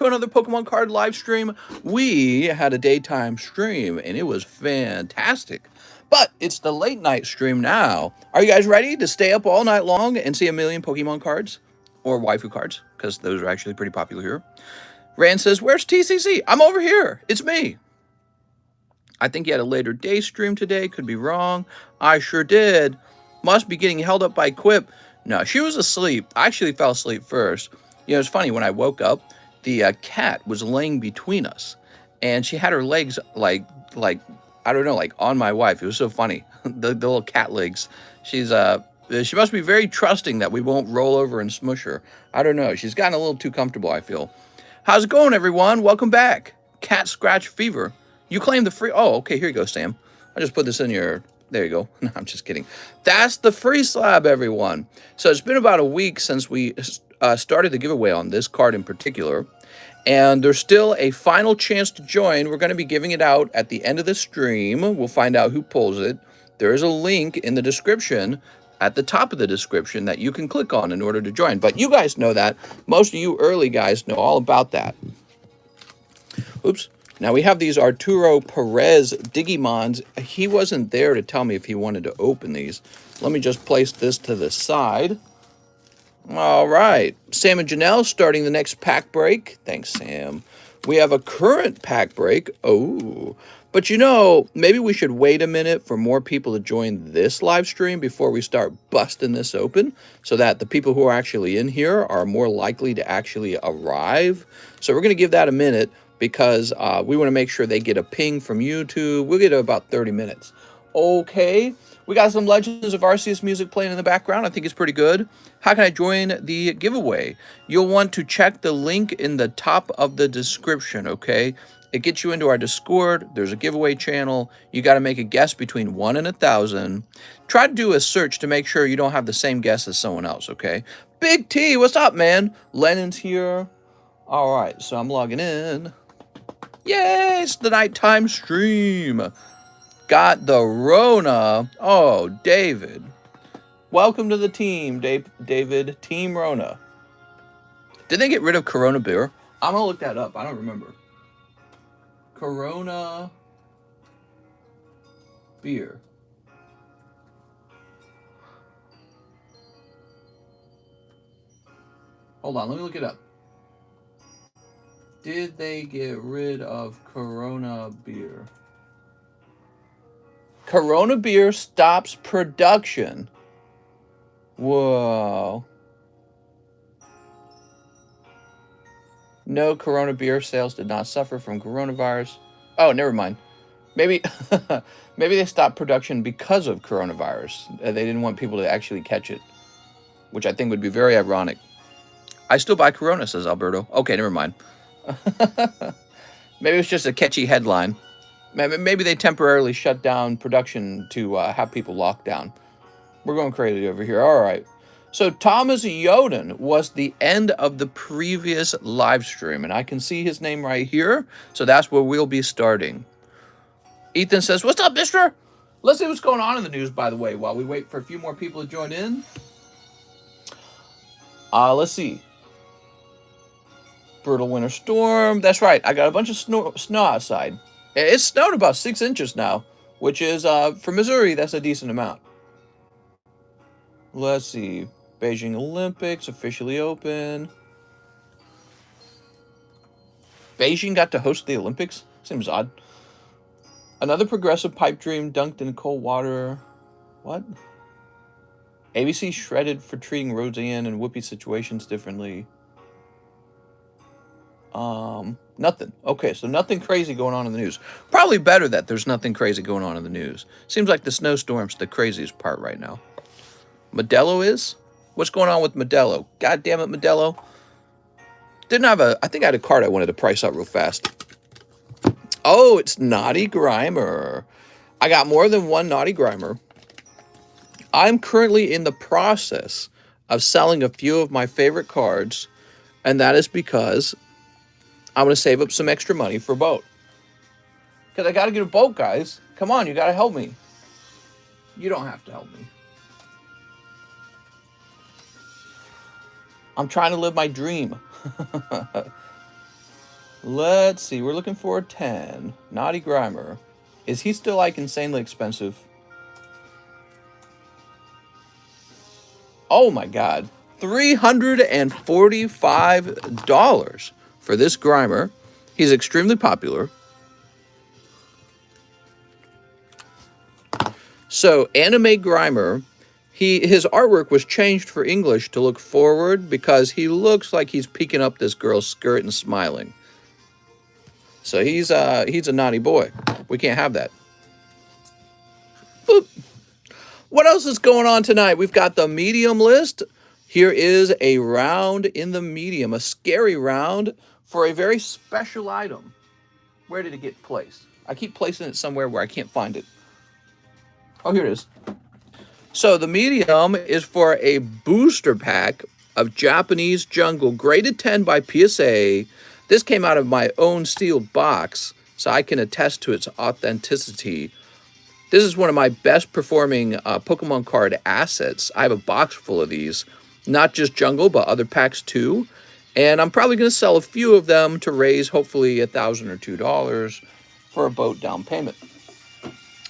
to another Pokemon card live stream. We had a daytime stream and it was fantastic. But it's the late night stream now. Are you guys ready to stay up all night long and see a million Pokemon cards? Or waifu cards, because those are actually pretty popular here. Rand says, "Where's TCC? I'm over here. It's me." I think you had a later day stream today. Could be wrong. I sure did. Must be getting held up by Quip. No, she was asleep. I actually fell asleep first. You know, it's funny. When I woke up, the cat was laying between us, and she had her legs like I don't know, like on my wife. It was so funny. The little cat legs. She must be very trusting that we won't roll over and smush her. I don't know. She's gotten a little too comfortable, I feel. How's it going, everyone? Welcome back. Cat Scratch Fever. You claim the free... Oh, okay, here you go, Sam. I'll just put this in your... There you go. No, I'm just kidding. That's the free slab, everyone. So it's been about a week since we started the giveaway on this card in particular. And there's still a final chance to join. We're going to be giving it out at the end of the stream. We'll find out who pulls it. There is a link in the description, at the top of the description, that you can click on in order to join. But you guys know that. Most of you early guys know all about that. Oops. Now we have these Arturo Perez Digimons. He wasn't there to tell me if he wanted to open these. Let me just place this to the side. All right. Sam and Janelle starting the next pack break. Thanks, Sam. We have a current pack break. Oh. But you know, maybe we should wait a minute for more people to join this live stream before we start busting this open, so that the people who are actually in here are more likely to actually arrive. So we're going to give that a minute, because we want to make sure they get a ping from YouTube. We'll get about 30 minutes. Okay, we got some Legends of Arceus music playing in the background. I think it's pretty good. How can I join the giveaway? You'll want to check the link in the top of the description, okay? It gets you into our Discord. There's a giveaway channel. You got to make a guess between 1 and 1,000. Try to do a search to make sure you don't have the same guess as someone else, okay? Big T, what's up, man? Lennon's here. All right, so I'm logging in. Yay, it's the nighttime stream. Got the Rona. Oh, David. Welcome to the team, David. Team Rona. Did they get rid of Corona beer? I'm going to look that up. I don't remember. Corona beer. Hold on, let me look it up. Did they get rid of Corona beer? Corona beer stops production. Whoa. No, Corona beer sales did not suffer from coronavirus. Oh, never mind. Maybe maybe they stopped production because of coronavirus. They didn't want people to actually catch it, which I think would be very ironic. I still buy Corona, says Alberto. Okay, never mind. Maybe it's just a catchy headline. Maybe they temporarily shut down production to have people locked down. We're going crazy over here. All right. So Thomas Yoden was the end of the previous live stream, and I can see his name right here. So that's where we'll be starting. Ethan says, "What's up, mister?" Let's see what's going on in the news, by the way, while we wait for a few more people to join in. Let's see. Brutal winter storm. That's right. I got a bunch of snow outside. It's snowed about 6 inches now, which is, for Missouri, that's a decent amount. Let's see. Beijing Olympics officially open. Beijing got to host the Olympics? Seems odd. Another progressive pipe dream dunked in cold water. What? ABC shredded for treating Roseanne and Whoopi situations differently. Nothing. Okay, so nothing crazy going on in the news. Probably better that there's nothing crazy going on in the news. Seems like the snowstorm's the craziest part right now. Modelo is? What's going on with Modelo? God damn it, Modelo. I think I had a card I wanted to price out real fast. Oh, it's Naughty Grimer. I got more than one Naughty Grimer. I'm currently in the process of selling a few of my favorite cards, and that is because I'm going to save up some extra money for a boat. Because I got to get a boat, guys. Come on, you got to help me. You don't have to help me. I'm trying to live my dream. Let's see. We're looking for 10. Naughty Grimer. Is he still like insanely expensive? Oh my God. $345 for this Grimer. He's extremely popular. So, Anime Grimer, his artwork was changed for English to look forward because he looks like he's peeking up this girl's skirt and smiling. So he's a naughty boy. We can't have that. Boop. What else is going on tonight? We've got the medium list. Here is a round in the medium, a scary round for a very special item. Where did it get placed? I keep placing it somewhere where I can't find it. Oh, here it is. So the medium is for a booster pack of Japanese Jungle, graded 10 by PSA. This came out of my own sealed box, so I can attest to its authenticity. This is one of my best performing Pokemon card assets. I have a box full of these, not just Jungle, but other packs too. And I'm probably going to sell a few of them to raise hopefully $1,000 or $2 for a boat down payment.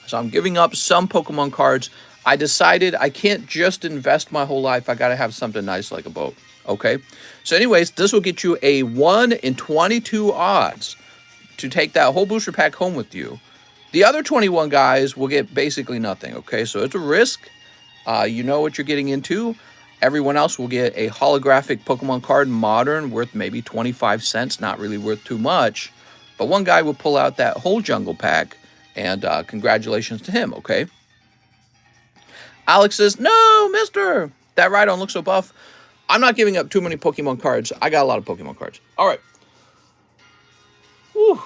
So I'm giving up some Pokemon cards. I decided I can't just invest my whole life. I got to have something nice like a boat. Okay. So anyways, this will get you a 1 in 22 odds to take that whole booster pack home with you. The other 21 guys will get basically nothing. Okay. So it's a risk. You know what you're getting into. Everyone else will get a holographic Pokemon card, modern, worth maybe 25 cents. Not really worth too much. But one guy will pull out that whole jungle pack. And congratulations to him, okay? Alex says, no, mister. That Rhydon looks so buff. I'm not giving up too many Pokemon cards. I got a lot of Pokemon cards. All right. Whew.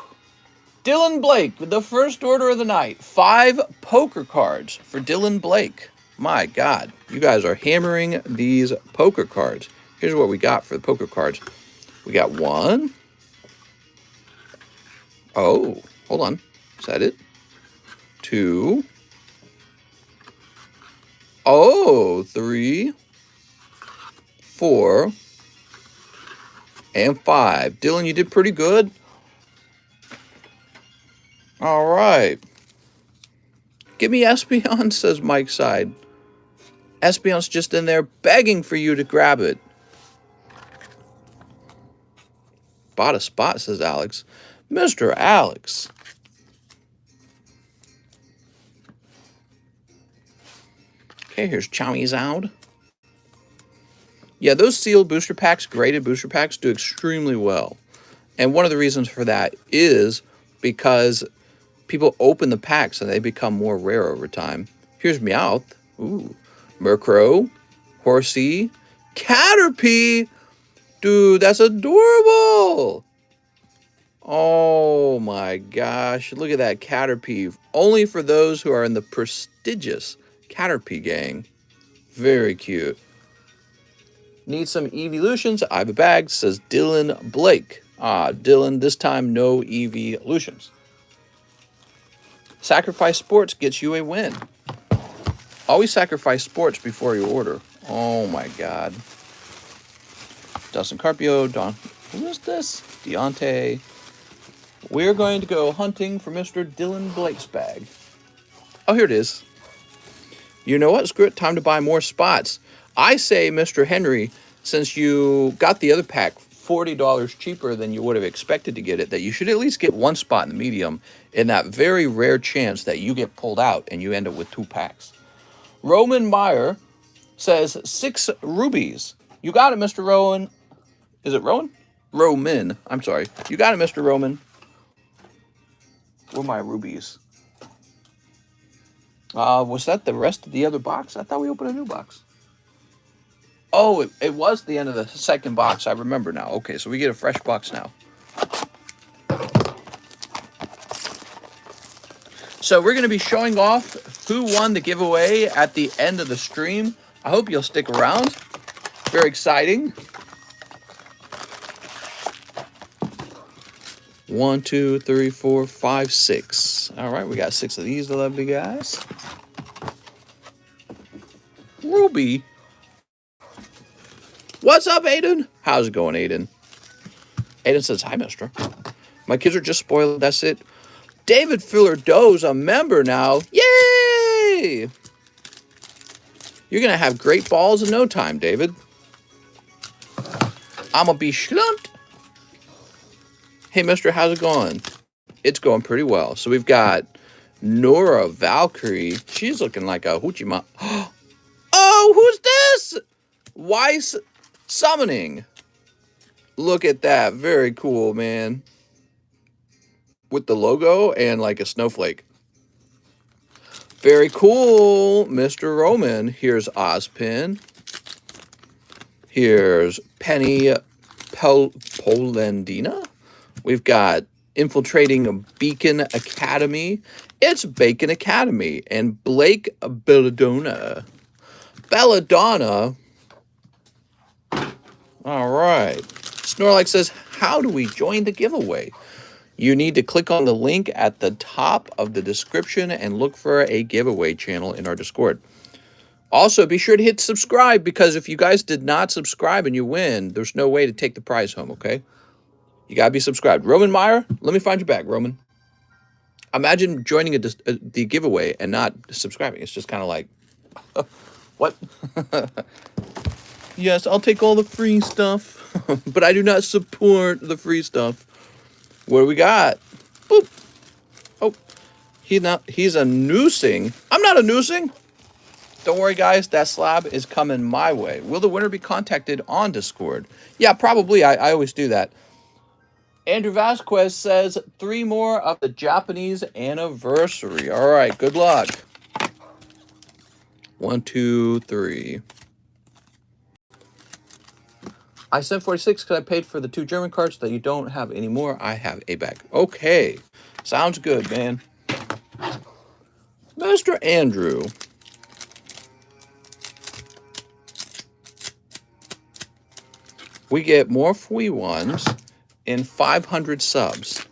Dylan Blake, the first order of the night. 5 poker cards for Dylan Blake. My God. You guys are hammering these poker cards. Here's what we got for the poker cards. We got 1. Oh, hold on. Is that it? 2. Oh, 3, 4, and 5. Dylan, you did pretty good. All right. Give me Espeon, says Mike's side. Espeon's just in there begging for you to grab it. Bought a spot, says Alex. Mr. Alex. Okay, here's Charizard. Yeah, those sealed booster packs, graded booster packs, do extremely well. And one of the reasons for that is because people open the packs and they become more rare over time. Here's Meowth. Ooh. Murkrow. Horsey. Caterpie. Dude, that's adorable. Oh my gosh. Look at that Caterpie. Only for those who are in the prestigious Caterpie gang. Very cute. Need some evolutions? I have a bag, says Dylan Blake. Dylan, this time no evolutions. Sacrifice Sports gets you a win. Always sacrifice sports before you order. Oh my God. Dustin Carpio, who is this? Deontay. We're going to go hunting for Mr. Dylan Blake's bag. Oh, here it is. You know what? Screw it. Time to buy more spots. I say, Mr. Henry, since you got the other pack $40 cheaper than you would have expected to get it, that you should at least get 1 spot in the medium in that very rare chance that you get pulled out and you end up with 2 packs. Roman Meyer says 6 rubies. You got it, Mr. Rowan. Is it Rowan? Roman. I'm sorry. You got it, Mr. Roman. Where are my rubies? Was that the rest of the other box? I thought we opened a new box. Oh, it was the end of the second box. I remember now. Okay, so we get a fresh box now. So we're going to be showing off who won the giveaway at the end of the stream. I hope you'll stick around. Very exciting. 1, 2, 3, 4, 5, 6. All right, we got 6 of these lovely guys. Ruby. What's up, Aiden? How's it going, Aiden? Aiden says, hi, mister. My kids are just spoiled. That's it. David Fuller Doe's a member now. Yay! You're going to have great balls in no time, David. I'm going to be schlumped. Hey, mister, how's it going? It's going pretty well. So we've got Nora Valkyrie. She's looking like a hoochie mom. Oh, who's this? Weiss Summoning. Look at that. Very cool, man. With the logo and like a snowflake. Very cool, Mr. Roman. Here's Ozpin. Here's Penny Polendina. We've got Infiltrating Beacon Academy. It's Bacon Academy. And Blake Belladonna. Belladonna. All right. Snorlax says, how do we join the giveaway? You need to click on the link at the top of the description and look for a giveaway channel in our Discord. Also, be sure to hit subscribe, because if you guys did not subscribe and you win, there's no way to take the prize home, okay? You got to be subscribed. Roman Meyer, let me find you back, Roman. Imagine joining the giveaway and not subscribing. It's just kind of like, what? Yes, I'll take all the free stuff, but I do not support the free stuff. What do we got? Boop. Oh, he's a noosing. I'm not a noosing. Don't worry, guys. That slab is coming my way. Will the winner be contacted on Discord? Yeah, probably. I always do that. Andrew Vasquez says 3 more of the Japanese anniversary. All right, good luck. 1, 2, 3. I sent 46 because I paid for the 2 German cards that you don't have anymore. I have a bag. Okay. Sounds good, man. Mr. Andrew. We get more free ones in 500 subs.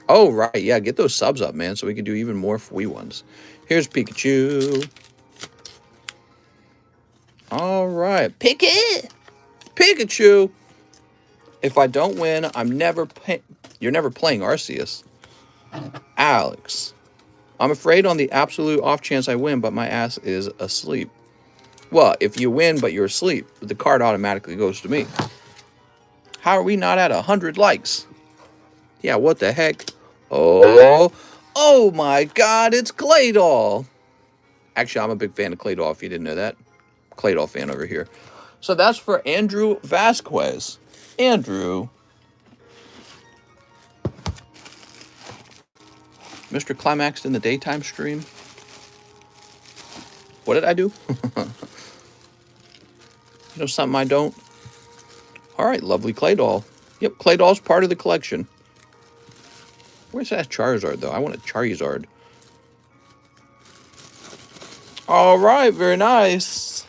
Oh, right. Yeah, get those subs up, man, so we can do even more free ones. Here's Pikachu. All right. Pikachu. If I don't win, you're never playing Arceus. Alex. I'm afraid on the absolute off chance I win, but my ass is asleep. Well, if you win, but you're asleep, the card automatically goes to me. How are we not at 100 likes? Yeah, what the heck? Oh my God, it's Claydol. Actually, I'm a big fan of Claydol, if you didn't know that. Claydol fan over here. So that's for Andrew Vasquez. Andrew. Mr. Climaxed in the daytime stream. What did I do? You know something I don't? All right, lovely Claydol. Yep, Claydol's part of the collection. Where's that Charizard, though? I want a Charizard. All right, very nice.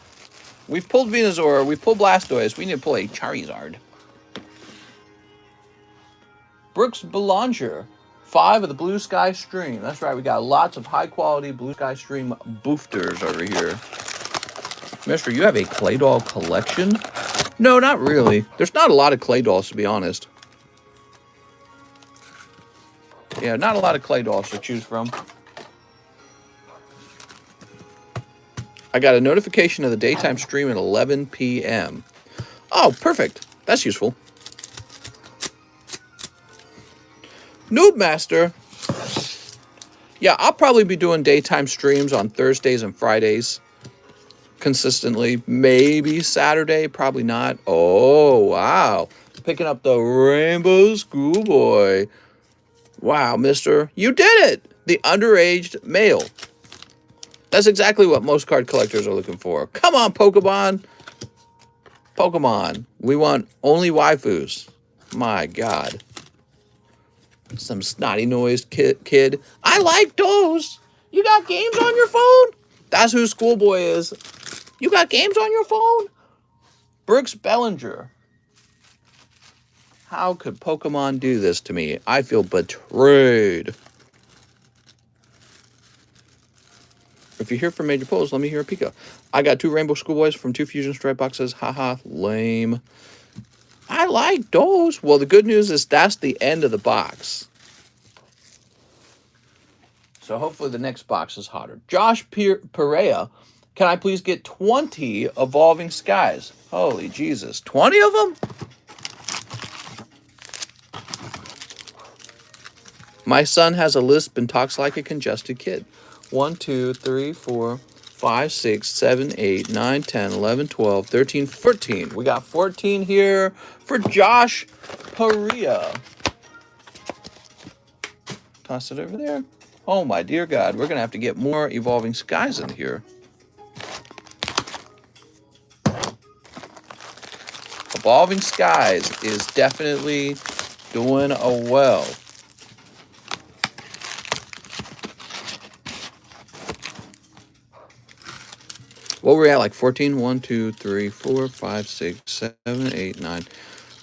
We've pulled Venusaur. We've pulled Blastoise. We need to pull a Charizard. Brooks Belanger. 5 of the Blue Sky Stream. That's right, we got lots of high-quality Blue Sky Stream boofters over here. Mister, you have a Claydol collection? No, not really. There's not a lot of Claydolls, to be honest. Yeah, not a lot of Claydolls to choose from. I got a notification of the daytime stream at 11 p.m. Oh, perfect. That's useful. Noob Master. Yeah, I'll probably be doing daytime streams on Thursdays and Fridays. Consistently. Maybe Saturday. Probably not. Oh, wow. Picking up the Rainbow Schoolboy. Wow, mister. You did it! The underaged male. That's exactly what most card collectors are looking for. Come on, Pokemon. Pokemon. We want only waifus. My God. Some snotty-nosed kid. I like those. You got games on your phone? That's who Schoolboy is. You got games on your phone? Brooks Bellinger. How could Pokemon do this to me? I feel betrayed. If you hear from Major Pulls, let me hear a Pika. I got 2 Rainbow Schoolboys from 2 Fusion Stripe boxes. Haha, lame. I like those. Well, the good news is that's the end of the box. So hopefully the next box is hotter. Josh Perea, can I please get 20 Evolving Skies? Holy Jesus, 20 of them? My son has a lisp and talks like a congested kid. 1, 2, 3, 4, 5, 6, 7, 8, 9, 10, 11, 12, 13, 14. We got 14 here for Josh Perea. Toss it over there. Oh my dear God, we're going to have to get more Evolving Skies in here. Evolving Skies is definitely doing well. What were we at? Like 14? 1, 2, 3, 4, 5, 6, 7, 8, 9,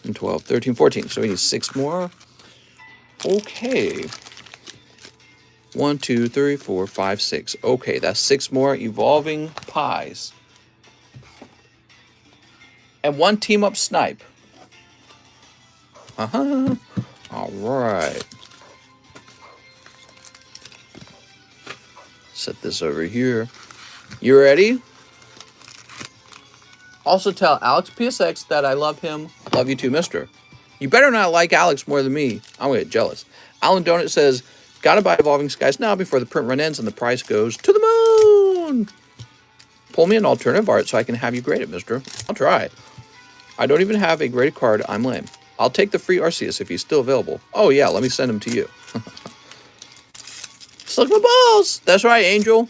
and 12, 13, 14. So we need 6 more. Okay. 1, 2, 3, 4, 5, 6. Okay, that's 6 more Evolving Pies. And 1 Team Up Snipe. Uh-huh. All right. Set this over here. You ready? Also tell Alex PSX that I love him. Love you too, mister. You better not like Alex more than me. I'm going to get jealous. Alan Donut says, gotta buy Evolving Skies now before the print run ends and the price goes to the moon. Pull me an alternative art so I can have you grade it, mister. I'll try. I don't even have a graded card. I'm lame. I'll take the free ARCEUS if he's still available. Oh, yeah, let me send him to you. Suck my balls. That's right, Angel.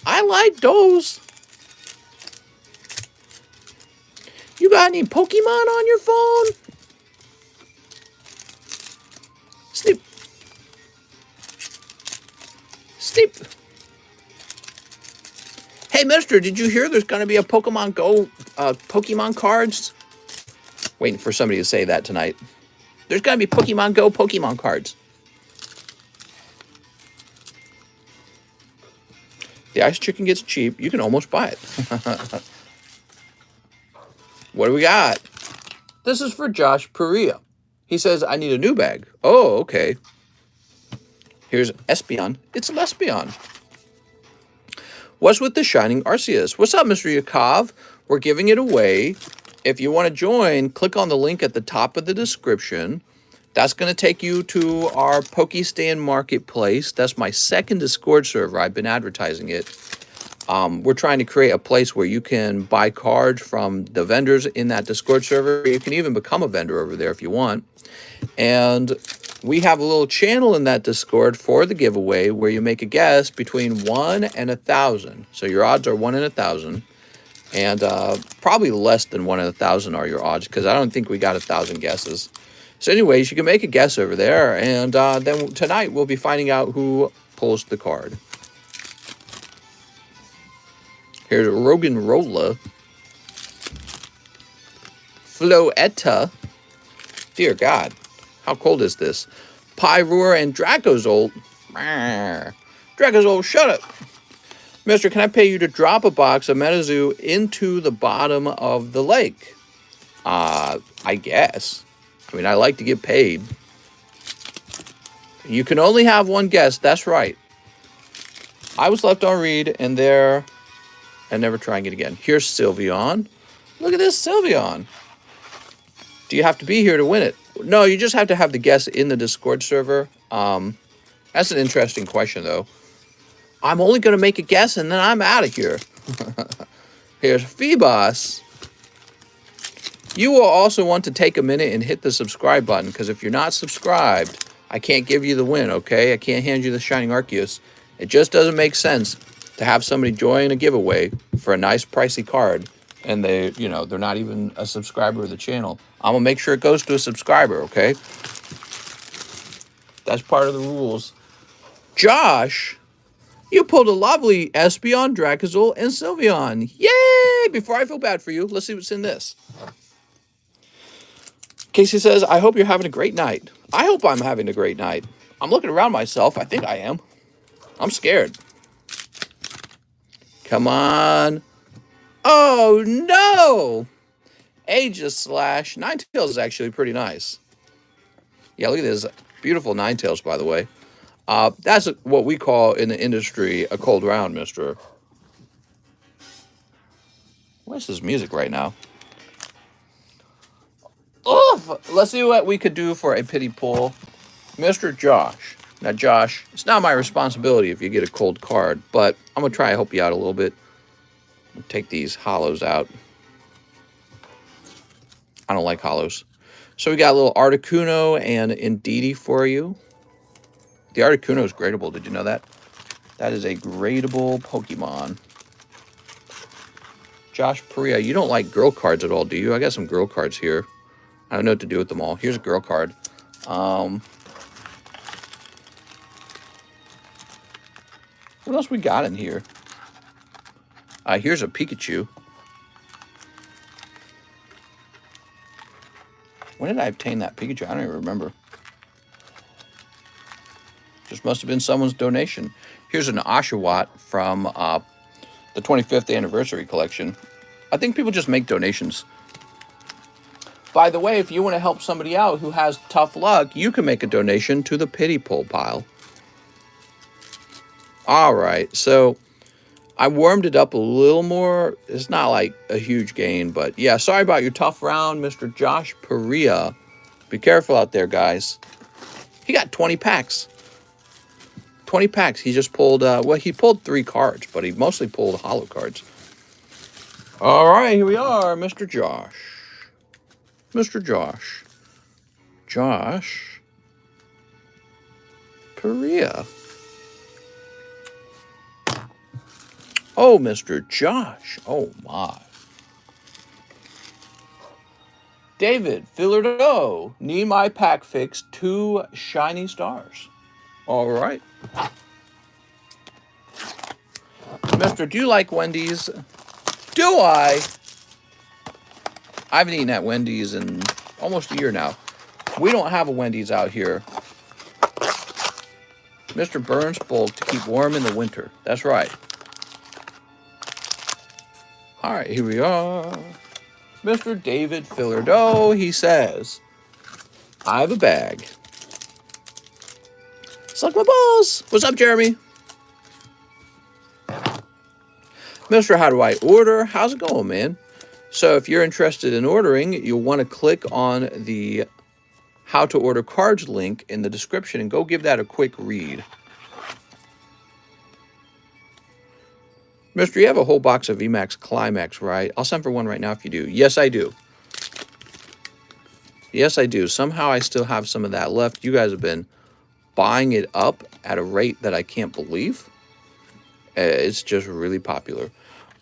I like those. You got any Pokemon on your phone? Snip. Snip. Hey, mister, did you hear there's going to be a Pokemon Go Pokemon cards? Waiting for somebody to say that tonight. There's going to be Pokemon Go Pokemon cards. The ice chicken gets cheap. You can almost buy it. What do we got? This is for Josh Perea. He says, I need a new bag. Oh, okay. Here's Espeon. It's Lespeon. What's with the shining ARCEUS? What's up, Mr. Yakov? We're giving it away. If you want to join, click on the link at the top of the description. That's going to take you to our Pokestand Marketplace. That's my second Discord server. I've been advertising it. We're trying to create a place where you can buy cards from the vendors in that Discord server. You can even become a vendor over there if you want. And we have a little channel in that Discord for the giveaway where you make a guess between 1 and 1,000. So your odds are 1 in 1,000. And probably less than 1 in 1,000 are your odds because I don't think we got 1,000 guesses. So anyways, you can make a guess over there. And then tonight we'll be finding out who pulls the card. Here's Rogan Rolla. Floetta. Dear God. How cold is this? Pyroar and Dracozolt. Dracozolt, shut up. Mister, can I pay you to drop a box of Metazoo into the bottom of the lake? I guess. I mean, I like to get paid. You can only have one guess. That's right. I was left on read, and there... and never trying it again. Here's Sylveon. Look at this Sylveon. Do you have to be here to win it? No, you just have to have the guess in the Discord server. That's an interesting question, though. I'm only going to make a guess, and then I'm out of here. Here's Phoebos. You will also want to take a minute and hit the subscribe button, because if you're not subscribed, I can't give you the win, okay? I can't hand you the Shining ARCEUS. It just doesn't make sense to have somebody join a giveaway for a nice pricey card and they're not even a subscriber of the channel. I'm gonna make sure it goes to a subscriber, okay? That's part of the rules. Josh, you pulled a lovely Espeon, Dracozolt, and Sylveon. Yay! Before I feel bad for you, let's see what's in this. Casey says, I hope you're having a great night. I hope I'm having a great night. I'm looking around myself. I think I am. I'm scared. Come on. Oh, no. Aegis slash Ninetales is actually pretty nice. Yeah, look at this. Beautiful Ninetales, by the way. That's what we call in the industry a cold round, mister. What's this music right now? Oof! Let's see what we could do for a pity pull. Mr. Josh. Now, Josh, it's not my responsibility if you get a cold card, but I'm going to try to help you out a little bit. Take these hollows out. I don't like hollows. So we got a little Articuno and Indeedee for you. The Articuno is gradable. Did you know that? That is a gradable Pokemon. Josh Perea, you don't like girl cards at all, do you? I got some girl cards here. I don't know what to do with them all. Here's a girl card. What else we got in here? Here's a Pikachu. When did I obtain that Pikachu? I don't even remember. Just must have been someone's donation. Here's an Oshawott from the 25th anniversary collection. I think people just make donations. By the way, if you want to help somebody out who has tough luck, you can make a donation to the pity pull pile. All right, so I warmed it up a little more. It's not like a huge gain, but yeah, sorry about your tough round, Mr. Josh Perea. Be careful out there, guys. He got 20 packs. 20 packs. He just pulled, well, he pulled 3 cards, but he mostly pulled hollow cards. All right, here we are, Mr. Josh. Mr. Josh. Josh Perea. Oh, Mr. Josh. Oh, my. David Fillardo. Need my pack fixed. 2 shiny stars. All right. Mister, do you like Wendy's? Do I? I haven't eaten at Wendy's in almost a year now. We don't have a Wendy's out here. Mr. Burns bulk to keep warm in the winter. That's right. All right, here we are. Mr. David Fillardo, he says, I have a bag. Suck my balls. What's up, Jeremy? Mr. How do I order? How's it going, man? So if you're interested in ordering, you'll want to click on the how to order cards link in the description and go give that a quick read. Mister, you have a whole box of Vmax Climax, right? I'll send for one right now if you do. Yes, I do. Yes, I do. Somehow I still have some of that left. You guys have been buying it up at a rate that I can't believe. It's just really popular.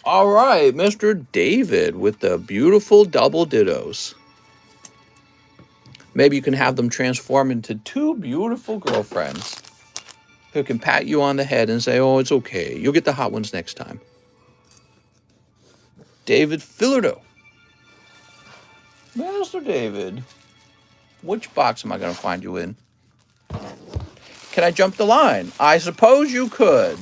All right, Mr. David with the beautiful double dittos. Maybe you can have them transform into 2 beautiful girlfriends who can pat you on the head and say, oh, it's okay. You'll get the hot ones next time. David Fillardo. Mr. David, which box am I going to find you in? Can I jump the line? I suppose you could.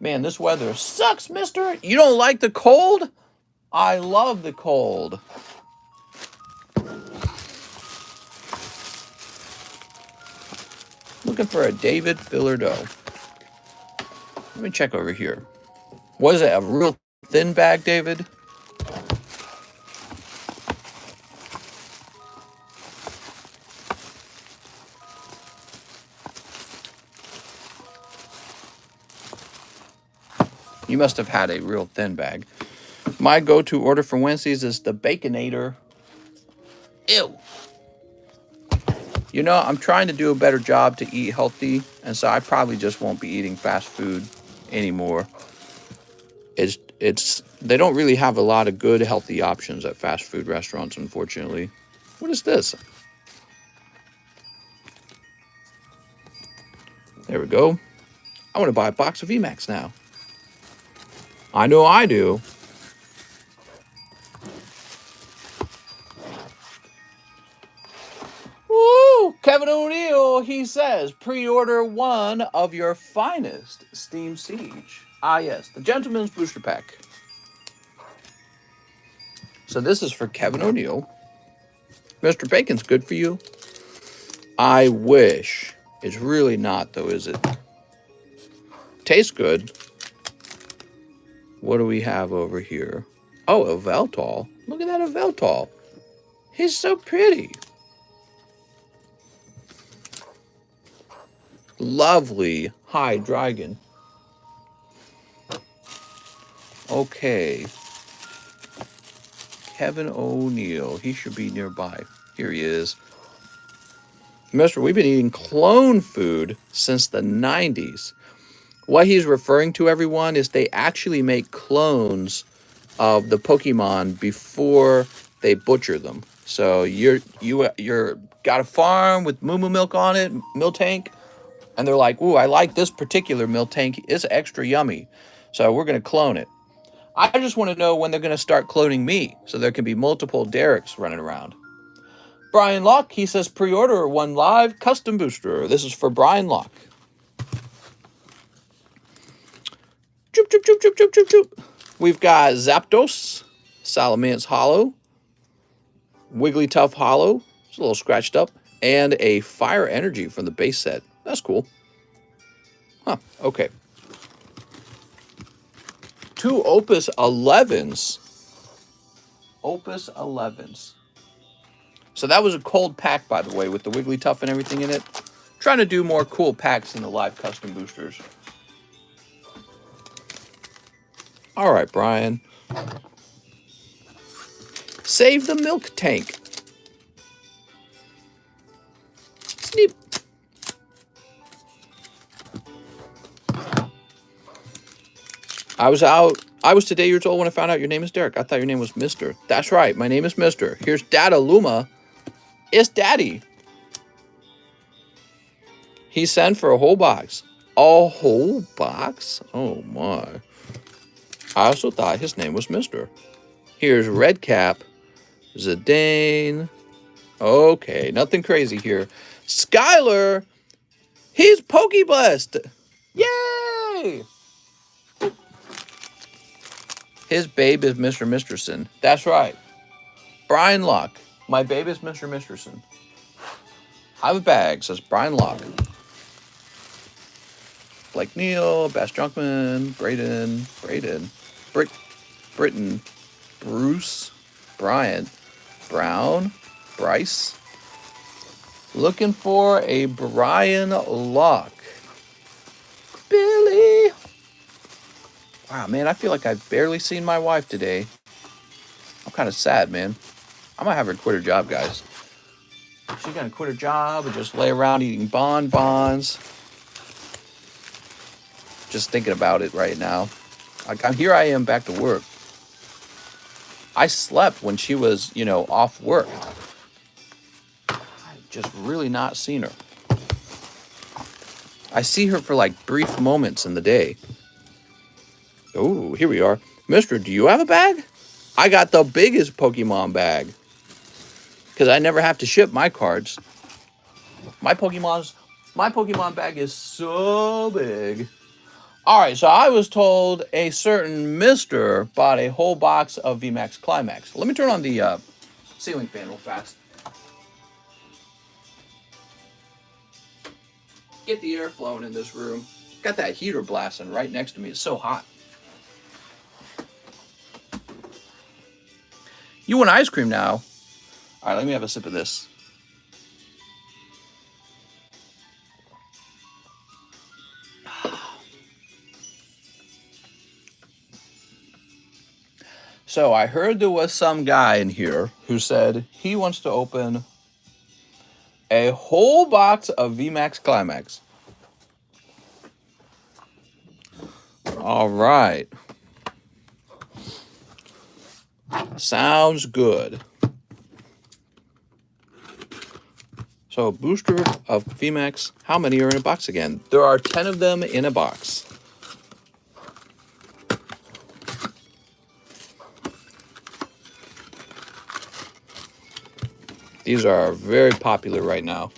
Man, this weather sucks, mister. You don't like the cold? I love the cold. Looking for a David Fillardo. Let me check over here. What is it, a real thin bag, David? You must have had a real thin bag. My go-to order for Wednesdays is the Baconator. Ew. You know, I'm trying to do a better job to eat healthy, and so I probably just won't be eating fast food anymore. They don't really have a lot of good healthy options at fast food restaurants, unfortunately. What is this? There we go. I want to buy a box of Vmax now. I know I do. Woo! Kevin O'Neill, he says, pre-order one of your finest Steam Siege. Ah, yes, the Gentleman's Booster Pack. So this is for Kevin O'Neill. Mr. Bacon's good for you. I wish. It's really not, though, is it? Tastes good. What do we have over here? Oh, a Veltal. Look at that, a Veltal. He's so pretty. Lovely High Dragon. Okay. Kevin O'Neill. He should be nearby. Here he is. Mister, we've been eating clone food since the 90s. What he's referring to, everyone, is they actually make clones of the Pokemon before they butcher them. So you're got a farm with Moo Moo milk on it, Miltank, and they're like, ooh, I like this particular Miltank. It's extra yummy. So we're going to clone it. I just want to know when they're going to start cloning me so there can be multiple Derek's running around. Brian Locke, he says pre-order one live custom booster. This is for Brian Locke. Choop, choop, choop, choop, choop, choop, choop. We've got Zapdos, Salamence Hollow, Wigglytuff Hollow, it's a little scratched up, and a Fire Energy from the base set. That's cool. Huh, okay. 2 Opus 11s. Opus 11s. So that was a cold pack, by the way, with the Wigglytuff and everything in it. Trying to do more cool packs in the live custom boosters. All right, Brian. Save the milk tank. Sneep. I was today years old when I found out your name is Derek. I thought your name was Mr. That's right, my name is Mr. Here's Dada Luma. It's Daddy. He sent for a whole box. A whole box? Oh my. I also thought his name was Mr. Here's Redcap. Zidane. Okay, nothing crazy here. Skylar. He's Pokeblessed. Yay! His babe is Mr. Misterson. That's right. Brian Locke. My babe is Mr. Misterson. I have a bag, says Brian Locke. Blake Neal, Bass Junkman, Braden, Britton, Bruce, Brian, Brown, Bryce. Looking for a Brian Locke. Billy. Wow, man, I feel like I've barely seen my wife today. I'm kind of sad, man. I might have her quit her job, guys. She's going to quit her job and just lay around eating bonbons. Just thinking about it right now. Here I am back to work. I slept when she was, off work. I've just really not seen her. I see her for like brief moments in the day. Oh, here we are. Mister, do you have a bag? I got the biggest Pokemon bag. Because I never have to ship my cards. My Pokemon bag is so big. Alright, so I was told a certain Mister bought a whole box of Vmax Climax. Let me turn on the ceiling fan real fast. Get the air flowing in this room. Got that heater blasting right next to me. It's so hot. You want ice cream now? Alright, let me have a sip of this. So I heard there was some guy in here who said he wants to open a whole box of Vmax Climax. All right. Sounds good. So booster of Vmax. How many are in a box again? There are 10 of them in a box. These are very popular right now.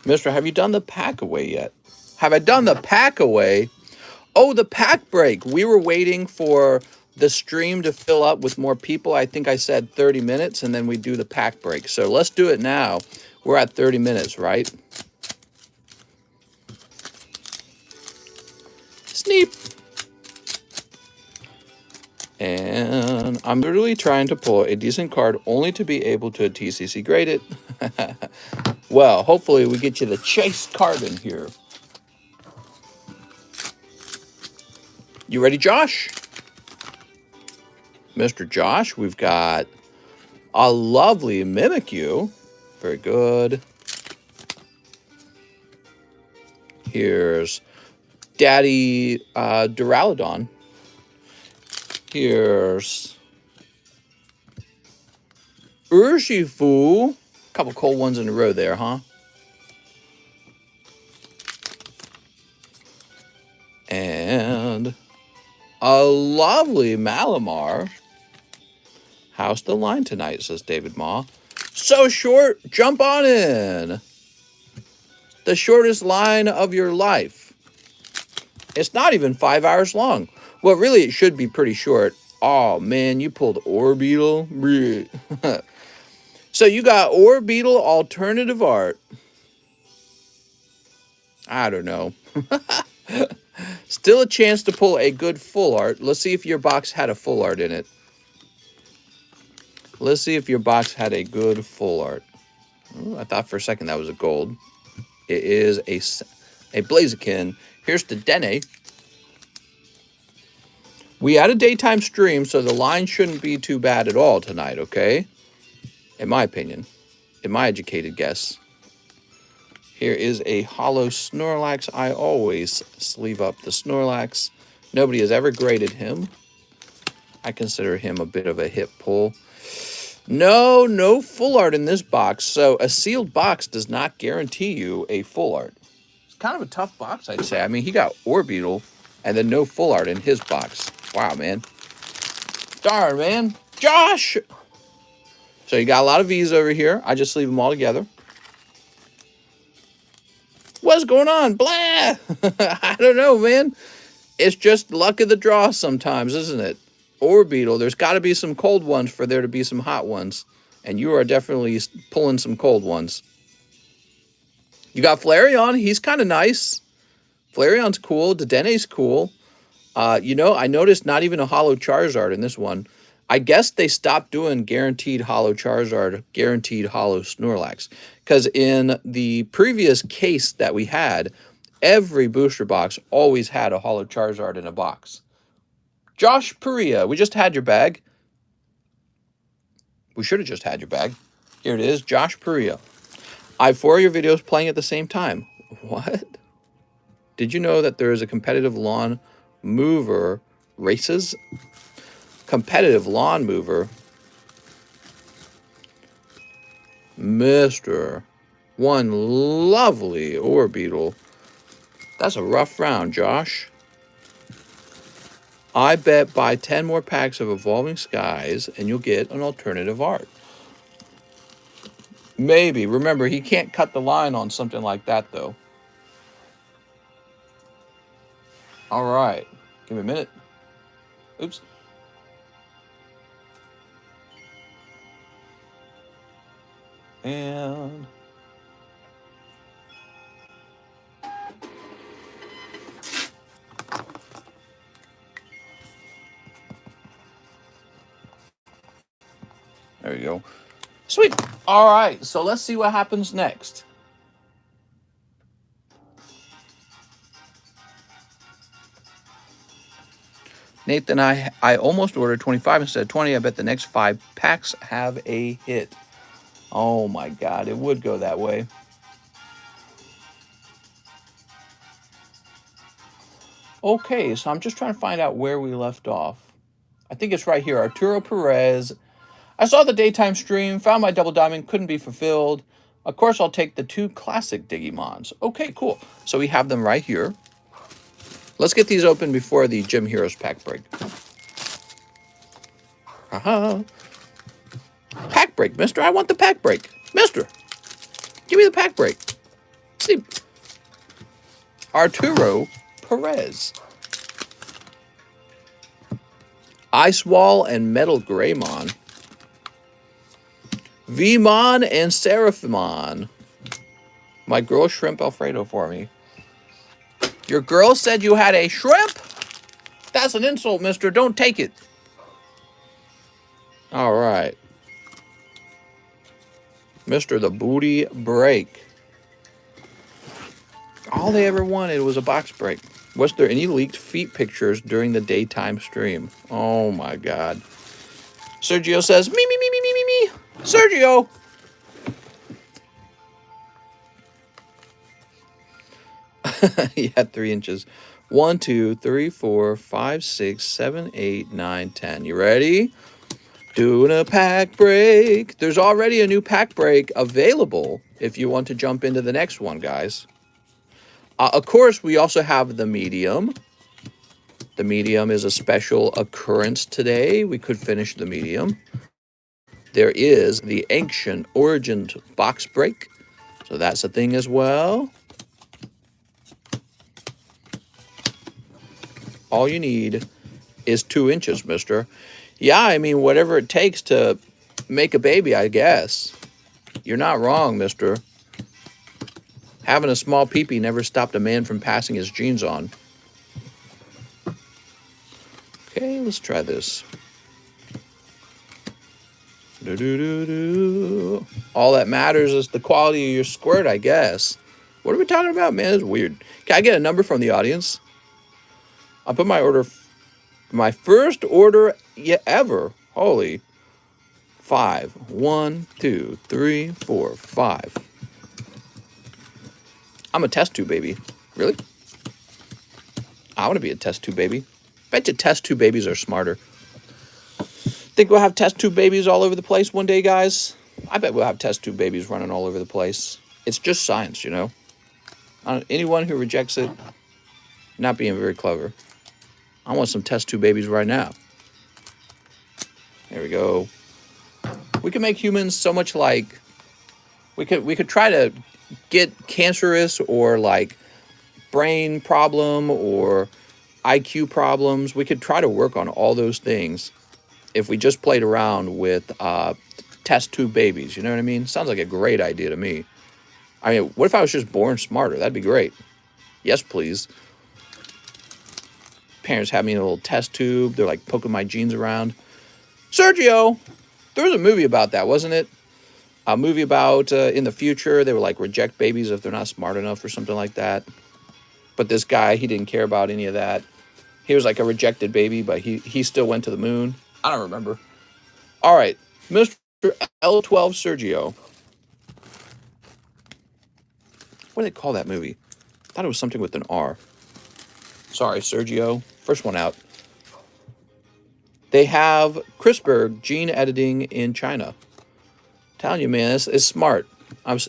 Mister, have you done the pack away yet? Have I done the pack away? Oh, the pack break. We were waiting for the stream to fill up with more people. I think I said 30 minutes, and then we do the pack break. So let's do it now. We're at 30 minutes, right? Sneep. And I'm literally trying to pull a decent card only to be able to TCC grade it. Well, hopefully we get you the chase card in here. You ready, Josh? Mr. Josh, we've got a lovely Mimikyu. Very good. Here's Daddy Duraludon. Here's Urshifu. Couple cold ones in a row there, huh? And a lovely Malamar. How's the line tonight, says David Ma. So short, jump on in. The shortest line of your life. It's not even 5 hours long. Well, really, it should be pretty short. Oh, man, you pulled Orbeetle. So you got Orbeetle alternative art. I don't know. Still a chance to pull a good full art. Let's see if your box had a full art in it. Let's see if your box had a good full art. Ooh, I thought for a second that was a gold. It is a Blaziken. Here's the Dene. We had a daytime stream, so the line shouldn't be too bad at all tonight, okay? In my opinion. In my educated guess. Here is a hollow Snorlax. I always sleeve up the Snorlax. Nobody has ever graded him. I consider him a bit of a hip pull. No full art in this box. So a sealed box does not guarantee you a full art. It's kind of a tough box, I'd say. I mean, he got Orbeetle and then no full art in his box. Wow, man. Darn, man. Josh! So you got a lot of V's over here. I just sleeve them all together. What's going on? Blah! I don't know, man. It's just luck of the draw sometimes, isn't it? Orbeetle, there's got to be some cold ones for there to be some hot ones. And you are definitely pulling some cold ones. You got Flareon. He's kind of nice. Flareon's cool. Dedene's cool. You know, I noticed not even a hollow Charizard in this one. I guess they stopped doing guaranteed hollow Charizard, guaranteed hollow Snorlax. Because in the previous case that we had, every booster box always had a hollow Charizard in a box. Josh Perea, we just had your bag. We should have just had your bag. Here it is, Josh Perea. I have 4 of your videos playing at the same time. What? Did you know that there is a competitive lawn mover races? Competitive lawn mover. Mr. One lovely Orbeetle. That's a rough round, Josh. I bet buy 10 more packs of Evolving Skies and you'll get an alternative art. Maybe. Remember, he can't cut the line on something like that, though. All right. Give me a minute. Oops. And there you go. Sweet. All right. So let's see what happens next. Nathan, I almost ordered 25 instead of 20. I bet the next 5 packs have a hit. Oh my God, it would go that way. Okay, so I'm just trying to find out where we left off. I think it's right here. Arturo Perez. I saw the daytime stream, found my double diamond, couldn't be fulfilled. Of course, I'll take the 2 classic Digimons. Okay, cool. So we have them right here. Let's get these open before the Gym Heroes pack break. Pack break, mister. I want the pack break. Mister, give me the pack break. See, Arturo Perez. Ice Wall and Metal Greymon. Vmon and Seraphimon. My girl shrimp Alfredo for me. Your girl said you had a shrimp? That's an insult, mister. Don't take it. All right. Mr. The Booty Break. All they ever wanted was a box break. Was there any leaked feet pictures during the daytime stream? Oh my God. Sergio says, me, me, me, me, me, me, me. Sergio. He had 3 inches. 1, 2, 3, 4, 5, 6, 7, 8, 9, 10. You ready? Doing a pack break. There's already a new pack break available if you want to jump into the next one, guys. Of course, we also have the medium. The medium is a special occurrence today. We could finish the medium. There is the Ancient Origins box break. So that's a thing as well. All you need is 2 inches, mister. Yeah, I mean, whatever it takes to make a baby, I guess. You're not wrong, mister. Having a small peepee never stopped a man from passing his genes on. Okay, let's try this. All that matters is the quality of your squirt, I guess. What are we talking about, man? It's weird. Can I get a number from the audience? I'll put my order, my first order ever. Holy. 5. 1, 2, 3, 4, 5. I'm a test tube baby. Really? I want to be a test tube baby. Bet you test tube babies are smarter. Think we'll have test tube babies all over the place one day, guys? I bet we'll have test tube babies running all over the place. It's just science, you know? Anyone who rejects it, not being very clever. I want some test tube babies right now. There we go. We can make humans so much like... We could try to get cancerous or like brain problem or IQ problems. We could try to work on all those things if we just played around with test tube babies. You know what I mean? Sounds like a great idea to me. I mean, what if I was just born smarter? That'd be great. Yes, please. Parents have me in a little test tube. They're like poking my genes around. Sergio, there was a movie about that, wasn't it? A movie about in the future, they would like reject babies if they're not smart enough or something like that. But this guy, he didn't care about any of that. He was like a rejected baby, but he still went to the moon. I don't remember. All right, Mr. L12 Sergio. What do they call that movie? I thought it was something with an R. Sorry, Sergio. First one out. They have CRISPR gene editing in China. I'm telling you, man, it's smart.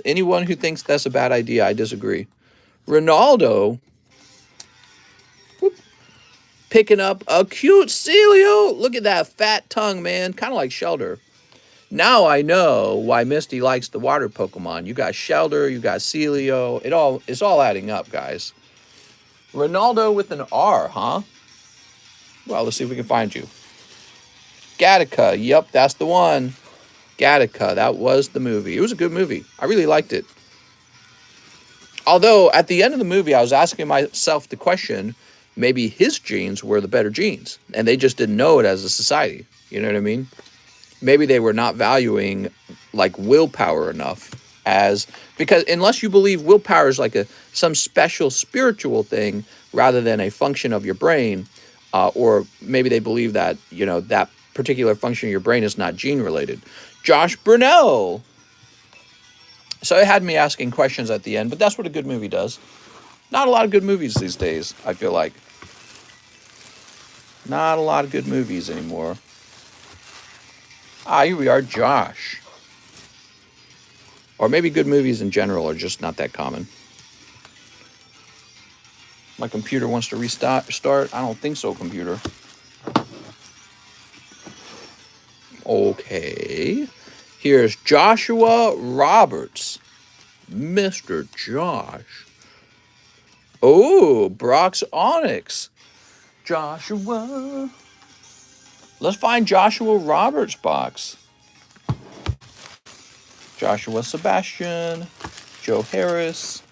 Anyone who thinks that's a bad idea, I disagree. Ronaldo, whoop, picking up a cute Celio. Look at that fat tongue, man. Kind of like Shelter. Now I know why Misty likes the water Pokemon. You got Shelter, you got Celio. It's all adding up, guys. Ronaldo with an R, huh? Well, let's see if we can find you. Gattaca. Yep, that's the one. Gattaca. That was the movie. It was a good movie. I really liked it. Although, at the end of the movie, I was asking myself the question, maybe his genes were the better genes, and they just didn't know it as a society. You know what I mean? Maybe they were not valuing, like, willpower enough because unless you believe willpower is like some special spiritual thing rather than a function of your brain, or maybe they believe that, you know, that particular function of your brain is not gene related. Josh Brunel. So it had me asking questions at the end, but that's what a good movie does. Not a lot of good movies these days, I feel like. Not a lot of good movies anymore. Here we are, Josh. Or maybe good movies in general are just not that common. My computer wants to restart. I don't think so, computer. Okay. Here's Joshua Roberts. Mr. Josh. Oh, Brock's Onyx. Joshua. Let's find Joshua Roberts' box. Joshua Sebastian. Joe Harris.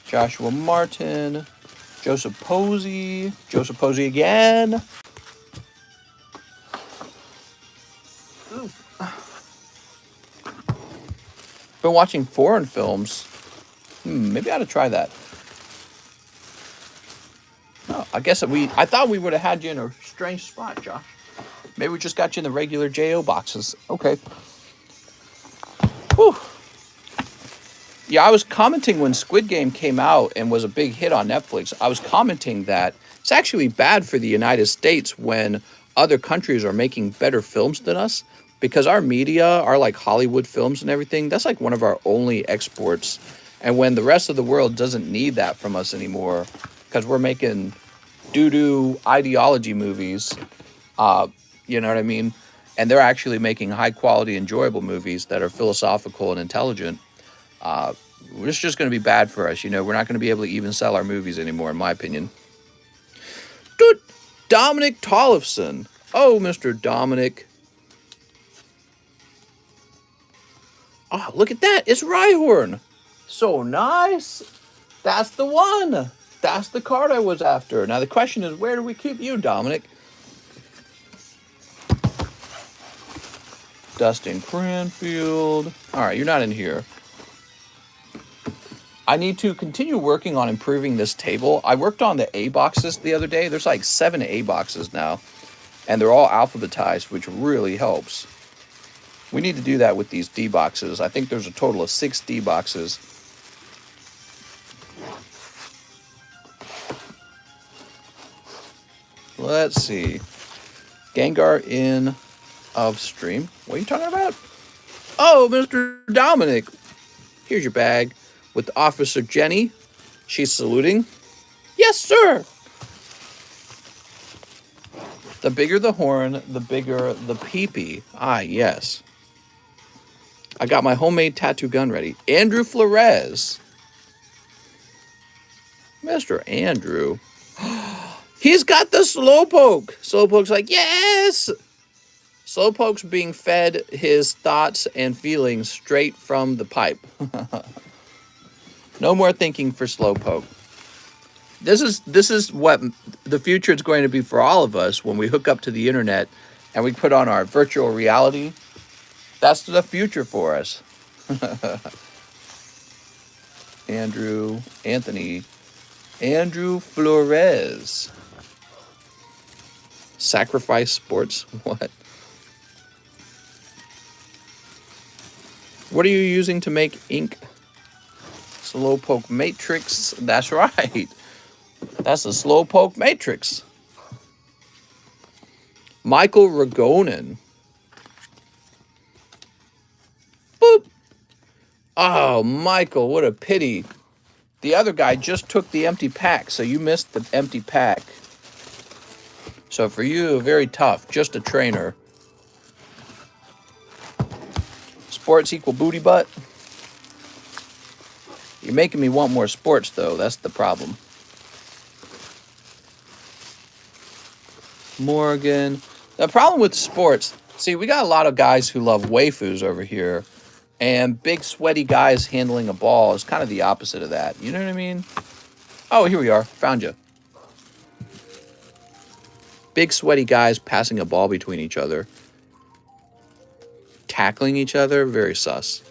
Joshua Martin. Joseph Posey. Joseph Posey again. Been watching foreign films. Maybe I ought to try that. Oh, I thought we would have had you in a strange spot, Josh. Maybe we just got you in the regular JO boxes. Okay. Whew. Yeah, I was commenting when Squid Game came out and was a big hit on Netflix. I was commenting that it's actually bad for the United States when other countries are making better films than us, because our media, our like Hollywood films and everything, that's like one of our only exports. And when the rest of the world doesn't need that from us anymore, because we're making doo-doo ideology movies, you know what I mean? And they're actually making high-quality, enjoyable movies that are philosophical and intelligent. It's just going to be bad for us. You know, we're not going to be able to even sell our movies anymore, in my opinion. Dude, Dominic Tollefson. Oh, Mr. Dominic. Oh, look at that. It's Rhyhorn. So nice. That's the one. That's the card I was after. Now, the question is, where do we keep you, Dominic? Dustin Cranfield. All right, you're not in here. I need to continue working on improving this table. I worked on the A boxes the other day. There's like 7 A boxes now, and they're all alphabetized, which really helps. We need to do that with these D boxes. I think there's a total of 6 D boxes. Let's see. Gengar in of stream. What are you talking about? Oh, Mr. Dominic. Here's your bag with Officer Jenny. She's saluting. Yes, sir. The bigger the horn, the bigger the peepee. Ah, yes. I got my homemade tattoo gun ready. Andrew Flores. Mr. Andrew. He's got the Slowpoke. Slowpoke's like, yes! Slowpoke's being fed his thoughts and feelings straight from the pipe. No more thinking for Slowpoke. This is what the future is going to be for all of us when we hook up to the internet and we put on our virtual reality. That's the future for us. Andrew Flores. Sacrifice Sports? What? What are you using to make ink? Slowpoke Matrix. That's right. That's the Slowpoke Matrix. Michael Ragonen. Boop. Oh, Michael, what a pity. The other guy just took the empty pack, so you missed the empty pack. So for you, very tough. Just a trainer. Sports equal booty butt. You're making me want more sports, though. That's the problem. Morgan. The problem with sports, see, we got a lot of guys who love waifus over here, and big sweaty guys handling a ball is kind of the opposite of that. You know what I mean? Oh, here we are. Found you. Big sweaty guys passing a ball between each other. Tackling each other. Very sus.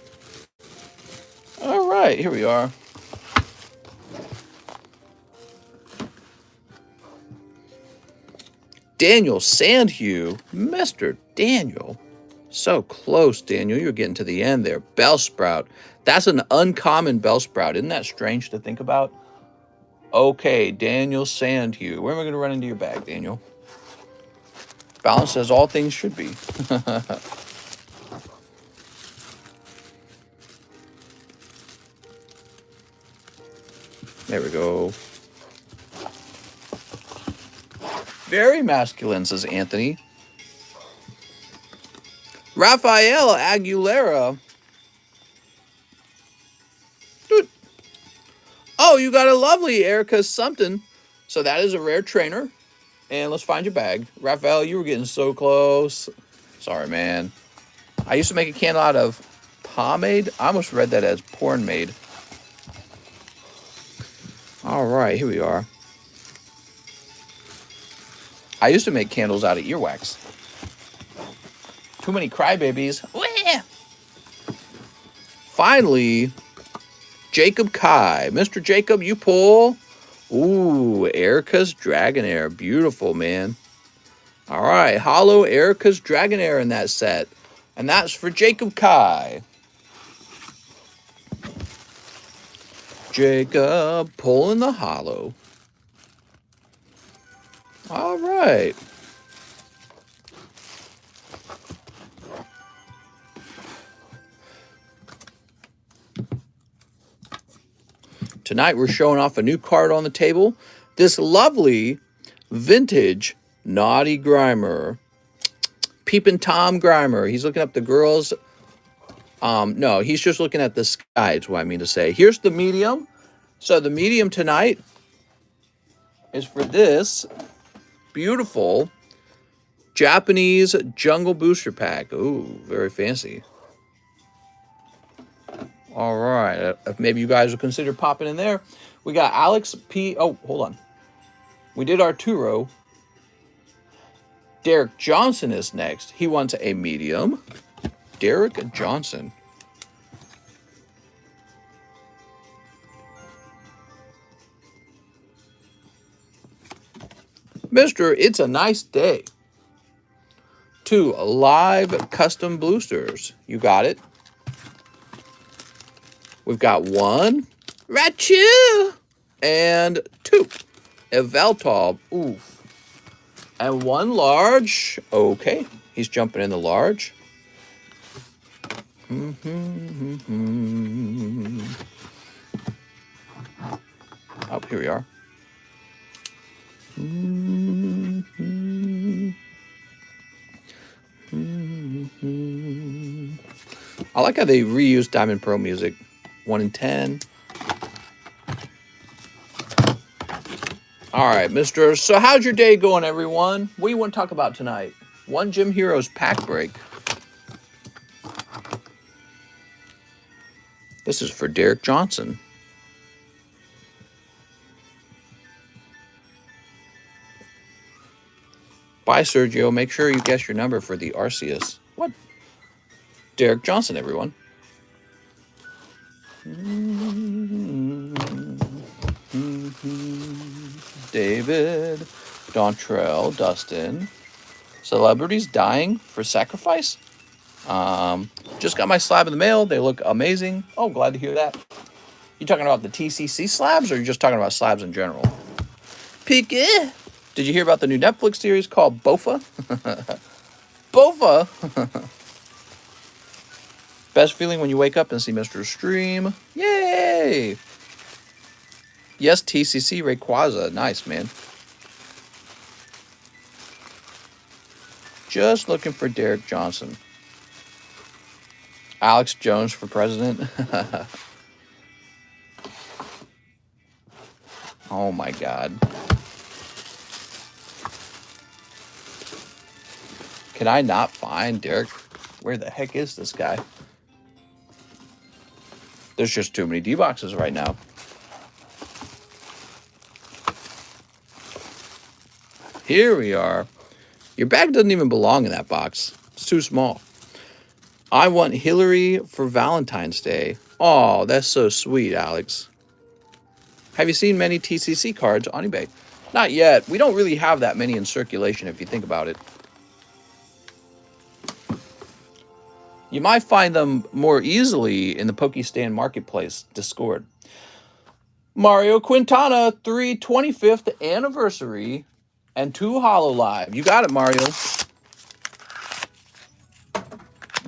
All right, here we are. Daniel Sandhue. Mr. Daniel. So close, Daniel. You're getting to the end there. Bellsprout. That's an uncommon Bellsprout. Isn't that strange to think about? Okay, Daniel Sandhue. Where am I going to run into your bag, Daniel? Balanced as all things should be. There we go. Very masculine, says Anthony. Rafael Aguilera. Oh, you got a lovely ARCEUS something. So that is a rare trainer. And let's find your bag. Raphael, you were getting so close. Sorry, man. I used to make a candle out of pomade. I almost read that as porn made. All right, here we are. I used to make candles out of earwax. Too many crybabies. Finally, Jacob Kai. Mr. Jacob, you pull. Ooh, ARCEUS Dragonair. Beautiful, man. All right, hollow ARCEUS Dragonair in that set. And that's for Jacob Kai. Jacob pulling the hollow. All right. Tonight we're showing off a new card on the table. This lovely vintage Naughty Grimer. Peepin' Tom Grimer. He's looking up the girls. No, he's just looking at the sky, is what I mean to say. Here's the medium. So the medium tonight is for this beautiful Japanese Jungle Booster Pack. Ooh, very fancy. All right. Maybe you guys will consider popping in there. We got Alex P. Oh, hold on. We did Arturo. Derek Johnson is next. He wants a medium. Derek Johnson. Mister, it's a nice day. 2 live custom boosters. You got it. We've got 1 Rachu and 2 Eveltal. Oof. And 1 large. Okay. He's jumping in the large. Oh, here we are. I like how they reuse Diamond Pro music. 1 in 10. All right, mister. So how's your day going, everyone? What do you want to talk about tonight? 1 Gym Heroes pack break. This is for Derek Johnson. Bye, Sergio. Make sure you guess your number for the ARCEUS. What? Derek Johnson, everyone. David, Dontrell, Dustin. Celebrities dying for sacrifice? Just got my slab in the mail. They look amazing. Oh, glad to hear that. You talking about the TCC slabs, or are you just talking about slabs in general? Pique. Did you hear about the new Netflix series called Bofa? Bofa. Best feeling when you wake up and see Mr. Stream. Yay! Yes, TCC Rayquaza. Nice, man. Just looking for Derek Johnson. Alex Jones for president. Oh my God. Can I not find Derek? Where the heck is this guy? There's just too many D-boxes right now. Here we are. Your bag doesn't even belong in that box. It's too small. I want Hillary for Valentine's Day. Oh, that's so sweet, Alex. Have you seen many TCC cards on eBay? Not yet. We don't really have that many in circulation if you think about it. You might find them more easily in the Pokestand Marketplace Discord. Mario Quintana, 325th anniversary and 2 Holo Live. You got it, Mario.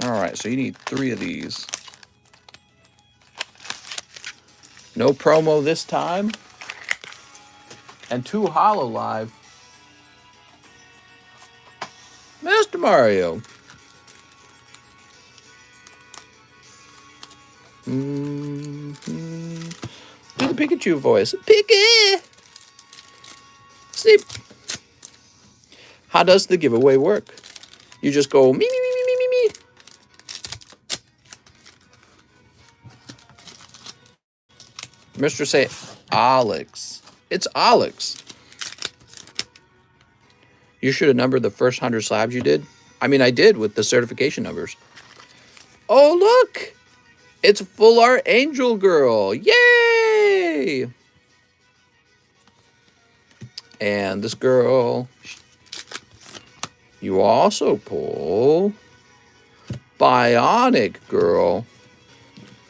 All right, so you need 3 of these. No promo this time. And 2 Holo Live. Mr. Mario. Do the Pikachu voice. Pika! Sleep. How does the giveaway work? You just go me, me, me, me, me, me, me. Mr. Say Alex. It's Alex. You should have numbered the first 100 slabs you did. I mean, I did with the certification numbers. Oh, look. It's Full Art Angel Girl. Yay! And this girl, you also pull Bionic Girl.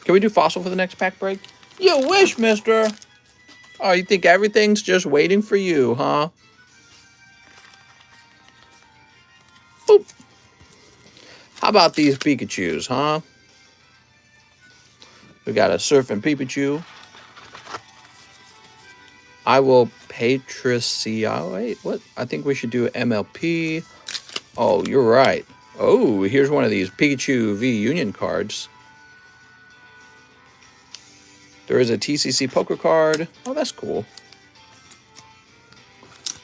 Can we do Fossil for the next pack break? You wish, mister. Oh, you think everything's just waiting for you, huh? Boop. How about these Pikachus, huh? We got a Surfing Pikachu. I will Patricia. Wait, what? I think we should do MLP. Oh, you're right. Oh, here's one of these Pikachu V Union cards. There is a TCC poker card. Oh, that's cool.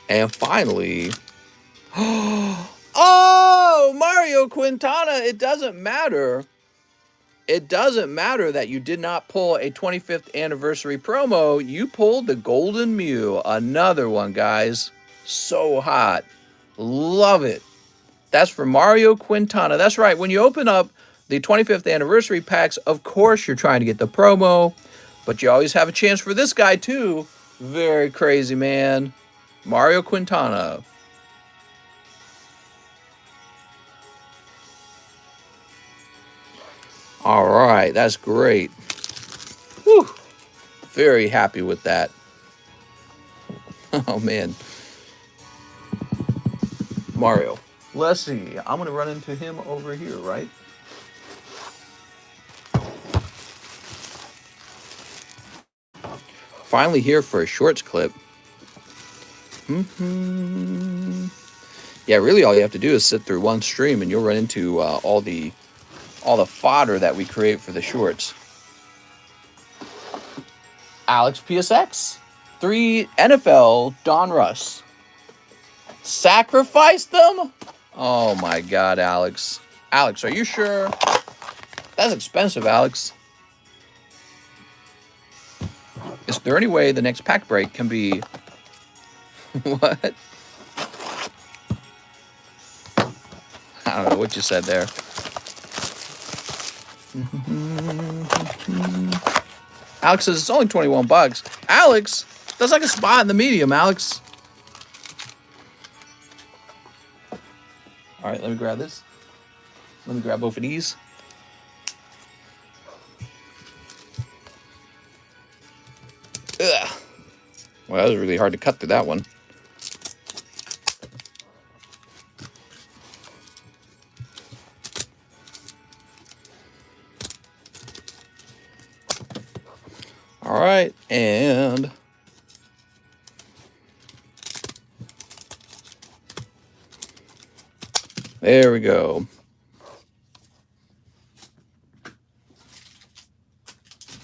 And finally, oh, Mario Quintana. It doesn't matter. It doesn't matter that you did not pull a 25th anniversary promo. You pulled the Golden Mew. Another one, guys. So hot. Love it. That's for Mario Quintana. That's right. When you open up the 25th anniversary packs, of course you're trying to get the promo. But you always have a chance for this guy, too. Very crazy, man. Mario Quintana. All right, that's great. Whew. Very happy with that. Oh, man. Mario. Let's see. I'm going to run into him over here, right? Finally here for a shorts clip. Yeah, really all you have to do is sit through one stream and you'll run into all the fodder that we create for the shorts. Alex PSX. 3 NFL Donruss. Sacrifice them? Oh my God, Alex. Alex, are you sure? That's expensive, Alex. Is there any way the next pack break can be... What? I don't know what you said there. Alex says it's only 21 bucks. Alex, that's like a spot in the medium, Alex. All right, let me grab this. Let me grab both of these. Ugh. Well, that was really hard to cut through that one. All right, and there we go.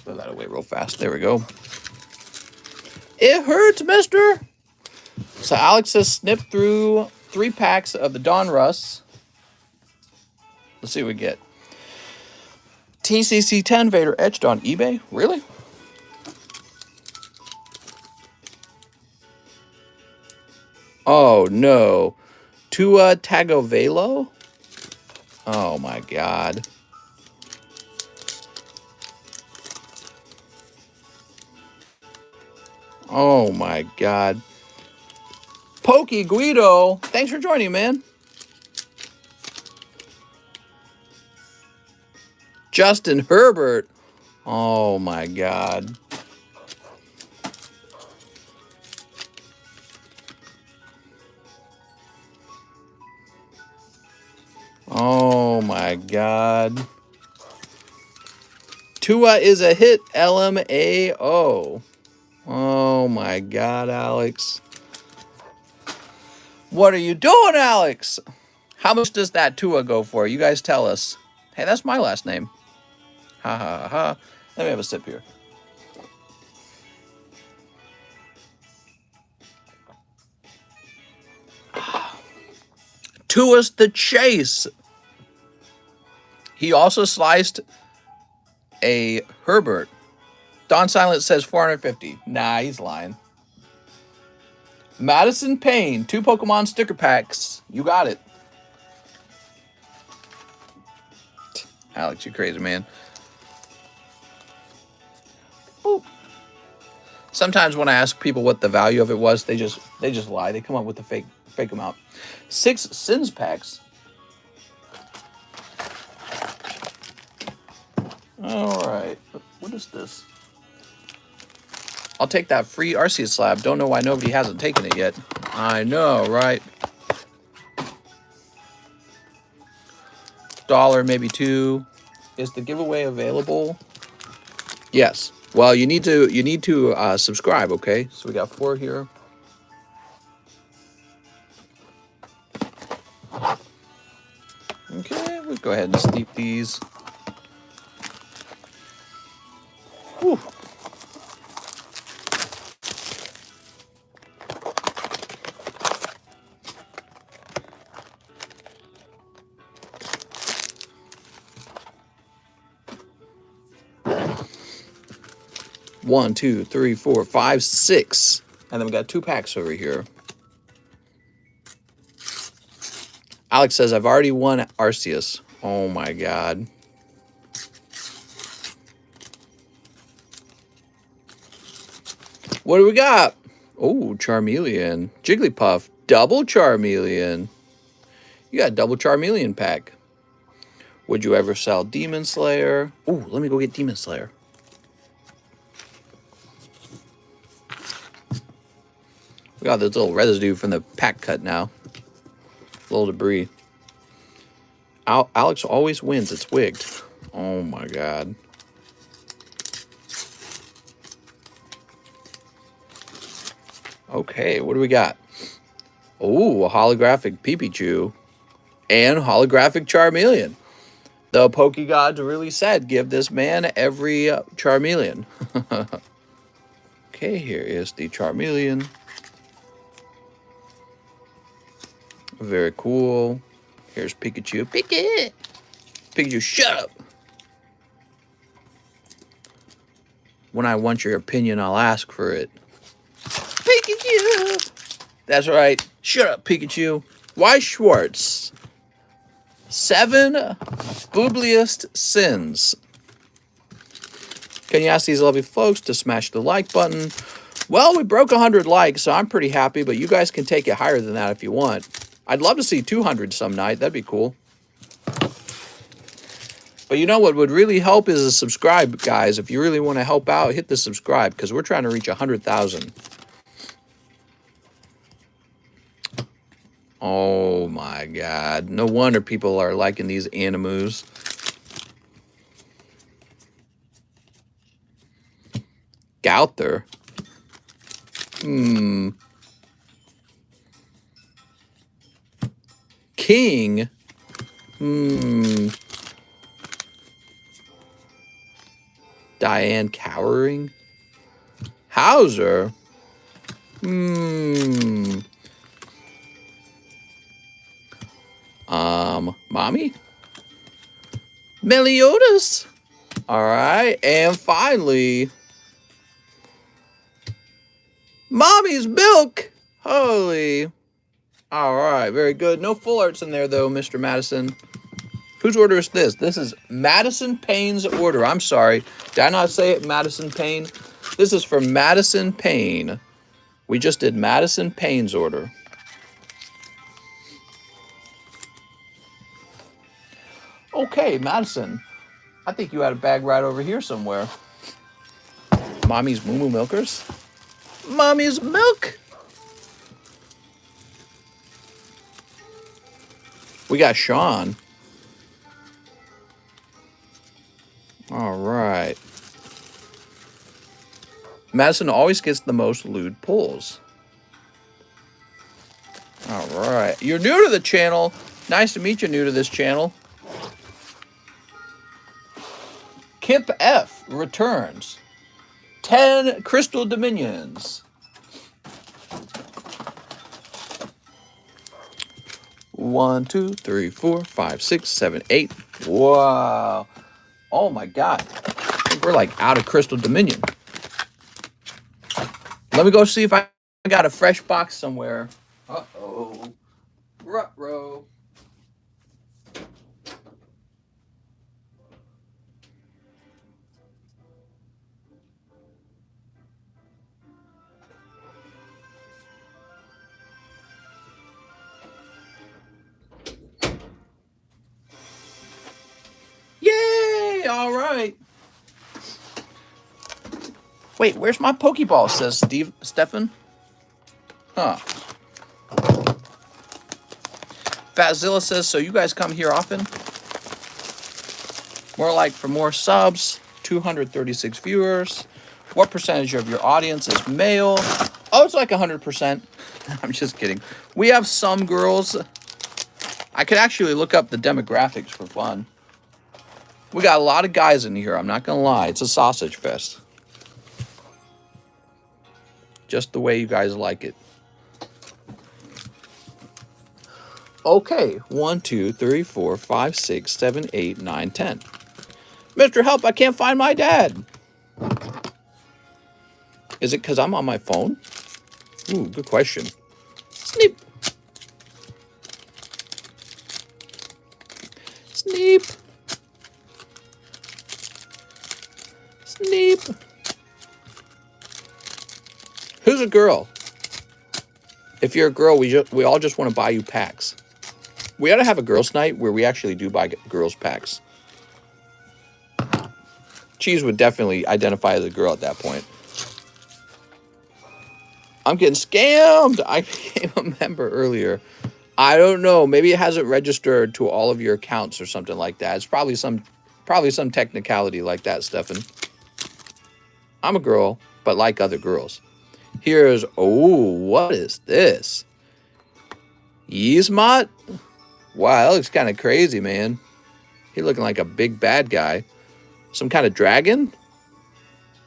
Put that away real fast. There we go. It hurts, mister. So Alex has snipped through 3 packs of the Donruss. Let's see what we get. TCC 10 Vader etched on eBay? Really? Oh, no. Tua Tagovailoa? Oh, my God. Oh, my God. Pokey Guido, thanks for joining, man. Justin Herbert. Oh, my God. Oh, my God. Tua is a hit, LMAO. Oh, my God, Alex. What are you doing, Alex? How much does that Tua go for? You guys tell us. Hey, that's my last name. Ha, ha, ha. Let me have a sip here. to us the chase. He also sliced a Herbert. Don Silent says 450. Nah, he's lying. Madison Payne, 2 Pokemon sticker packs. You got it. Alex, you crazy, man. Boop. Sometimes when I ask people what the value of it was, they just lie. They come up with a fake amount. 6 Sins packs. All right. What is this? I'll take that free ARCEUS slab. Don't know why nobody hasn't taken it yet. I know, right? $1, maybe $2. Is the giveaway available? Yes. Well, you need to subscribe. Okay. So we got 4 here. Okay, we'll go ahead and steep these. Whew. One, 2, 3, 4, 5, 6. And then we got 2 packs over here. Alex says, I've already won ARCEUS. Oh my God. What do we got? Oh, Charmeleon. Jigglypuff. Double Charmeleon. You got a double Charmeleon pack. Would you ever sell Demon Slayer? Oh, let me go get Demon Slayer. We got this little residue from the pack cut now. A little debris. Alex always wins. It's wigged. Oh my God. Okay, what do we got? Oh, a holographic Pipichu and holographic Charmeleon. The Pokegods really said, give this man every Charmeleon. Okay, here is the Charmeleon. Very cool. Here's Pikachu. Pikachu, shut up. When I want your opinion, I'll ask for it. Pikachu. That's right. Shut up, Pikachu. Why Schwartz? 7 Boobliest Sins. Can you ask these lovely folks to smash the like button? Well, we broke 100 likes, so I'm pretty happy, but you guys can take it higher than that if you want. I'd love to see 200 some night. That'd be cool. But you know what would really help is a subscribe, guys. If you really want to help out, hit the subscribe, because we're trying to reach 100,000. Oh my God. No wonder people are liking these Animus. Gouther. King. Diane Cowering. Hauser. Mommy? Meliodas. All right. And finally, Mommy's Milk. Holy. All right. Very good. No full arts in there, though, Mr. Madison. Whose order is this? This is Madison Payne's order. I'm sorry. Did I not say it, Madison Payne? This is from Madison Payne. We just did Madison Payne's order. Okay, Madison. I think you had a bag right over here somewhere. Mommy's Moo Moo Milkers? Mommy's Milk? We got Sean. All right. Madison always gets the most lewd pulls. All right. You're new to the channel. Nice to meet you, new to this channel. Kip F returns 10 Crystal Dominions. 1, 2, 3, 4, 5, 6, 7, 8. Wow. Oh my God. I think we're like out of Crystal Dominion. Let me go see if I got a fresh box somewhere. Uh-oh. Ruh-roh. Yay! All right. Wait, where's my Pokeball? Says Stefan. Huh. Fazilla says, so you guys come here often? More like for more subs, 236 viewers. What percentage of your audience is male? Oh, it's like 100%. I'm just kidding. We have some girls. I could actually look up the demographics for fun. We got a lot of guys in here, I'm not going to lie. It's a sausage fest. Just the way you guys like it. Okay, 1, 2, 3, 4, 5, 6, 7, 8, 9, 10. Mr. Help, I can't find my dad. Is it because I'm on my phone? Ooh, good question. Sneep. Sneep. Sneep. Who's a girl? If you're a girl, we all just want to buy you packs. We ought to have a girls' night where we actually do buy girls' packs. Cheese would definitely identify as a girl at that point. I'm getting scammed. I became a member earlier. I don't know. Maybe it hasn't registered to all of your accounts or something like that. It's probably some technicality like that, Stefan. I'm a girl, but like other girls. Here's, oh, what is this? Yzmat? Wow, that looks kind of crazy, man. He looking like a big bad guy. Some kind of dragon?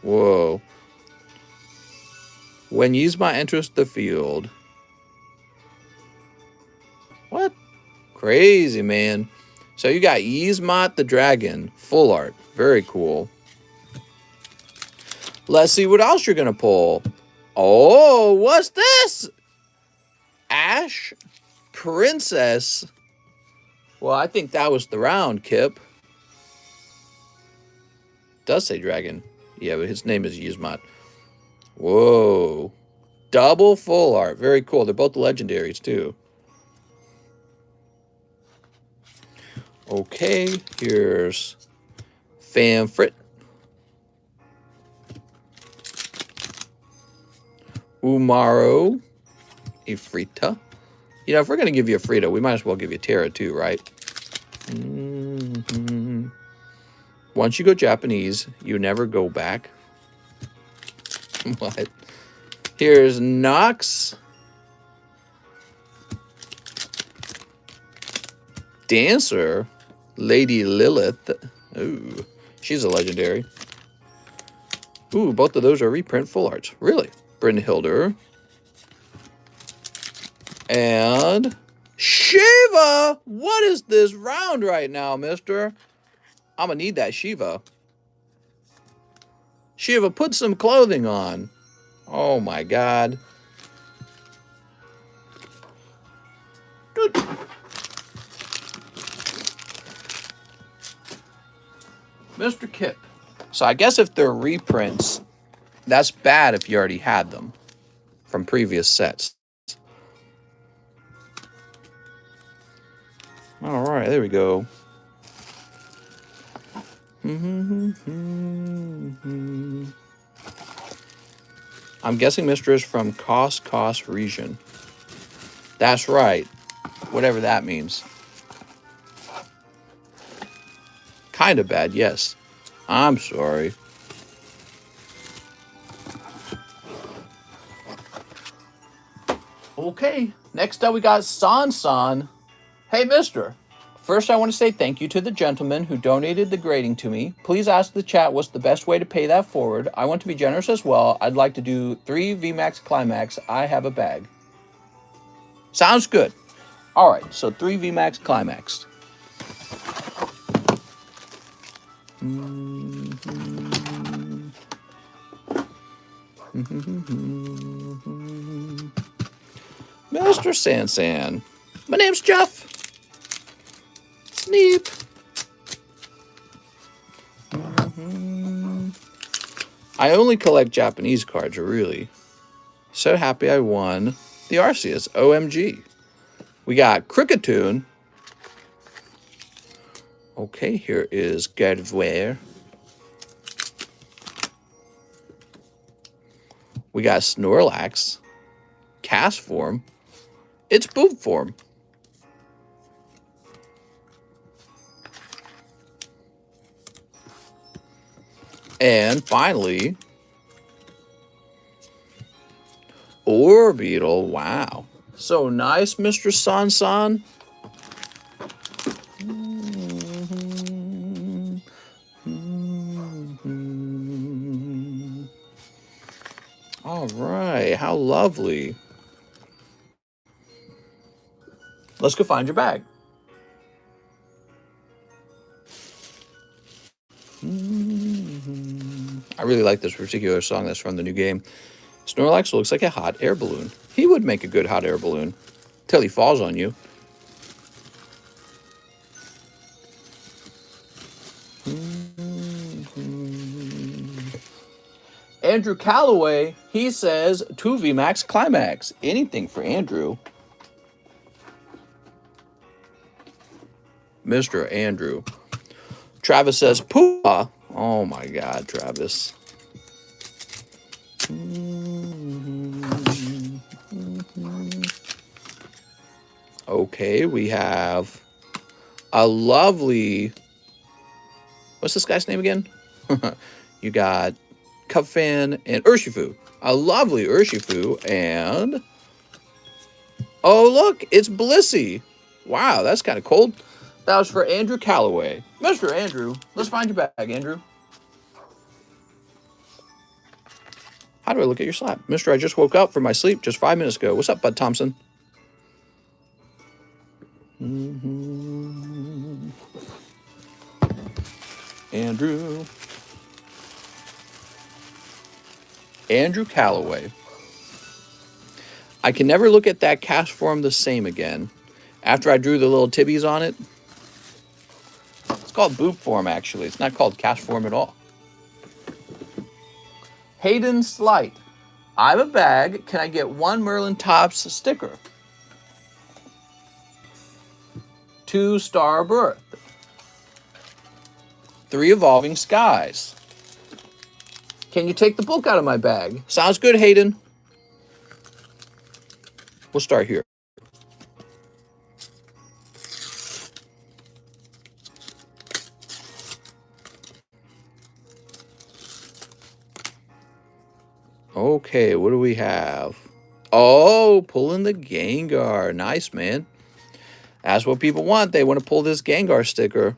Whoa. When Yzma enters the field. What? Crazy, man. So you got Yzma the dragon. Full art. Very cool. Let's see what else you're going to pull. Oh, what's this? Ash Princess. Well, I think that was the round, Kip. Does say dragon. Yeah, but his name is Yzmat. Whoa. Double full art. Very cool. They're both legendaries, too. Okay, here's Fanfrit. Umaro. Ifrita. You know, if we're going to give you a Frito, we might as well give you Terra, too, right? Mm-hmm. Once you go Japanese, you never go back. What? Here's Nox. Dancer. Lady Lilith. Ooh, she's a legendary. Ooh, both of those are reprint full arts. Really? Brynhilder. And Shiva. What is this round right now, mister? I'm going to need that Shiva. Shiva, put some clothing on. Oh, my God. Mr. Kip. So I guess if they're reprints, that's bad if you already had them from previous sets. All right, there we go. I'm guessing Mr. is from Kos region. That's right. Whatever that means. Kind of bad, yes. I'm sorry. Okay, next up we got San. Hey, mister. First, I want to say thank you to the gentleman who donated the grading to me. Please ask the chat what's the best way to pay that forward. I want to be generous as well. I'd like to do 3 Vmax climax. I have a bag. Sounds good. All right, so 3 Vmax climax. Mr. Sansan. My name's Jeff. Sneep. I only collect Japanese cards, really. So happy I won the ARCEUS. OMG. We got Cricketoon. Okay, here is Gardeware. We got Snorlax. Cast form. It's boot form. And finally, Orbeetle. Wow. So nice, Mr. Sansan. All right. How lovely. Let's go find your bag. I really like this particular song that's from the new game. Snorlax looks like a hot air balloon. He would make a good hot air balloon. Till he falls on you. Andrew Calloway, he says 2 Vmax climax. Anything for Andrew. Mr. Andrew. Travis says Pooh. Oh my God, Travis. Okay, we have a lovely... What's this guy's name again? You got Cubfan and Urshifu. A lovely Urshifu and... Oh, look, it's Blissey. Wow, that's kind of cold. That was for Andrew Calloway. Mr. Andrew, let's find your bag, Andrew. How do I look at your slap? Mister, I just woke up from my sleep just 5 minutes ago. What's up, Bud Thompson? Andrew. Andrew Calloway. I can never look at that cast form the same again. After I drew the little tibbies on it. It's called boot form, actually. It's not called cast form at all. Hayden Slight. I have a bag. Can I get 1 Merlin Tops sticker? 2 Star Birth. 3 Evolving Skies. Can you take the book out of my bag? Sounds good, Hayden. We'll start here. Okay, what do we have? Oh, pulling the Gengar. Nice, man. That's what people want. They want to pull this Gengar sticker.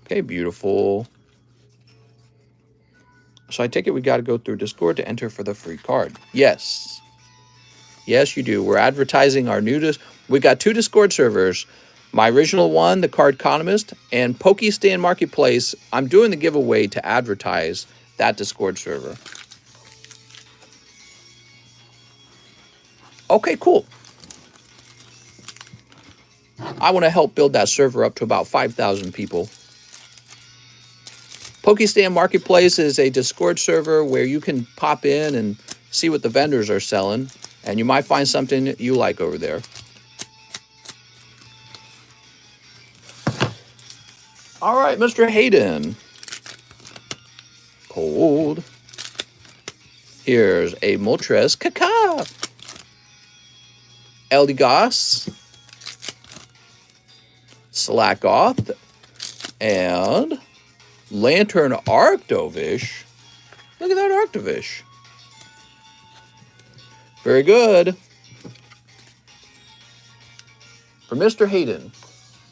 Okay, beautiful. So I take it we got to go through Discord to enter for the free card. Yes. Yes, you do. We're advertising our new... We got 2 Discord servers. My original one, TheCardconomist, and Pokestan Marketplace. I'm doing the giveaway to advertise that Discord server. Okay, cool. I want to help build that server up to about 5,000 people. Pokestan Marketplace is a Discord server where you can pop in and see what the vendors are selling, and you might find something you like over there. All right, Mr. Hayden. Cold. Here's a Moltres Kaka. Eldegoss. Slackoth. And Lantern Arctovish. Look at that Arctovish. Very good. For Mr. Hayden.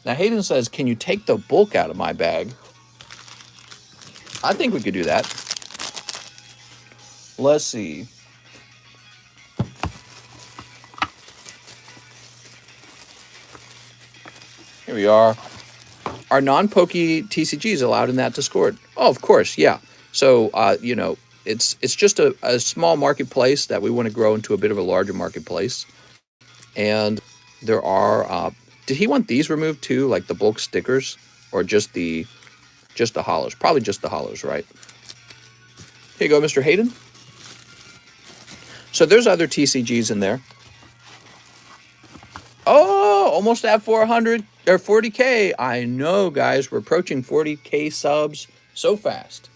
Now, Hayden says, can you take the bulk out of my bag? I think we could do that. Let's see. we are. Are non-pokey TCGs allowed in that Discord? Oh, of course, yeah. So, you know, it's just a small marketplace that we want to grow into a bit of a larger marketplace. And there are, did he want these removed too, like the bulk stickers, or just the hollows? Probably just the hollows, right? Here you go, Mr. Hayden. So there's other TCGs in there. Oh, almost at 400 or 40K. I know, guys. We're approaching 40K subs so fast.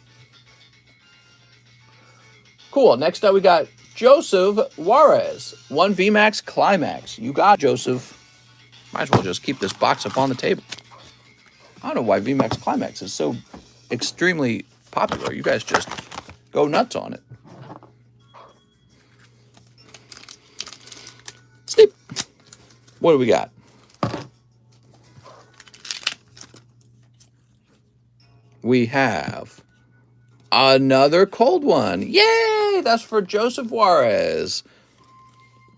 Cool. Next up, we got Joseph Juarez. 1 Vmax Climax. You got Joseph. Might as well just keep this box up on the table. I don't know why Vmax Climax is so extremely popular. You guys just go nuts on it. Snip. What do we got? We have another cold one. Yay! That's for Joseph Juarez.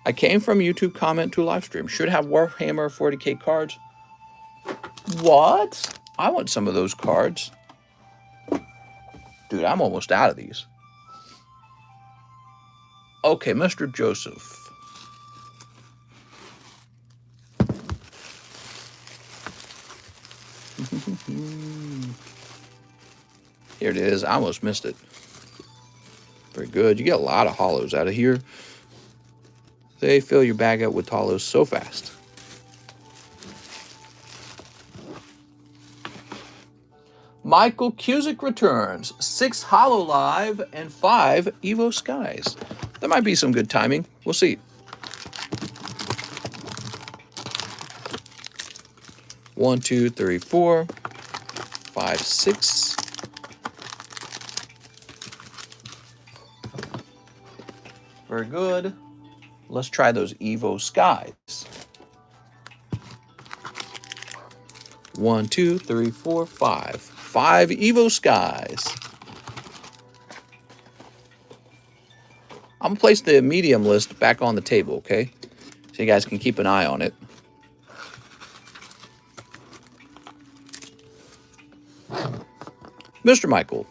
I came from YouTube comment to live stream. Should have Warhammer 40K cards. What? I want some of those cards. Dude, I'm almost out of these. Okay, Mr. Joseph. Here it is. I almost missed it. Very good. You get a lot of hollows out of here. They fill your bag up with hollows so fast. Michael Cusick returns. 6 Hollow Live and 5 Evo Skies. That might be some good timing. We'll see. One, two, three, 4, 5, 6. Very good. Let's try those Evo Skies. 1, 2, 3, 4, 5. 5 Evo Skies. I'm going to place the medium list back on the table, okay? So you guys can keep an eye on it. Mr. Michael.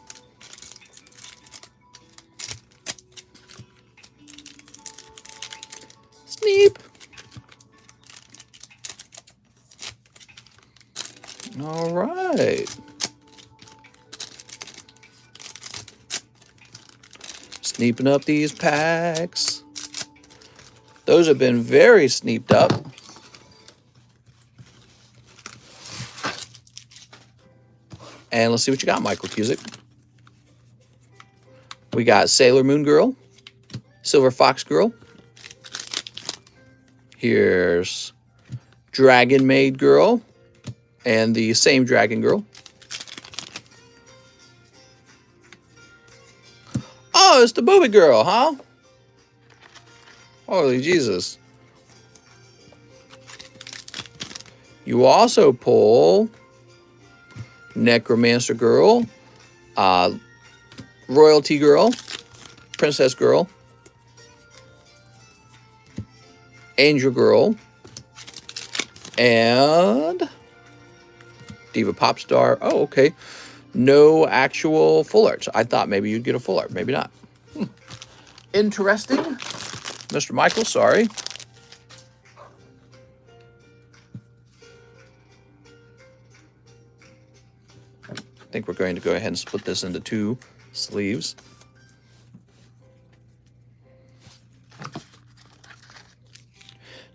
Sneep. All right. Sneeping up these packs. Those have been very sneeped up. And let's see what you got, Michael Cusick. We got Sailor Moon Girl, Silver Fox Girl. Here's Dragon Maid Girl and the same Dragon Girl. Oh, it's the Booby Girl, huh? Holy Jesus. You also pull Necromancer Girl, Royalty Girl, Princess Girl, Angel Girl, and Diva Pop Star. Oh, okay. No actual full arts. I thought maybe you'd get a full art. Maybe not. Interesting. Mr. Michael, sorry. I think we're going to go ahead and split this into 2 sleeves.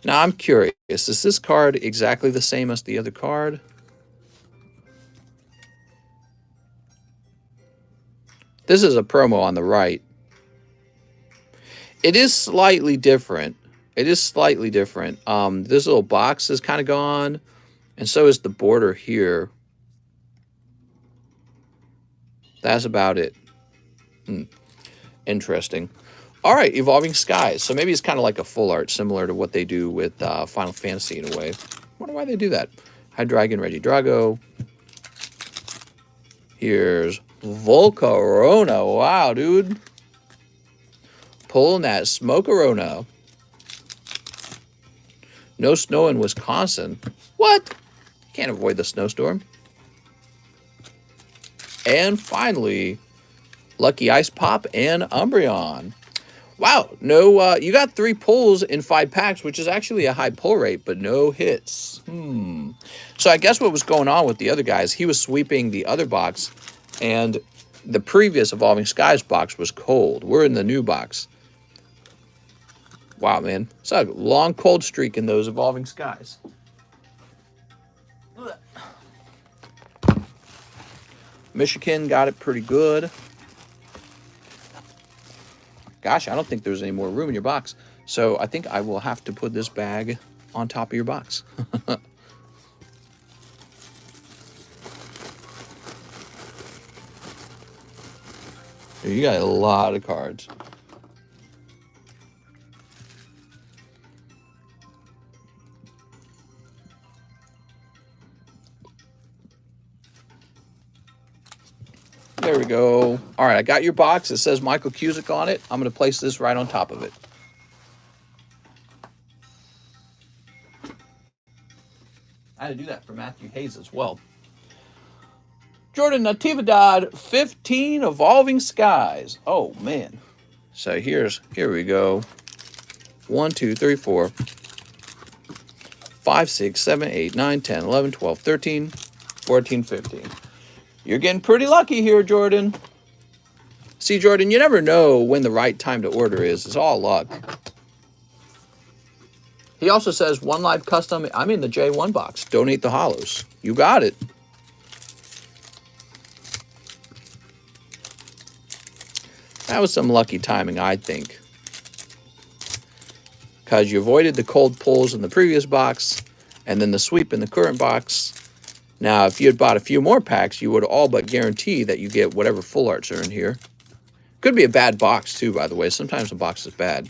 Now, I'm curious. Is this card exactly the same as the other card? This is a promo on the right. It is slightly different. It is slightly different. This little box is kind of gone, and so is the border here. That's about it. Interesting. All right, Evolving Skies. So maybe it's kind of like a full art, similar to what they do with Final Fantasy in a way. Wonder why they do that. Hydreigon, Regidrago. Here's Volcarona. Wow, dude. Pulling that Smokerona. No snow in Wisconsin. What? Can't avoid the snowstorm. And finally, Lucky Ice Pop and Umbreon. Wow, no, you got 3 pulls in 5 packs, which is actually a high pull rate, but no hits. So I guess what was going on with the other guys, he was sweeping the other box, and the previous Evolving Skies box was cold. We're in the new box. Wow, man. It's a long cold streak in those Evolving Skies. Michigan got it pretty good. Gosh, I don't think there's any more room in your box. So I think I will have to put this bag on top of your box. You got a lot of cards. There we go. All right, I got your box. It says Michael Cusick on it. I'm going to place this right on top of it. I had to do that for Matthew Hayes as well. Jordan Natividad, 15 Evolving Skies. Oh, man. So here we go. 1, 2, 3, 4, 5, 6, 7, 8, 9, 10, 11, 12, 13, 14, 15. You're getting pretty lucky here, Jordan. See, Jordan, you never know when the right time to order is. It's all luck. He also says, 1 live custom. I'm in the J1 box. Donate the hollows. You got it. That was some lucky timing, I think. Because you avoided the cold pulls in the previous box, and then the sweep in the current box. Now, if you had bought a few more packs, you would all but guarantee that you get whatever full arts are in here. Could be a bad box, too, by the way. Sometimes a box is bad.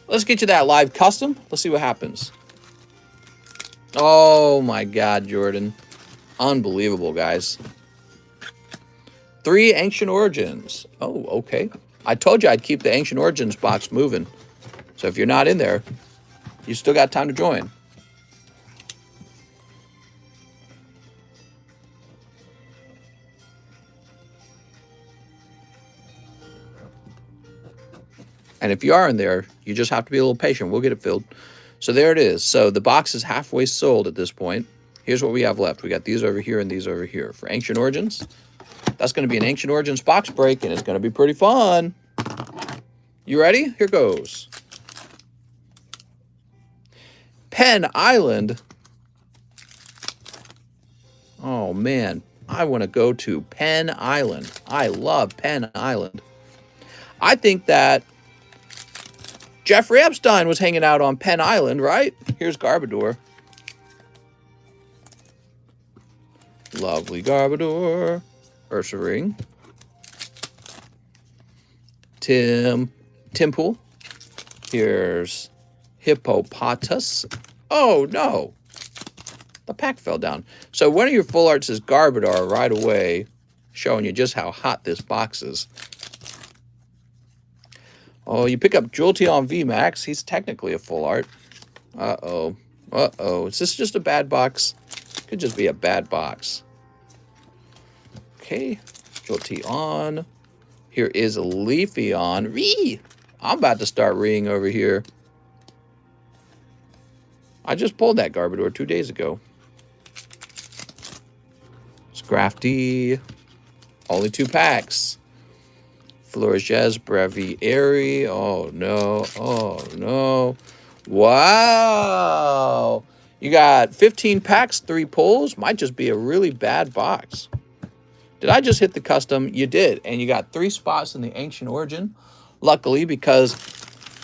Let's get you that live custom. Let's see what happens. Oh, my God, Jordan. Unbelievable, guys. 3 Ancient Origins. Oh, okay. I told you I'd keep the Ancient Origins box moving. So if you're not in there, you still got time to join. And if you are in there, you just have to be a little patient. We'll get it filled. So there it is. So the box is halfway sold at this point. Here's what we have left. We got these over here and these over here. For Ancient Origins, that's going to be an Ancient Origins box break, and it's going to be pretty fun. You ready? Here goes. Penn Island. Oh, man. I want to go to Penn Island. I love Penn Island. I think that Jeffrey Epstein was hanging out on Penn Island, right? Here's Garbodor. Lovely Garbodor. Ursaring. Timpool. Here's Hippopotas. Oh, no. The pack fell down. So one of your full arts is Garbodor right away, showing you just how hot this box is. Oh, you pick up Jolteon on Vmax. He's technically a full art. Uh-oh. Uh-oh. Is this just a bad box? Could just be a bad box. Okay. Jolteon. Here is a Leafeon. Ree! I'm about to start reeing over here. I just pulled that Garbodor 2 days ago. Scrafty. Only 2 packs. Florges, Braviary. Oh, no. Oh, no. Wow. You got 15 packs, 3 pulls. Might just be a really bad box. Did I just hit the custom? You did. And you got 3 spots in the Ancient Origin. Luckily, because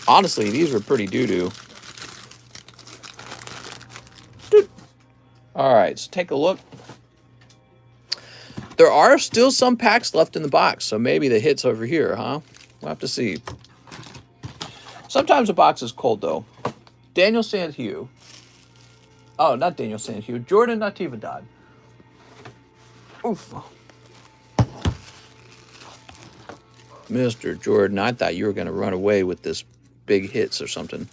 honestly, these were pretty doo-doo. All right, so take a look. There are still some packs left in the box, so maybe the hit's over here, huh? We'll have to see. Sometimes a box is cold, though. Daniel Sandhue. Oh, not Daniel Sandhue. Jordan Natividad. Oof. Mr. Jordan, I thought you were going to run away with this big hits or something.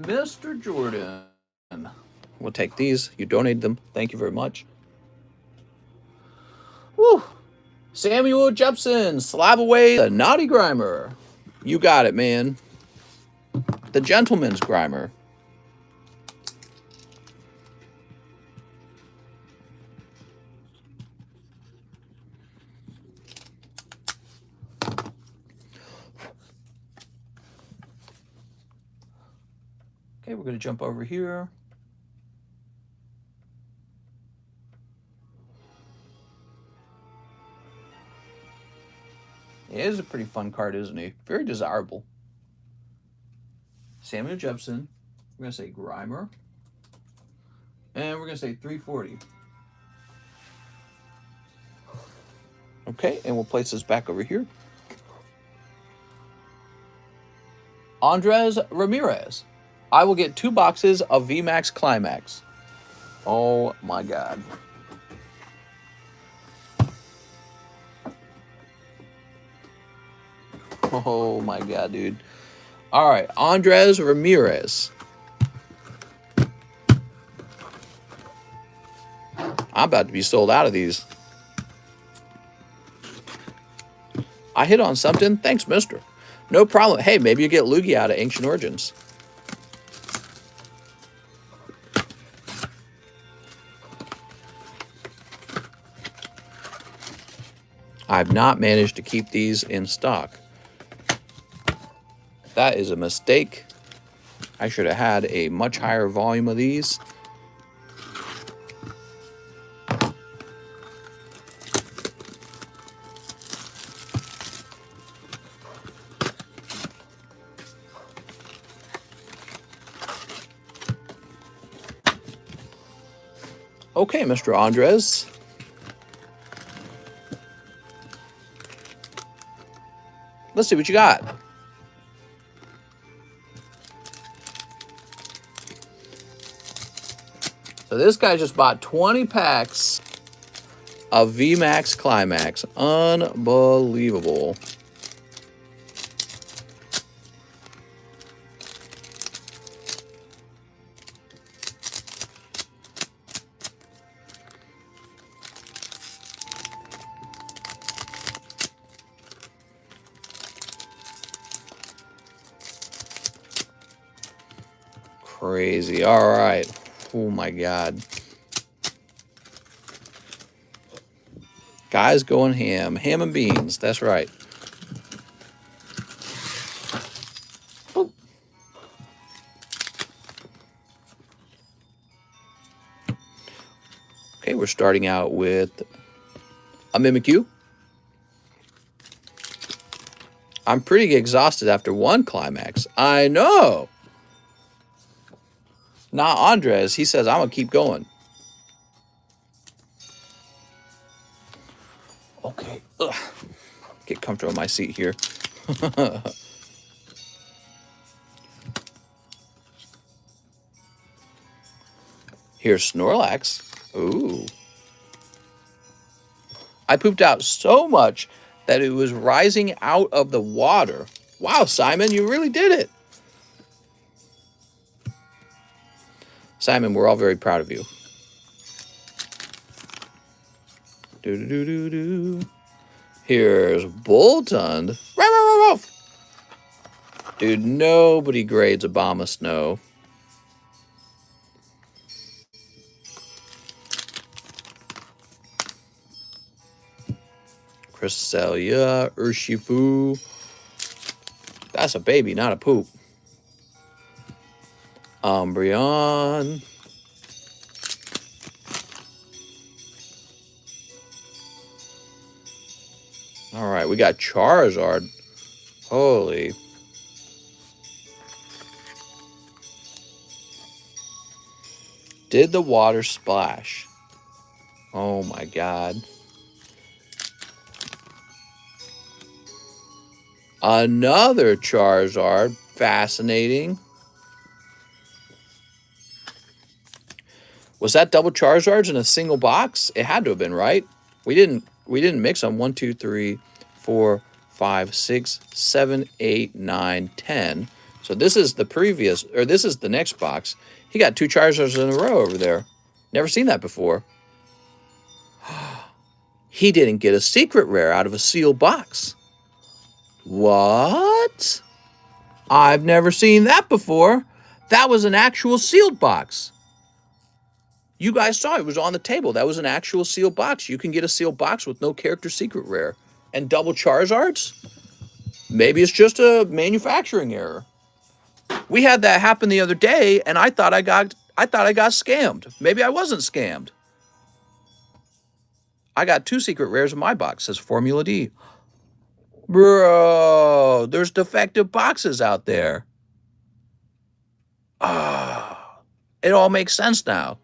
Mr. Jordan. We'll take these. You donated them. Thank you very much. Woo! Samuel Jepson, slab away the naughty Grimer. You got it, man. The gentleman's Grimer. Okay, we're going to jump over here. It is a pretty fun card, isn't he? Very desirable. Samuel Jepson. We're going to say Grimer. And we're going to say 340. Okay, and we'll place this back over here. Andres Ramirez. I will get 2 boxes of Vmax Climax. Oh my God. Oh my God, dude. All right, Andres Ramirez. I'm about to be sold out of these. I hit on something. Thanks, mister. No problem. Hey, maybe you get Lugia out of Ancient Origins. I've not managed to keep these in stock. That is a mistake. I should have had a much higher volume of these. Okay, Mr. Andres. Let's see what you got. So this guy just bought 20 packs of Vmax Climax. Unbelievable. Crazy. All right. Oh my God. Guys going ham. Ham and beans. That's right. Boop. Okay, we're starting out with a Mimikyu. I'm pretty exhausted after one climax. I know. Not Andres. He says, I'm going to keep going. Okay. Ugh. Get comfortable in my seat here. Here's Snorlax. Ooh. I pooped out so much that it was rising out of the water. Wow, Simon, you really did it. Simon, we're all very proud of you. Do-do-do-do-do. Here's Boltund. Dude, nobody grades Obama Snow. Cresselia, Urshifu. That's a baby, not a poop. Umbreon. All right, we got Charizard. Holy. Did the water splash? Oh my God. Another Charizard. Fascinating. Was that double Charizards in a single box? It had to have been, right? We didn't mix them. 1, 2, 3, 4, 5, 6, 7, 8, 9, 10. So this is the previous, or this is the next box. He got 2 Charizards in a row over there. Never seen that before. He didn't get a secret rare out of a sealed box. What? I've never seen that before. That was an actual sealed box. You guys saw it was on the table. That was an actual sealed box. You can get a sealed box with no character secret rare. And double Charizards? Maybe it's just a manufacturing error. We had that happen the other day, and I thought I got scammed. Maybe I wasn't scammed. I got 2 secret rares in my box, says Formula D. Bro, there's defective boxes out there. Ah, it all makes sense now.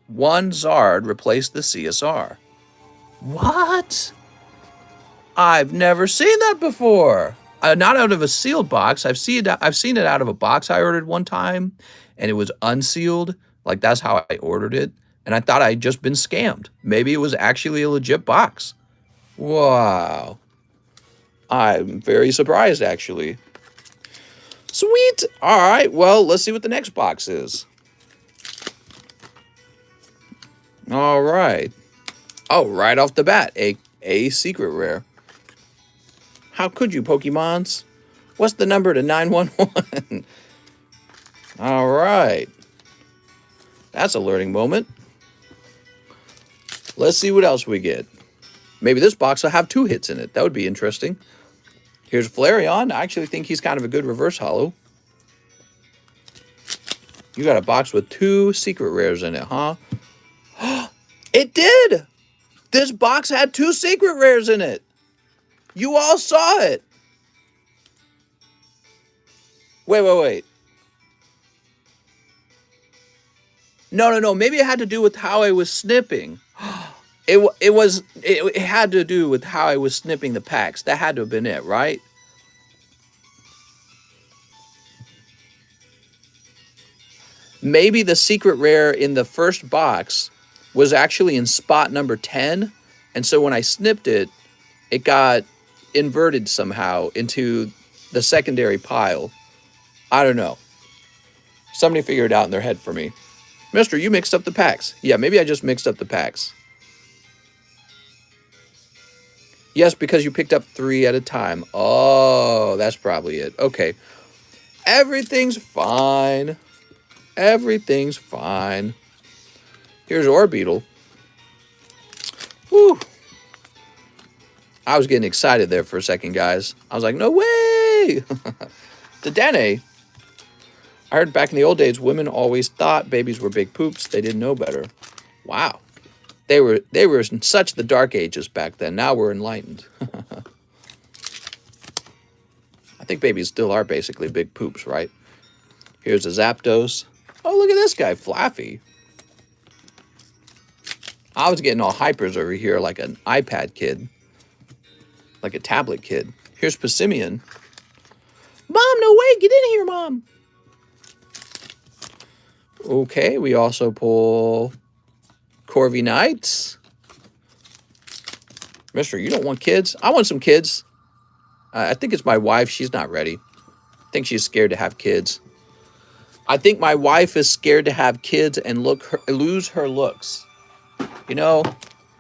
1 Zard replaced the CSR. What? I've never seen that before. Not out of a sealed box. I've seen it out of a box I ordered one time, and it was unsealed. Like, that's how I ordered it. And I thought I'd just been scammed. Maybe it was actually a legit box. Wow. I'm very surprised, actually. Sweet. All right. Well, let's see what the next box is. All right. Oh, right off the bat, a secret rare. How could you, Pokemons? What's the number to 911? All right. That's a learning moment. Let's see what else we get. Maybe this box will have 2 hits in it. That would be interesting. Here's Flareon. I actually think he's kind of a good reverse holo. You got a box with 2 secret rares in it, huh? It did! This box had 2 secret rares in it. You all saw it. Wait. No. Maybe it had to do with how I was snipping. It had to do with how I was snipping the packs. That had to have been it, right? Maybe the secret rare in the first box was actually in spot number 10. And so when I snipped it, it got inverted somehow into the secondary pile. I don't know. Somebody figure it out in their head for me. Mister, you mixed up the packs. Yeah, maybe I just mixed up the packs. Yes, because you picked up 3 at a time. Oh, that's probably it. Okay. Everything's fine. Everything's fine. Here's Orbeetle. Whew. I was getting excited there for a second, guys. I was like, no way! Dedenne. I heard back in the old days, women always thought babies were big poops. They didn't know better. Wow. They were in such the dark ages back then. Now we're enlightened. I think babies still are basically big poops, right? Here's a Zapdos. Oh, look at this guy, Flaffy. I was getting all hypers over here like an iPad kid. Like a tablet kid. Here's Passimian. Mom, no way, get in here, Mom. Okay, we also pull Corvi Knights. Mister, you don't want kids? I want some kids. I think it's my wife. She's not ready. I think she's scared to have kids. I think my wife is scared to have kids and lose her looks. You know,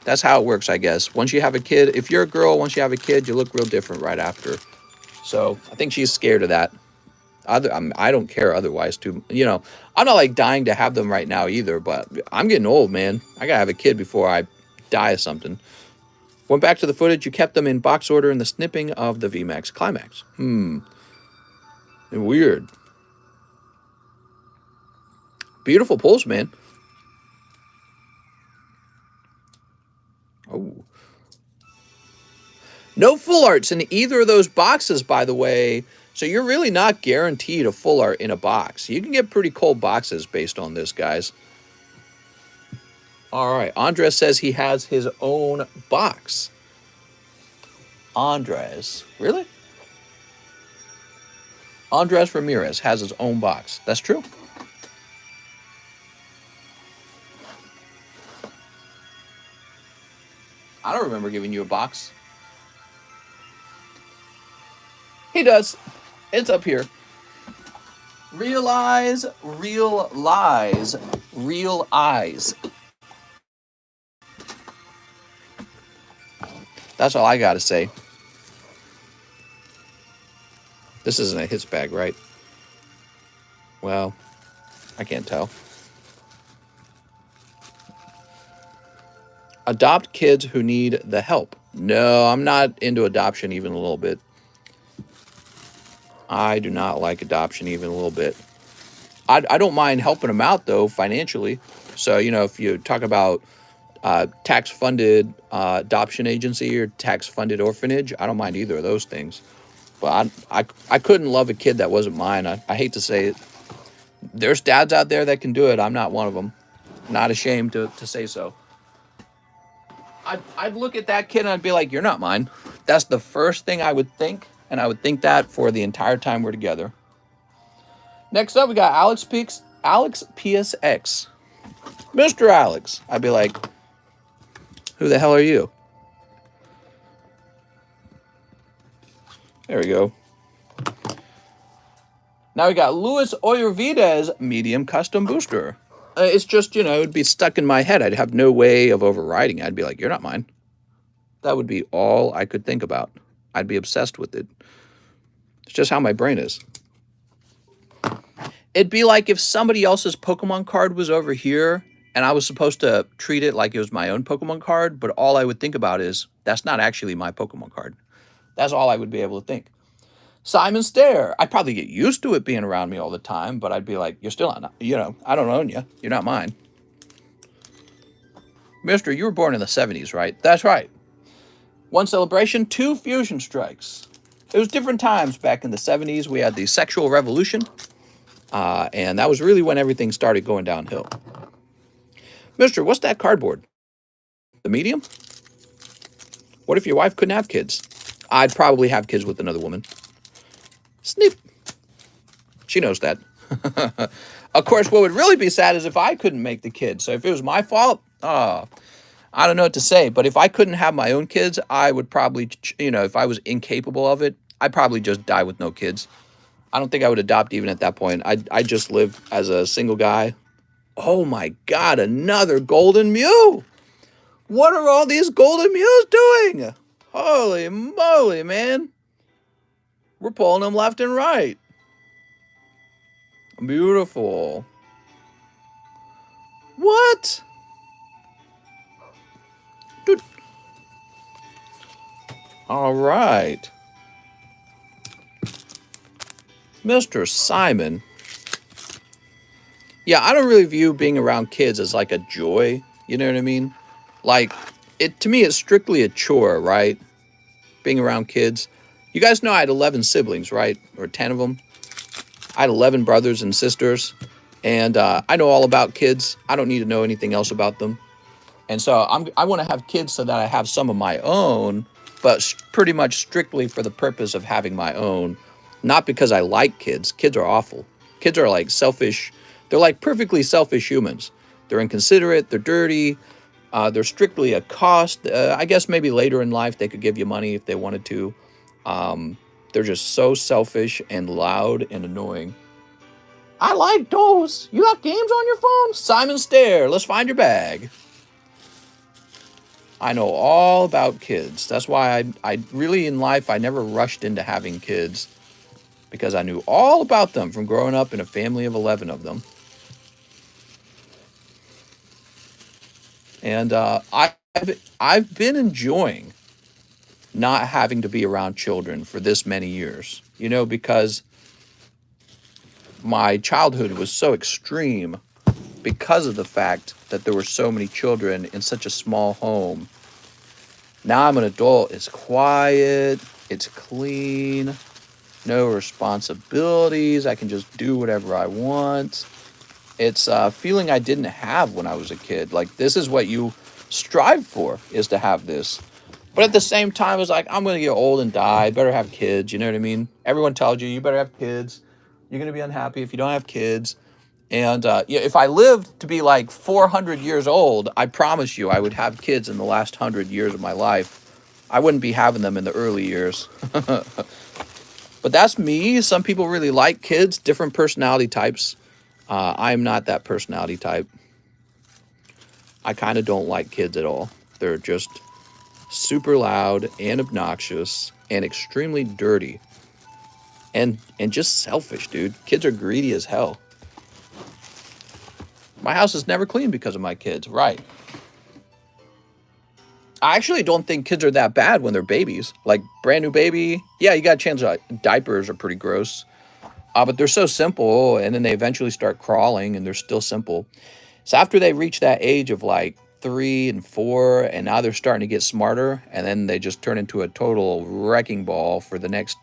that's how it works, I guess. Once you have a kid, if you're a girl, once you have a kid, you look real different right after. So I think she's scared of that. I don't care otherwise, too. You know, I'm not like dying to have them right now either, but I'm getting old, man. I gotta have a kid before I die of something. Went back to the footage. You kept them in box order in the snipping of the Vmax climax. Weird. Beautiful pulls, man. Oh. No full arts in either of those boxes, by the way. So you're really not guaranteed a full art in a box. You can get pretty cold boxes based on this, guys. All right. Andres says he has his own box. Andres. Really? Andres Ramirez has his own box. That's true. I don't remember giving you a box. He does. It's up here. Realize, real lies, real eyes. That's all I gotta say. This isn't a hits bag, right? Well, I can't tell. Adopt kids who need the help. No, I'm not into adoption even a little bit. I do not like adoption even a little bit. I don't mind helping them out, though, financially. So, if you talk about tax-funded adoption agency or tax-funded orphanage, I don't mind either of those things. But I couldn't love a kid that wasn't mine. I hate to say it. There's dads out there that can do it. I'm not one of them. Not ashamed to say so. I'd look at that kid and I'd be like, you're not mine. That's the first thing I would think. And I would think that for the entire time we're together. Next up, we got Alex PSX. Mr. Alex. I'd be like, who the hell are you? There we go. Now we got Luis Oyervides Medium Custom Booster. It's just, it would be stuck in my head. I'd have no way of overriding it. I'd be like, you're not mine. That would be all I could think about. I'd be obsessed with it. It's just how my brain is. It'd be like if somebody else's Pokemon card was over here and I was supposed to treat it like it was my own Pokemon card, but all I would think about is, that's not actually my Pokemon card. That's all I would be able to think. Simon Stare. I'd probably get used to it being around me all the time, but I'd be like, you're still not, I don't own you. You're not mine. Mister, you were born in the 70s, right? That's right. One celebration, two fusion strikes. It was different times back in the 70s. We had the sexual revolution, and that was really when everything started going downhill. Mister, what's that cardboard? The medium? What if your wife couldn't have kids? I'd probably have kids with another woman. Sniff. She knows that. Of course, what would really be sad is if I couldn't make the kids. So if it was my fault, I don't know what to say. But if I couldn't have my own kids, I would probably, if I was incapable of it, I'd probably just die with no kids. I don't think I would adopt even at that point. I'd just live as a single guy. Oh my God, another golden Mew. What are all these golden Mews doing? Holy moly, man. We're pulling them left and right. Beautiful. What? Dude. All right. Mr. Simon. Yeah, I don't really view being around kids as like a joy. You know what I mean? Like, to me, it's strictly a chore, right? Being around kids. You guys know I had 11 siblings, right? Or 10 of them. I had 11 brothers and sisters. And I know all about kids. I don't need to know anything else about them. And so I want to have kids so that I have some of my own, but pretty much strictly for the purpose of having my own. Not because I like kids. Kids are awful. Kids are like selfish. They're like perfectly selfish humans. They're inconsiderate. They're dirty. They're strictly a cost. I guess maybe later in life they could give you money if they wanted to. They're just so selfish and loud and annoying. I like those. You got games on your phone? Simon Stare, let's find your bag. I know all about kids. That's why I really in life, I never rushed into having kids. Because I knew all about them from growing up in a family of 11 of them. And I've been enjoying not having to be around children for this many years. Because my childhood was so extreme because of the fact that there were so many children in such a small home. Now I'm an adult. It's quiet. It's clean. No responsibilities. I can just do whatever I want. It's a feeling I didn't have when I was a kid. Like, this is what you strive for, is to have this. But at the same time, it's like, I'm going to get old and die. Better have kids. You know what I mean? Everyone tells you, you better have kids. You're going to be unhappy if you don't have kids. And yeah, if I lived to be like 400 years old, I promise you I would have kids in the last 100 years of my life. I wouldn't be having them in the early years. But that's me. Some people really like kids, different personality types. I'm not that personality type. I kind of don't like kids at all. They're just super loud and obnoxious and extremely dirty and just selfish, dude. Kids are greedy as hell. My house is never clean because of my kids, right? I actually don't think kids are that bad when they're babies. Like brand new baby, yeah, you got to change diapers are pretty gross. But they're so simple, and then they eventually start crawling, and they're still simple. So after they reach that age of like 3 and 4, and now they're starting to get smarter, and then they just turn into a total wrecking ball for the next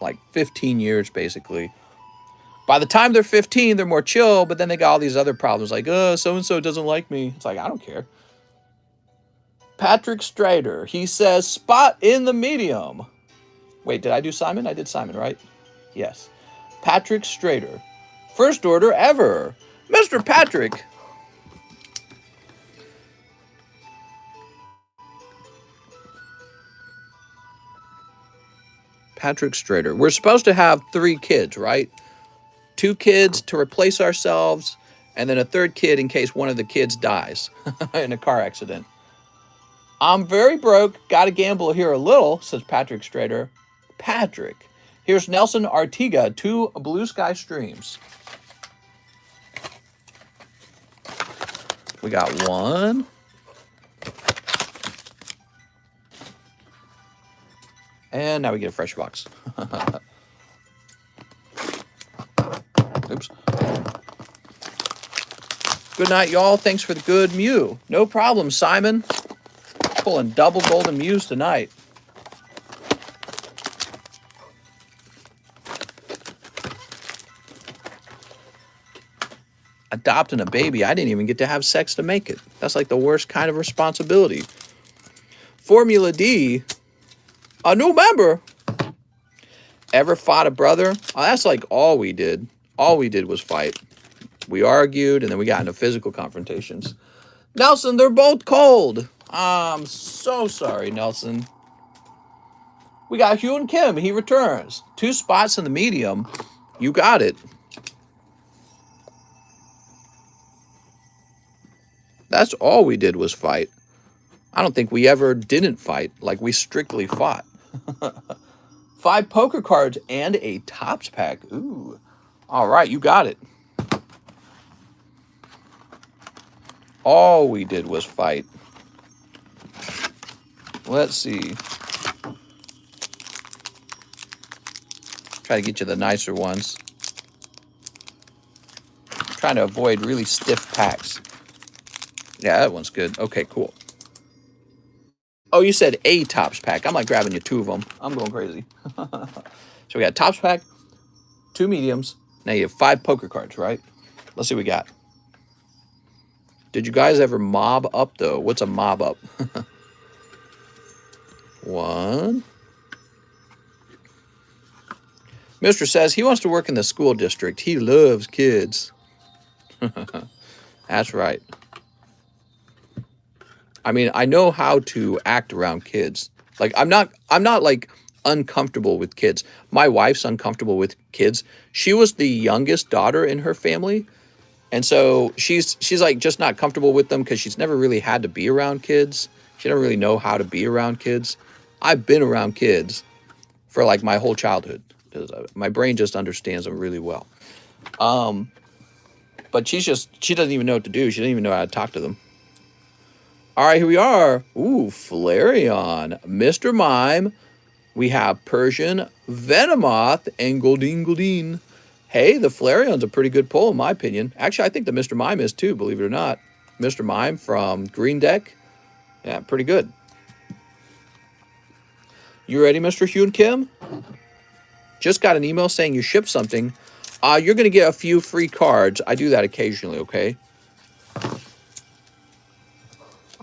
like 15 years, basically. By the time they're 15, they're more chill, but then they got all these other problems like, so-and-so doesn't like me. It's like, I don't care. Patrick Strader, he says, spot in the medium. Wait, did I do Simon? I did Simon, right? Yes. Patrick Strader. First order ever. Mr. Patrick. Patrick Strader. We're supposed to have 3 kids, right? 2 kids to replace ourselves, and then a 3rd kid in case one of the kids dies in a car accident. I'm very broke. Gotta gamble here a little, says Patrick Strader. Patrick. Here's Nelson Artiga, 2 Blue Sky streams. We got 1. And now we get a fresh box. Oops. Good night, y'all. Thanks for the good Mew. No problem, Simon. Pulling double golden Mews tonight. Adopting a baby. I didn't even get to have sex to make it. That's like the worst kind of responsibility. Formula D. A new member. Ever fought a brother? Oh, that's like all we did. All we did was fight. We argued, and then we got into physical confrontations. Nelson, they're both cold. I'm so sorry, Nelson. We got Hugh and Kim. He returns. 2 spots in the medium. You got it. That's all we did was fight. I don't think we ever didn't fight. Like, we strictly fought. 5 poker cards and a Topps pack. Ooh. All right, you got it. All we did was fight. Let's see. Try to get you the nicer ones. I'm trying to avoid really stiff packs. Yeah, that one's good. Okay, cool. Oh, you said a Topps pack. I'm like grabbing you 2 of them. I'm going crazy. So we got Topps pack, 2 mediums. Now you have 5 poker cards, right? Let's see what we got. Did you guys ever mob up, though? What's a mob up? 1. Mr. says he wants to work in the school district. He loves kids. That's right. I mean, I know how to act around kids. Like, I'm not like uncomfortable with kids. My wife's uncomfortable with kids. She was the youngest daughter in her family. And so she's like just not comfortable with them because she's never really had to be around kids. She doesn't really know how to be around kids. I've been around kids for like my whole childhood because my brain just understands them really well. But she doesn't even know what to do. She doesn't even know how to talk to them. All right, here we are. Ooh, Flareon, Mr. Mime. We have Persian, Venomoth, and Goldeen. Hey, the Flareon's a pretty good pull, in my opinion. Actually, I think the Mr. Mime is too, believe it or not. Mr. Mime from Green Deck. Yeah, pretty good. You ready, Mr. Hugh and Kim? Just got an email saying you shipped something. You're going to get a few free cards. I do that occasionally, okay?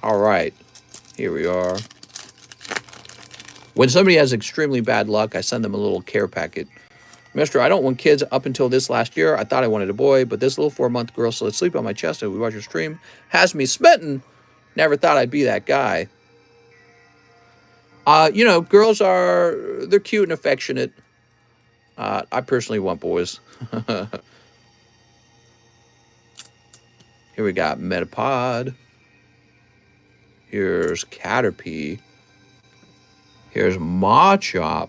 All right. Here we are. When somebody has extremely bad luck, I send them a little care packet. Mister, I don't want kids. Up until this last year, I thought I wanted a boy, but this little 4-month girl still asleep on my chest as we watch your stream has me smitten. Never thought I'd be that guy. You know, girls they're cute and affectionate. I personally want boys. Here we got Metapod. Here's Caterpie. Here's Machop.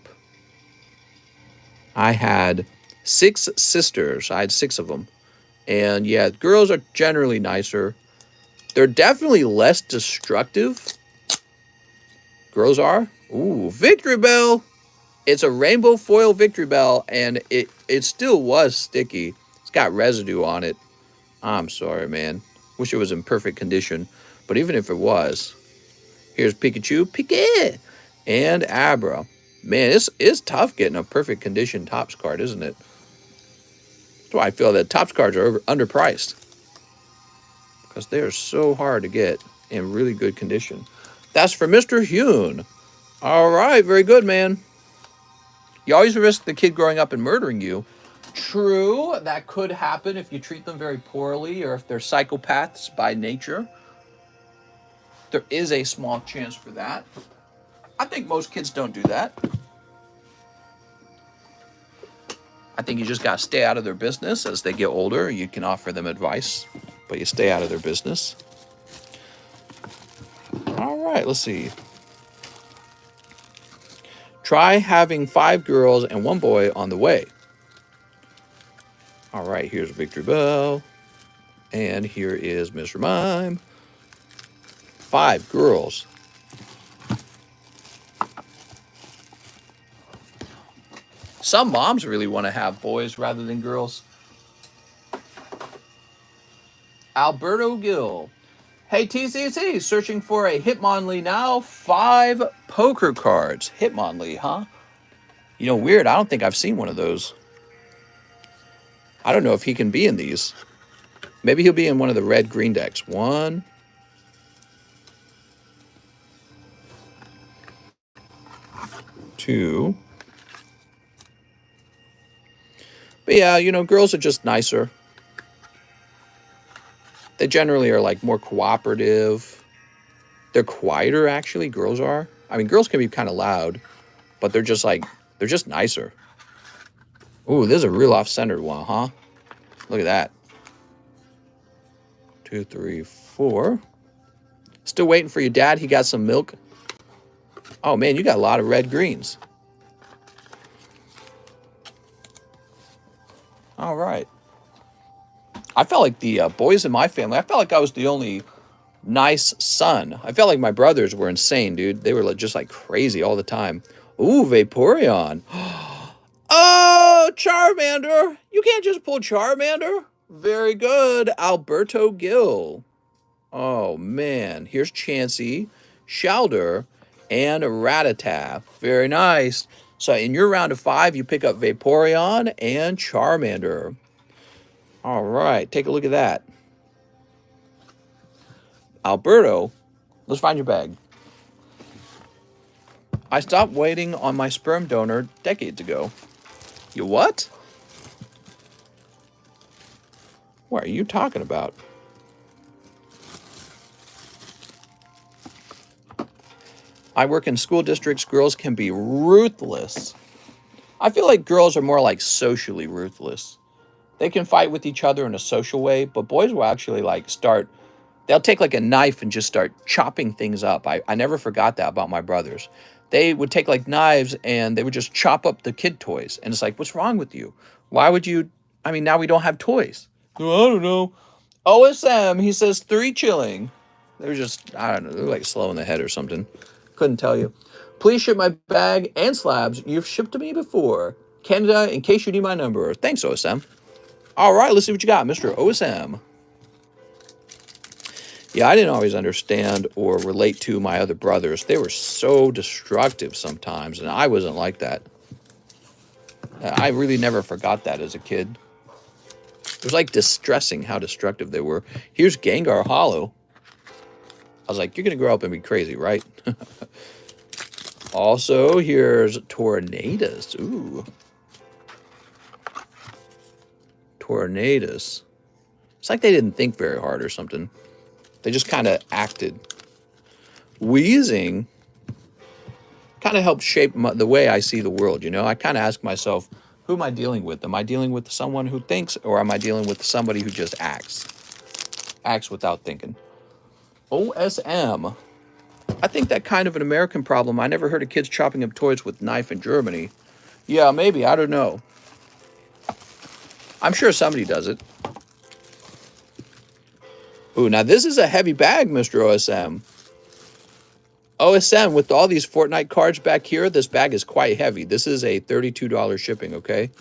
I had 6 sisters. I had 6 of them. And yeah, girls are generally nicer. They're definitely less destructive. Girls are. Ooh, Victory Bell. It's a rainbow foil Victory Bell, and it still was sticky. It's got residue on it. I'm sorry, man. Wish it was in perfect condition. But even if it was, here's Pikachu, Pika, and Abra. Man, it's tough getting a perfect condition Topps card, isn't it? That's why I feel that Topps cards are underpriced. Because they are so hard to get in really good condition. That's for Mr. Hune. All right, very good, man. You always risk the kid growing up and murdering you. True, that could happen if you treat them very poorly or if they're psychopaths by nature. There is a small chance for that. I think most kids don't do that. I think you just got to stay out of their business. As they get older, you can offer them advice, but you stay out of their business. All right, let's see. Try having 5 girls and 1 boy on the way. All right, here's Victory Bell. And here is Mr. Mime. 5 girls. Some moms really want to have boys rather than girls. Alberto Gill. Hey, TCC, searching for a Hitmonlee now. 5 poker cards. Hitmonlee, huh? You know, weird. I don't think I've seen one of those. I don't know if he can be in these. Maybe he'll be in one of the red-green decks. 1, 2. But yeah, you know, girls are just nicer. They generally are like more cooperative. They're quieter, actually. Girls are. I mean, girls can be kind of loud, but they're just nicer. Ooh, this is a real off-centered one, huh? Look at that. 2, 3, 4. Still waiting for your dad. He got some milk. Oh, man, you got a lot of red greens. All right. I felt like the boys in my family, I felt like I was the only nice son. I felt like my brothers were insane, dude. They were just like crazy all the time. Ooh, Vaporeon. Oh, Charmander. You can't just pull Charmander. Very good, Alberto Gill. Oh, man. Here's Chansey, Shellder, and Rattata. Very nice. So in your round of 5, you pick up Vaporeon and Charmander. All right, take a look at that. Alberto, let's find your bag. I stopped waiting on my sperm donor decades ago. You what? What are you talking about? I work in school districts. Girls can be ruthless. I feel like girls are more like socially ruthless. They can fight with each other in a social way, but boys will actually they'll take like a knife and just start chopping things up. I never forgot that about my brothers. They would take like knives and they would just chop up the kid toys. And it's like, what's wrong with you? Why would you? I mean, now we don't have toys. Well, I don't know. OSM, he says 3 chilling. They're just, I don't know, they're like slow in the head or something. Couldn't tell you. Please ship my bag and slabs. You've shipped to me before. Canada, in case you need my number. Thanks, OSM. All right, let's see what you got, Mr. OSM. Yeah, I didn't always understand or relate to my other brothers. They were so destructive sometimes, and I wasn't like that. I really never forgot that as a kid. It was like distressing how destructive they were. Here's Gengar Hollow. I was like, you're going to grow up and be crazy, right? Also, here's Tornadoes. Ooh. tornadoes. It's like they didn't think very hard or something. They just kind of acted. Wheezing kind of helps shape the way I see the world, you know? I kind of ask myself, who am I dealing with? Am I dealing with someone who thinks, or am I dealing with somebody who just acts? Acts without thinking. OSM. I think that kind of an American problem. I never heard of kids chopping up toys with knife in Germany. Yeah, maybe. I don't know. I'm sure somebody does it. Ooh, now this is a heavy bag, Mr. OSM. OSM, with all these Fortnite cards back here, this bag is quite heavy. This is a $32 shipping, okay?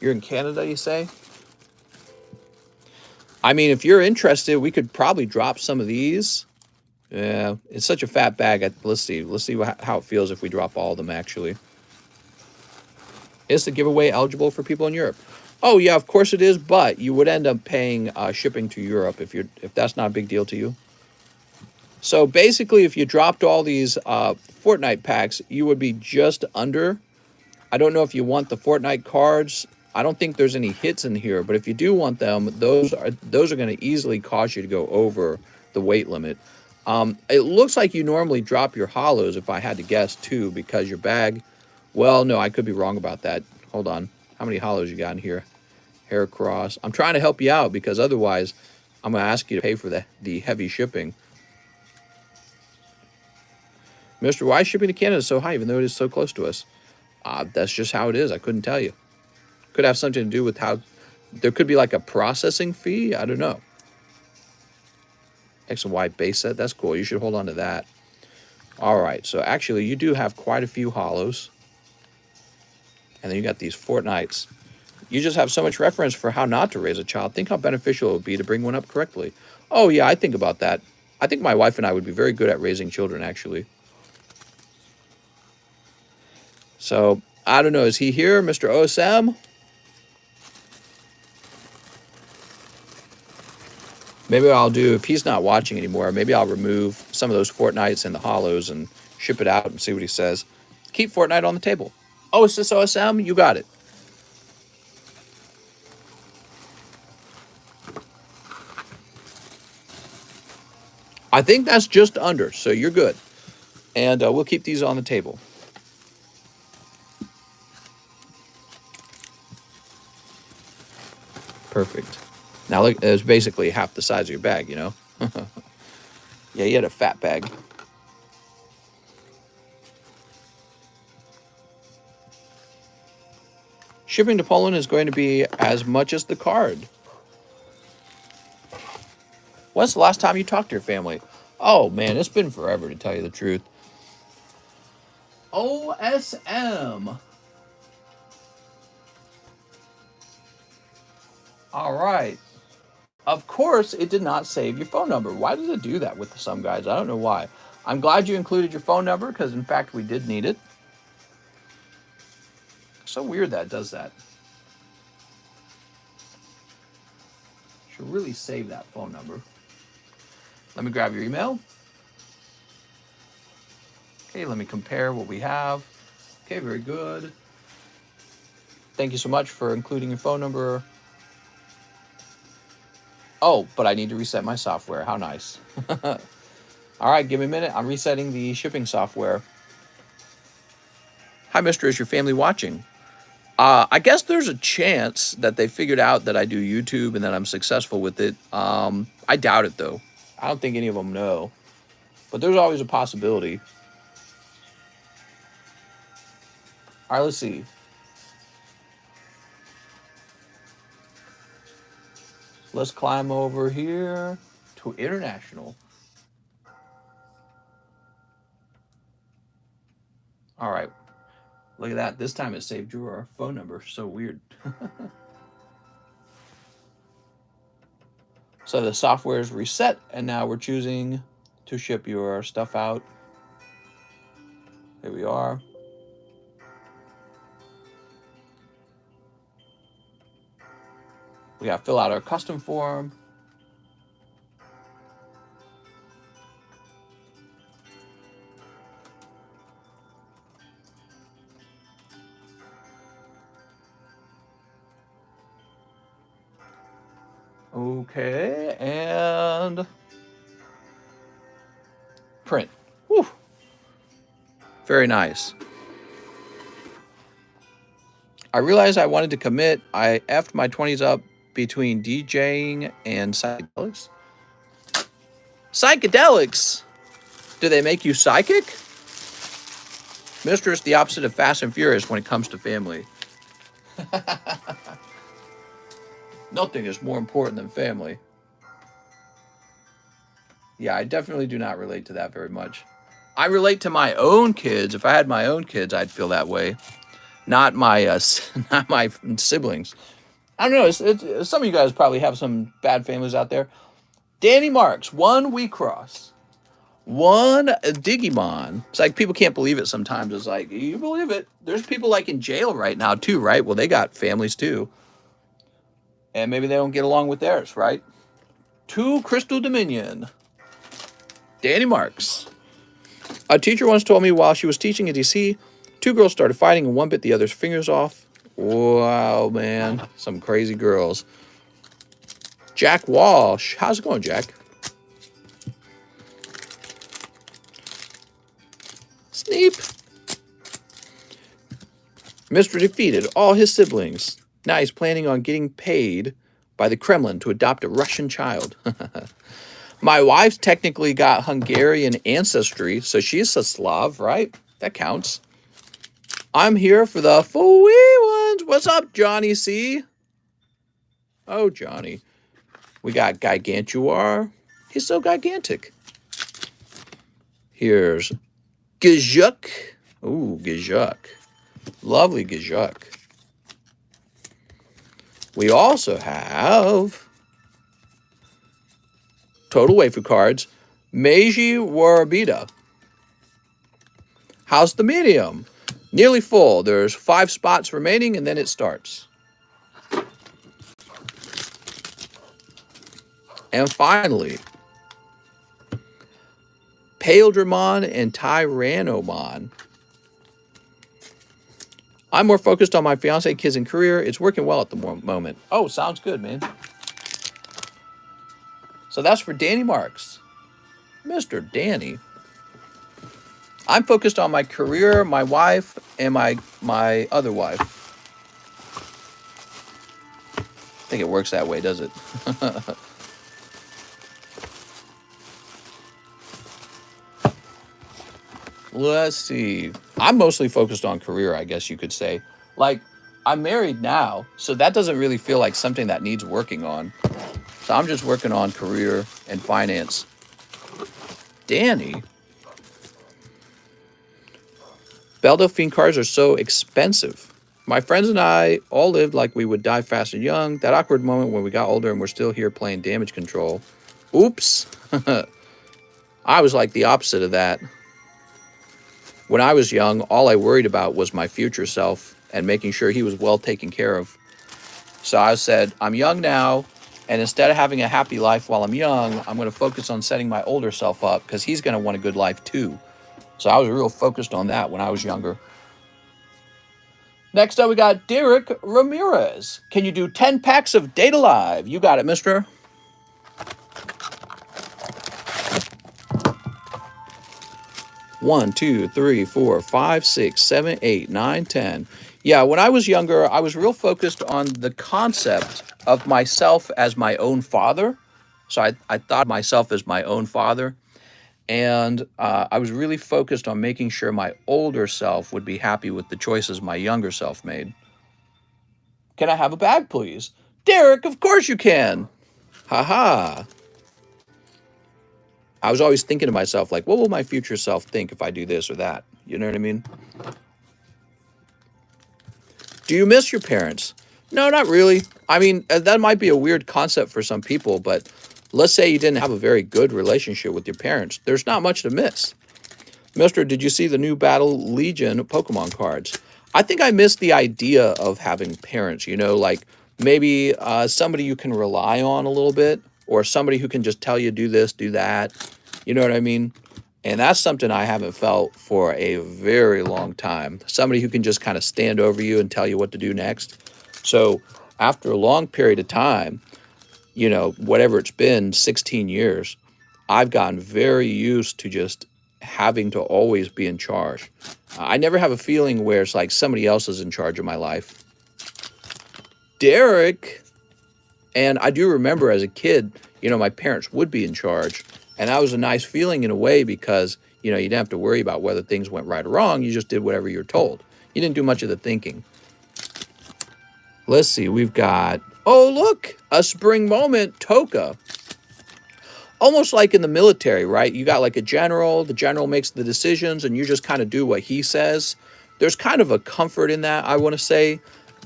You're in Canada, you say? I mean, if you're interested, we could probably drop some of these. Yeah, it's such a fat bag. Let's see. Let's see how it feels if we drop all of them, actually. Is the giveaway eligible for people in Europe? Oh, yeah, of course it is, but you would end up paying shipping to Europe if that's not a big deal to you. So basically, if you dropped all these Fortnite packs, you would be just under. I don't know if you want the Fortnite cards. I don't think there's any hits in here, but if you do want them, those are going to easily cause you to go over the weight limit. It looks like you normally drop your hollows, if I had to guess, too, because your bag... Well, no, I could be wrong about that. Hold on. How many hollows you got in here? Hair cross. I'm trying to help you out because otherwise I'm going to ask you to pay for the heavy shipping. Mr. Why is shipping to Canada so high even though it is so close to us? That's just how it is. I couldn't tell you. Could have something to do with how... There could be like a processing fee. I don't know. X and Y base set. That's cool. You should hold on to that. All right. So actually, you do have quite a few hollows. And then you got these Fortnites. You just have so much reference for how not to raise a child. Think how beneficial it would be to bring one up correctly. Oh, yeah, I think about that. I think my wife and I would be very good at raising children, actually. So, I don't know. Is he here, Mr. OSM? Maybe I'll do, if he's not watching anymore, maybe I'll remove some of those Fortnites and the hollows and ship it out and see what he says. Keep Fortnite on the table. Oh, is this OSM? You got it. I think that's just under, so you're good. And we'll keep these on the table. Perfect. Now, look, it's basically half the size of your bag, you know? Yeah, you had a fat bag. Shipping to Poland is going to be as much as the card. When's the last time you talked to your family? Oh, man, it's been forever, to tell you the truth. OSM. All right. Of course, it did not save your phone number. Why does it do that with some guys? I don't know why. I'm glad you included your phone number because, in fact, we did need it. So weird that it does that. Should really save that phone number. Let me grab your email. Okay, let me compare what we have. Okay, very good. Thank you so much for including your phone number. Oh, but I need to reset my software. How nice. All right, give me a minute. I'm resetting the shipping software. Hi, mister. Is your family watching? I guess there's a chance that they figured out that I do YouTube and that I'm successful with it. I doubt it, though. I don't think any of them know. But there's always a possibility. All right, let's see. Let's climb over here to international. All right. Look at that. This time it saved your phone number. So weird. So the software is reset, and now we're choosing to ship your stuff out. Here we are. We got to fill out our custom form. Okay, and print. Whew. Very nice. I realized I wanted to commit. I effed my 20s up between DJing and psychedelics. Psychedelics? Do they make you psychic? Mister is the opposite of Fast and Furious when it comes to family. Nothing is more important than family. Yeah, I definitely do not relate to that very much. I relate to my own kids. If I had my own kids, I'd feel that way. Not my not my siblings. I don't know. Some of you guys probably have some bad families out there. Danny Marks, one We Cross, one Digimon. It's like people can't believe it sometimes. It's like, you believe it. There's people like in jail right now too, right? Well, they got families too. And maybe they don't get along with theirs, right? Two Crystal Dominion. Danny Marks. A teacher once told me while she was teaching in DC, two girls started fighting and one bit the other's fingers off. Wow, man. Some crazy girls. Jack Walsh. How's it going, Jack? Sneep. Mr. defeated all his siblings. Now he's planning on getting paid by the Kremlin to adopt a Russian child. My wife's technically got Hungarian ancestry, so she's a Slav, right? That counts. I'm here for the full wee ones. What's up, Johnny C? Oh, Johnny. We got Gigantuar. He's so gigantic. Here's Gizuk. Ooh, Gizuk. Lovely Gizuk. We also have Total Waifu cards. Meiji Warabita. How's the medium? Nearly full. There's 5 spots remaining, and then it starts. And finally, Paildramon and Tyrannomon. I'm more focused on my fiance, kids, and career. It's working well at the moment. Oh, sounds good, man. So that's for Danny Marks. Mr. Danny. I'm focused on my career, my wife, and my other wife. I think it works that way, does it? Let's see. I'm mostly focused on career, I guess you could say. Like, I'm married now, so that doesn't really feel like something that needs working on. So I'm just working on career and finance. Danny. Belle Delphine cars are so expensive. My friends and I all lived like we would die fast and young. That awkward moment when we got older and we're still here playing damage control. Oops. I was like the opposite of that. When I was young, all I worried about was my future self and making sure he was well taken care of. So I said, I'm young now, and instead of having a happy life while I'm young, I'm going to focus on setting my older self up because he's going to want a good life too. So I was real focused on that when I was younger. Next up, we got Derek Ramirez. Can you do 10 packs of Data Live? You got it, mister. One, two, three, 4, 5, 6, 7, 8, 9, 10. Yeah, when I was younger, I was real focused on the concept of myself as my own father. So I thought of myself as my own father. And I was really focused on making sure my older self would be happy with the choices my younger self made. Can I have a bag, please? Derek, of course you can. Ha. I was always thinking to myself, like, what will my future self think if I do this or that? You know what I mean? Do you miss your parents? No, not really. I mean, that might be a weird concept for some people, but let's say you didn't have a very good relationship with your parents. There's not much to miss. Mister, did you see the new Battle Legion Pokemon cards? I think I missed the idea of having parents, you know, like maybe somebody you can rely on a little bit, or somebody who can just tell you do this, do that. You know what I mean? And that's something I haven't felt for a very long time. Somebody who can just kind of stand over you and tell you what to do next. So after a long period of time, you know, whatever it's been, 16 years, I've gotten very used to just having to always be in charge. I never have a feeling where it's like somebody else is in charge of my life. Derek, and I do remember as a kid, you know, my parents would be in charge. And that was a nice feeling in a way because, you know, you didn't have to worry about whether things went right or wrong. You just did whatever you're told. You didn't do much of the thinking. Let's see, we've got, oh, look, a spring moment, Toka. Almost like in the military, right? You got like a general, the general makes the decisions and you just kind of do what he says. There's kind of a comfort in that, I want to say.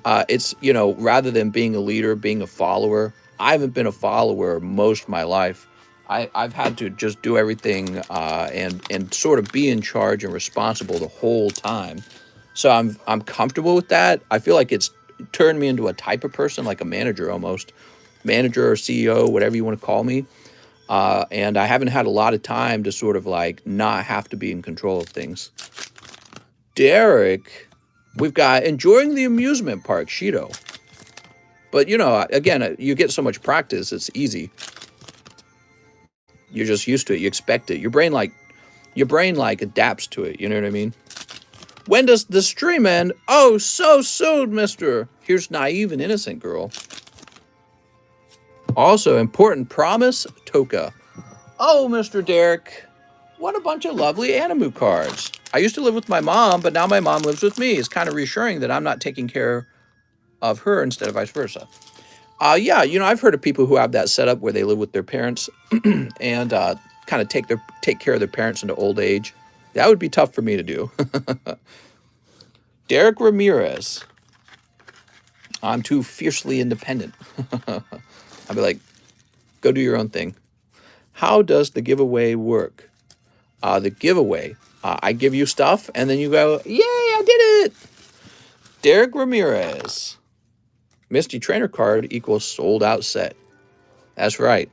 It's, you know, rather than being a leader, being a follower. I haven't been a follower most of my life. I've had to just do everything and sort of be in charge and responsible the whole time. So I'm comfortable with that. I feel like it's turned me into a type of person, like a manager almost, manager or CEO, whatever you want to call me. And I haven't had a lot of time to sort of like not have to be in control of things. Derek, we've got enjoying the amusement park, Shido. But you know, again, you get so much practice, it's easy. You're just used to it. You expect it. Your brain like adapts to it. You know what I mean? When does the stream end? Oh, so soon, mister. Here's naive and innocent girl. Also, important promise, Toka. Oh, Mr. Derek, what a bunch of lovely Animu cards. I used to live with my mom, but now my mom lives with me. It's kind of reassuring that I'm not taking care of her instead of vice versa. Yeah, you know, I've heard of people who have that setup where they live with their parents and kind of take care of their parents into old age. That would be tough for me to do. Derek Ramirez. I'm too fiercely independent. I'd be like, go do your own thing. How does the giveaway work? The giveaway. I give you stuff, and then you go, yay, I did it! Derek Ramirez. Misty Trainer card equals sold out set. That's right.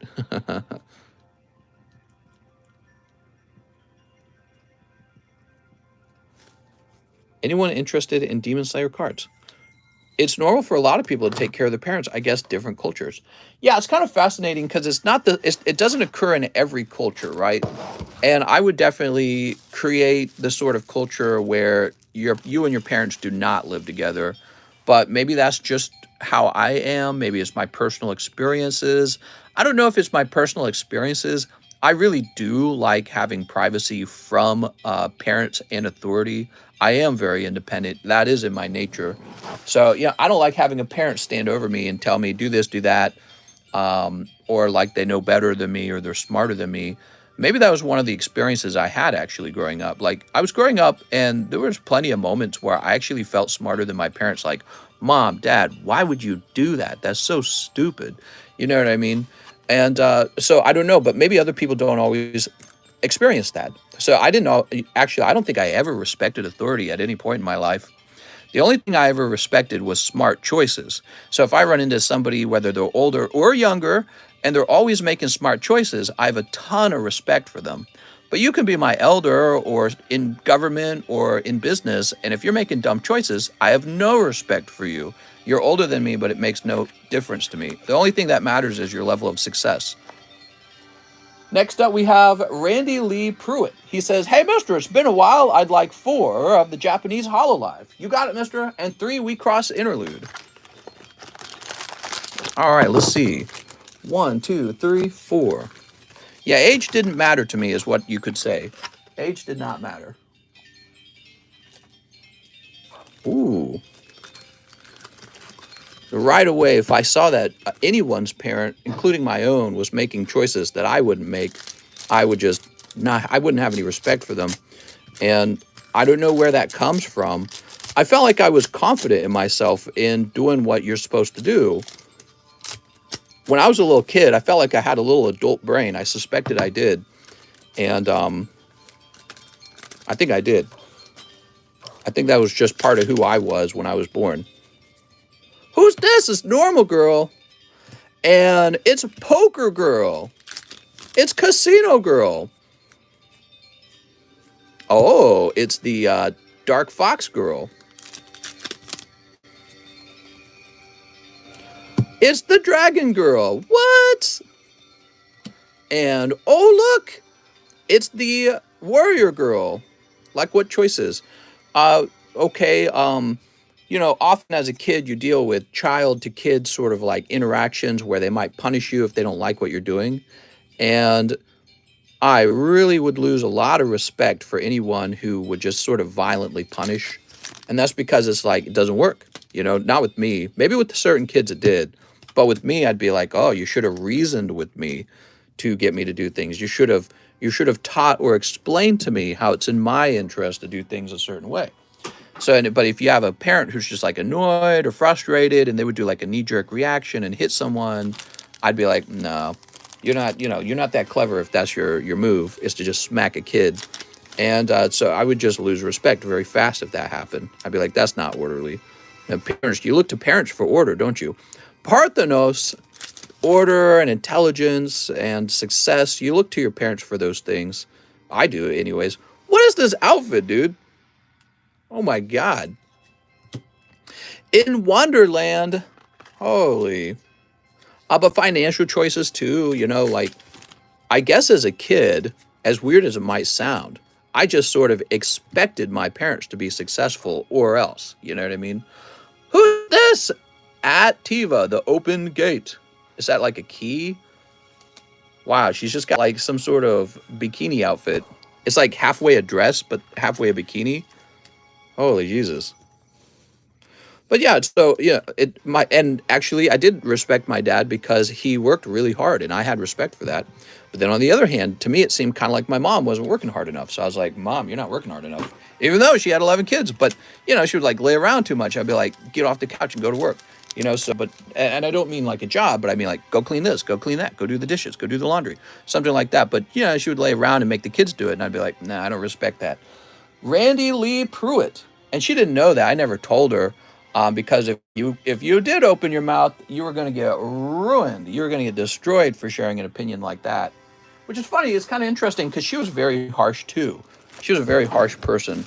Anyone interested in Demon Slayer cards? It's normal for a lot of people to take care of their parents. I guess different cultures. Yeah, it's kind of fascinating because it doesn't occur in every culture, right? And I would definitely create the sort of culture where you and your parents do not live together, but maybe that's just how I am. Maybe it's my personal experiences. I don't know if it's my personal experiences. I really do like having privacy from parents and authority. I am very independent. That is in my nature. So, yeah, I don't like having a parent stand over me and tell me, do this, do that, or like they know better than me or they're smarter than me. Maybe that was one of the experiences I had actually growing up. Like I was growing up and there was plenty of moments where I actually felt smarter than my parents. Like, Mom, Dad, why would you do that? That's so stupid. You know what I mean? And so I don't know, but maybe other people don't always experience that. So I didn't know, actually, I don't think I ever respected authority at any point in my life. The only thing I ever respected was smart choices. So if I run into somebody, whether they're older or younger, and they're always making smart choices, I have a ton of respect for them. But you can be my elder or in government or in business, and if you're making dumb choices, I have no respect for you. You're older than me, but it makes no difference to me. The only thing that matters is your level of success. Next up, we have Randy Lee Pruitt. He says, hey, mister, it's been a while. I'd like 4 of the Japanese Hololive. You got it, mister. And 3 We Cross interlude. All right, let's see. 1, 2, 3, 4. Yeah, age didn't matter to me is what you could say. Age did not matter. Ooh. Right away, if I saw that anyone's parent, including my own, was making choices that I wouldn't make, I would just not, I wouldn't have any respect for them. And I don't know where that comes from. I felt like I was confident in myself in doing what you're supposed to do. When I was a little kid, I felt like I had a little adult brain. I suspected I did. And I think I did. I think that was just part of who I was when I was born. Who's this? It's Normal Girl. And it's Poker Girl. It's Casino Girl. Oh, it's the Dark Fox Girl. It's the Dragon Girl. What? what? And oh, look, it's the warrior girl. Like, what choices? Uh, okay, often as a kid, you deal with child to kid sort of like interactions where they might punish you if they don't like what you're doing. And I really would lose a lot of respect for anyone who would just sort of violently punish. And that's because it's like, it doesn't work. Not with me. Maybe with certain kids it did. But with me, I'd be like, oh, you should have reasoned with me to get me to do things. You should have taught or explained to me how it's in my interest to do things a certain way. But if you have a parent who's just like annoyed or frustrated and they would do like a knee-jerk reaction and hit someone, I'd be like, no, you're not that clever if that's your move is to just smack a kid. And so I would just lose respect very fast if that happened. I'd be like, that's not orderly. And parents, you look to parents for order, don't you? Parthenos, order and intelligence and success. You look to your parents for those things. I do, anyways. What is this outfit, dude? Oh my God. In Wonderland. Holy. But financial choices too, like, I guess as a kid, as weird as it might sound, I just sort of expected my parents to be successful or else. You know what I mean? Who's this? At Tiva, the open gate. Is that like a key? Wow, she's just got like some sort of bikini outfit. It's like halfway a dress, but halfway a bikini. Holy Jesus. But yeah, so yeah, and actually I did respect my dad because he worked really hard and I had respect for that. But then on the other hand, to me it seemed kind of like my mom wasn't working hard enough. So I was like, "Mom, you're not working hard enough." Even though she had 11 kids, but she would like lay around too much. I'd be like, "Get off the couch and go to work." And I don't mean like a job, but I mean like go clean this, go clean that, go do the dishes, go do the laundry, something like that. But she would lay around and make the kids do it and I'd be like, "Nah, I don't respect that." Randy Lee Pruitt. And she didn't know that. I never told her. Because if you did open your mouth, you were going to get ruined. You were going to get destroyed for sharing an opinion like that. Which is funny. It's kind of interesting because she was very harsh too. She was a very harsh person.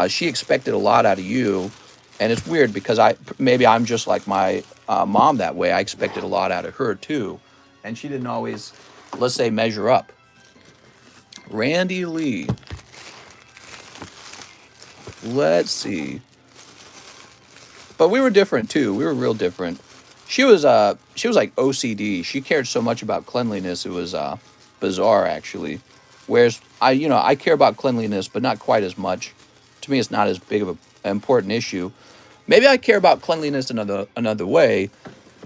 She expected a lot out of you, and it's weird because maybe I'm just like my mom that way. I expected a lot out of her too, and she didn't always, let's say, measure up. Randy Lee. Let's see. But we were different too. We were real different. She was like OCD. She cared so much about cleanliness. It was bizarre actually. Whereas I care about cleanliness, but not quite as much. To me, it's not as big of an important issue. Maybe I care about cleanliness another way.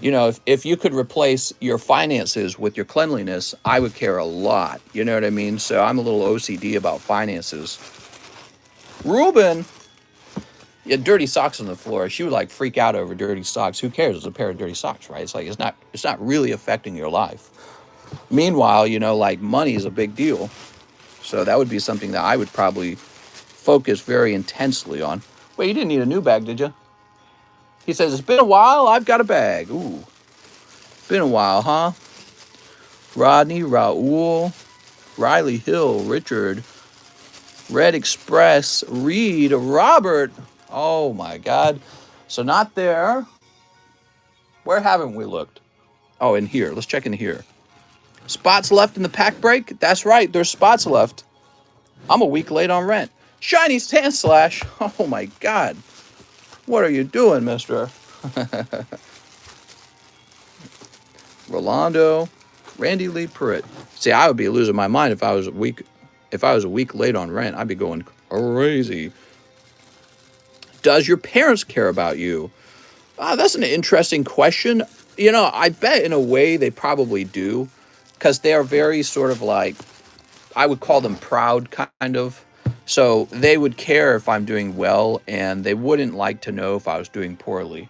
If you could replace your finances with your cleanliness, I would care a lot. You know what I mean? So I'm a little OCD about finances. Ruben. Yeah, dirty socks on the floor. She would like freak out over dirty socks. Who cares? It's a pair of dirty socks, right? It's like it's not really affecting your life. Meanwhile, like money is a big deal. So that would be something that I would probably focus very intensely on. Wait, you didn't need a new bag, did you? He says, it's been a while, I've got a bag. Ooh. Been a while, huh? Rodney, Raul, Riley Hill, Richard, Red Express, Reed, Robert. Oh my God. So not there. Where haven't we looked? Oh, in here. Let's check in here. Spots left in the pack break? That's right. There's spots left. I'm a week late on rent. Shiny Sand Slash. Oh my God. What are you doing, mister? Rolando. Randy Lee Pruitt. See, I would be losing my mind if I was a week late on rent. I'd be going crazy. Does your parents care about you? That's an interesting question. I bet in a way they probably do because they are very sort of like, I would call them proud kind of. So they would care if I'm doing well and they wouldn't like to know if I was doing poorly.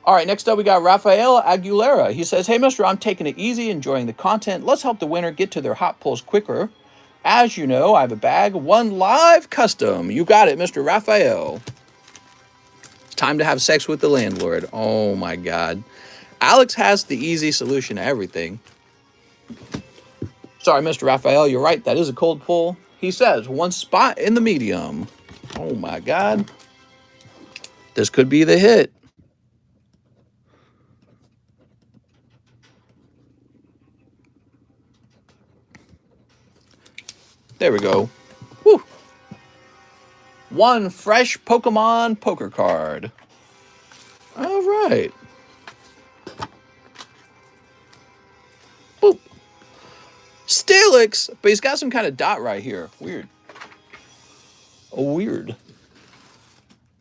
All right, next up we got Rafael Aguilera. He says, hey, mister, I'm taking it easy, enjoying the content. Let's help the winner get to their hot pulls quicker. As you know, I have a bag, one live custom. You got it, Mr. Raphael. It's time to have sex with the landlord. Oh my God. Alex has the easy solution to everything. Sorry, Mr. Raphael, you're right. That is a cold pull. He says, one spot in the medium. Oh my God. This could be the hit. There we go. Woo. One fresh Pokemon poker card. All right. Boop. Steelix, but he's got some kind of dot right here. Weird. Oh, weird.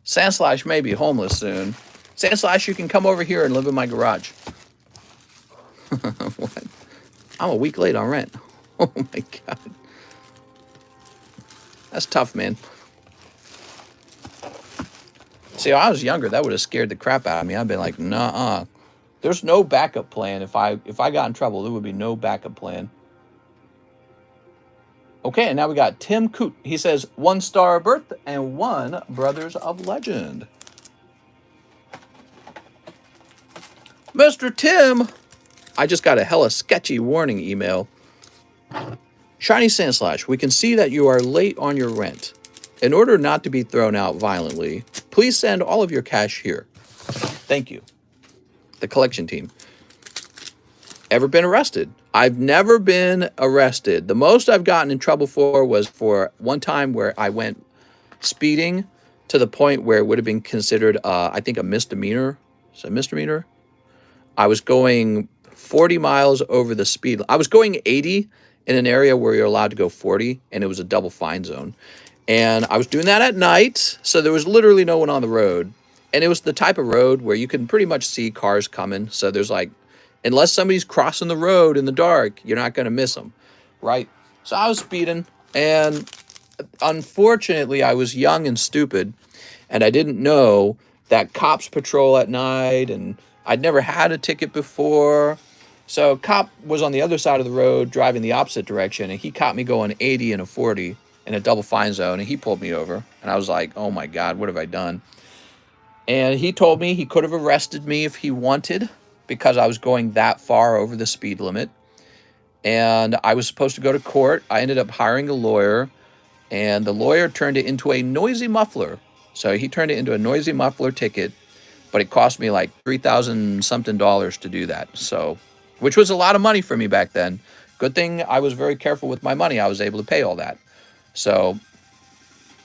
Sandslash may be homeless soon. Sandslash, you can come over here and live in my garage. What? I'm a week late on rent. Oh my god. That's tough, man. See, if I was younger, that would have scared the crap out of me. I'd been like, nah. There's no backup plan. If I got in trouble, there would be no backup plan. Okay, and now we got Tim Coot. He says 1 star birth and 1 Brothers of Legend. Mr. Tim, I just got a hella sketchy warning email. Shiny Sandslash, we can see that you are late on your rent. In order not to be thrown out violently, please send all of your cash here. Thank you. The collection team. Ever been arrested? I've never been arrested. The most I've gotten in trouble for was for one time where I went speeding to the point where it would have been considered, I think, a misdemeanor. Is it a misdemeanor? I was going 40 miles over the speed. I was going 80 in an area where you're allowed to go 40, and it was a double fine zone. And I was doing that at night, so there was literally no one on the road. And it was the type of road where you can pretty much see cars coming. So there's like, unless somebody's crossing the road in the dark, you're not going to miss them, right? So I was speeding, and unfortunately, I was young and stupid, and I didn't know that cops patrol at night, and I'd never had a ticket before. So cop was on the other side of the road driving the opposite direction, and he caught me going 80 and a 40 in a double fine zone, and he pulled me over. And I was like, oh my God, what have I done? And he told me he could have arrested me if he wanted because I was going that far over the speed limit. And I was supposed to go to court. I ended up hiring a lawyer, and the lawyer turned it into a noisy muffler. So he turned it into a noisy muffler ticket, but it cost me like $3,000 something to do that. So, which was a lot of money for me back then. Good thing I was very careful with my money. I was able to pay all that. So,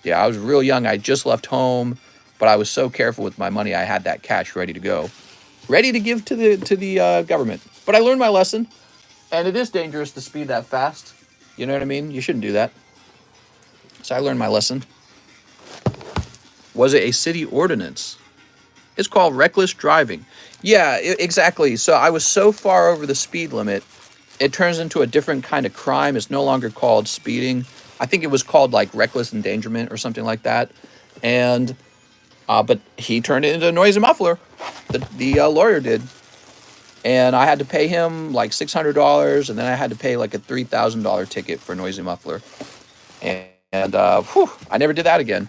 yeah, I was real young. I just left home, but I was so careful with my money. I had that cash ready to go, ready to give to the government. But I learned my lesson, and it is dangerous to speed that fast. You know what I mean? You shouldn't do that. So I learned my lesson. Was it a city ordinance? It's called reckless driving. Yeah, exactly. So I was so far over the speed limit, it turns into a different kind of crime. It's no longer called speeding. I think it was called like reckless endangerment or something like that. And but he turned it into a noisy muffler. The lawyer did. And I had to pay him like $600, and then I had to pay like a $3,000 ticket for noisy muffler. And I never did that again.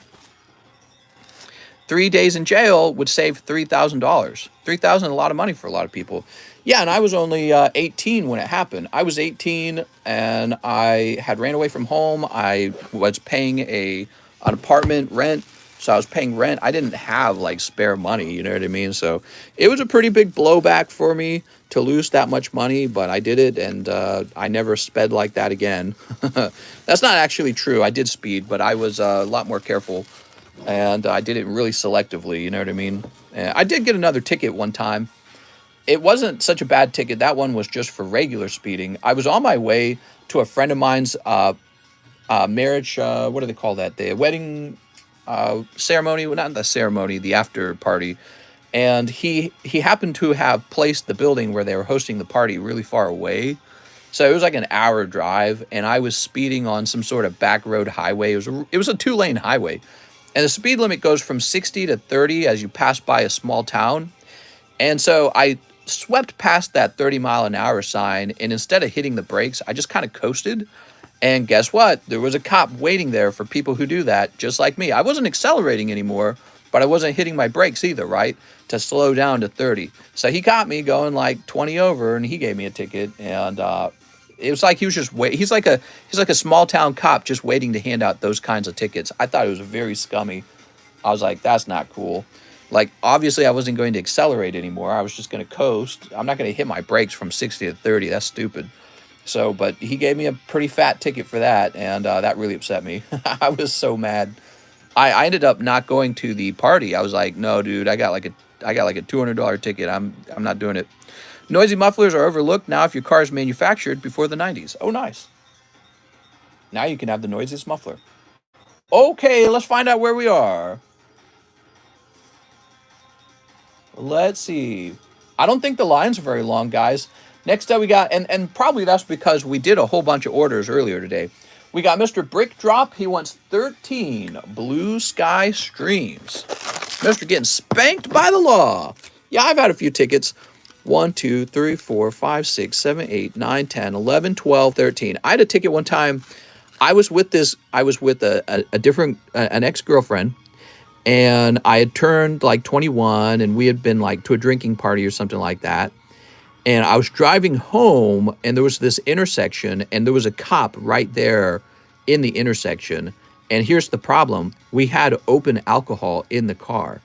3 days in jail would save $3,000. $3,000, a lot of money for a lot of people. Yeah, and I was only 18 when it happened. I was 18, and I had ran away from home. I was paying an apartment rent, so I was paying rent. I didn't have like spare money, you know what I mean? So it was a pretty big blowback for me to lose that much money, but I did it, and I never sped like that again. That's not actually true. I did speed, but I was a lot more careful. And I did it really selectively, you know what I mean? And I did get another ticket one time. It wasn't such a bad ticket. That one was just for regular speeding. I was on my way to a friend of mine's marriage, what do they call that? The wedding ceremony? Well, not the ceremony, the after party. And he happened to have placed the building where they were hosting the party really far away. So it was like an hour drive, and I was speeding on some sort of back road highway. It was a 2-lane highway. And the speed limit goes from 60 to 30 as you pass by a small town. And so I swept past that 30-mile-an-hour sign, and instead of hitting the brakes, I just kind of coasted. And guess what? There was a cop waiting there for people who do that, just like me. I wasn't accelerating anymore, but I wasn't hitting my brakes either, right? To slow down to 30. So he caught me going like 20 over, and he gave me a ticket. And it was like he was just wait. He's like a small town cop just waiting to hand out those kinds of tickets. I thought it was very scummy. I was like, that's not cool. Like, obviously I wasn't going to accelerate anymore. I was just going to coast. I'm not going to hit my brakes from 60 to 30. That's stupid. So, but he gave me a pretty fat ticket for that, and that really upset me. I was so mad. I ended up not going to the party. I was like, no, dude, I got like a $200 ticket. I'm not doing it. Noisy mufflers are overlooked now if your car is manufactured before the 90s. Oh, nice. Now you can have the noisiest muffler. Okay, let's find out where we are. Let's see. I don't think the lines are very long, guys. Next up, we got, and probably that's because we did a whole bunch of orders earlier today. We got Mr. Brick Drop. He wants 13 Blue Sky Streams. Mr. getting spanked by the law. Yeah, I've had a few tickets. 1, 2, 3, 4, 5, 6, 7, 8, 9, 10, 11, 12, 13. I had a ticket one time. I was with a different, an ex-girlfriend, and I had turned like 21, and we had been like to a drinking party or something like that. And I was driving home, and there was this intersection, and there was a cop right there in the intersection. And here's the problem. We had open alcohol in the car.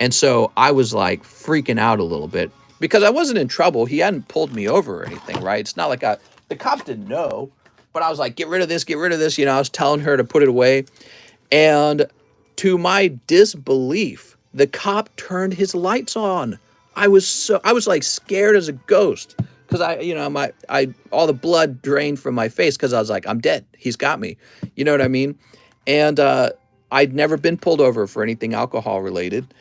And so I was like freaking out a little bit because I wasn't in trouble. He hadn't pulled me over or anything, right? It's not like the cops didn't know, but I was like, get rid of this, get rid of this. You know, I was telling her to put it away. And to my disbelief, the cop turned his lights on. I was like scared as a ghost because all the blood drained from my face because I was like, I'm dead. He's got me. You know what I mean? And I'd never been pulled over for anything alcohol related.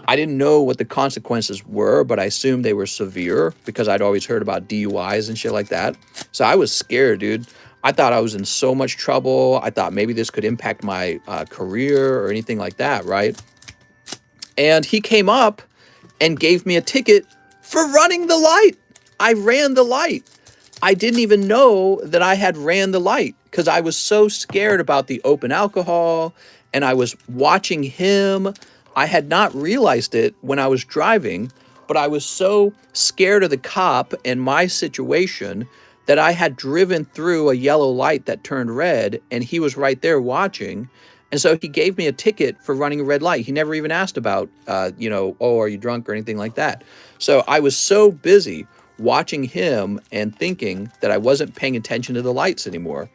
I didn't know what the consequences were, but I assumed they were severe because I'd always heard about DUIs and shit like that. So I was scared, dude. I thought I was in so much trouble. I thought maybe this could impact my career or anything like that, right? And he came up and gave me a ticket for running the light. I ran the light. I didn't even know that I had ran the light because I was so scared about the open alcohol, and I was watching him. I had not realized it when I was driving, but I was so scared of the cop and my situation that I had driven through a yellow light that turned red, and he was right there watching. And so he gave me a ticket for running a red light. He never even asked about, oh, are you drunk or anything like that. So I was so busy watching him and thinking that I wasn't paying attention to the lights anymore.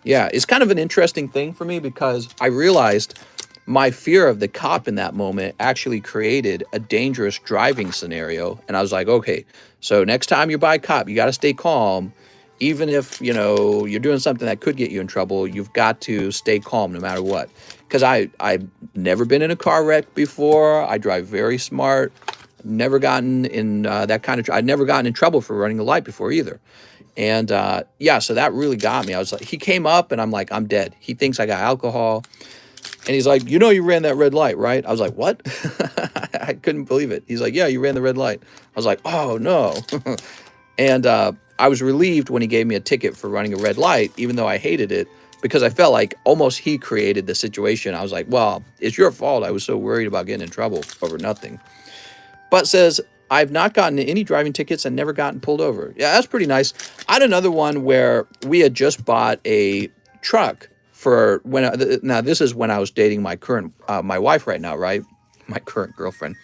Yeah, it's kind of an interesting thing for me because I realized my fear of the cop in that moment actually created a dangerous driving scenario. And I was like, okay, so next time you're by a cop, you got to stay calm. Even if, you're doing something that could get you in trouble, you've got to stay calm no matter what. Because I've never been in a car wreck before. I drive very smart. Never gotten in I'd never gotten in trouble for running the light before either. And so that really got me. I was like, he came up and I'm like, I'm dead. He thinks I got alcohol. And he's like, you ran that red light, right? I was like, what? I couldn't believe it. He's like, yeah, you ran the red light. I was like, oh, no. And I was relieved when he gave me a ticket for running a red light, even though I hated it, because I felt like almost he created the situation. I was like, well, it's your fault. I was so worried about getting in trouble over nothing. But says, I've not gotten any driving tickets and never gotten pulled over. Yeah, that's pretty nice. I had another one where we had just bought a truck for now this is when I was dating my current, my wife right now, right? My current girlfriend.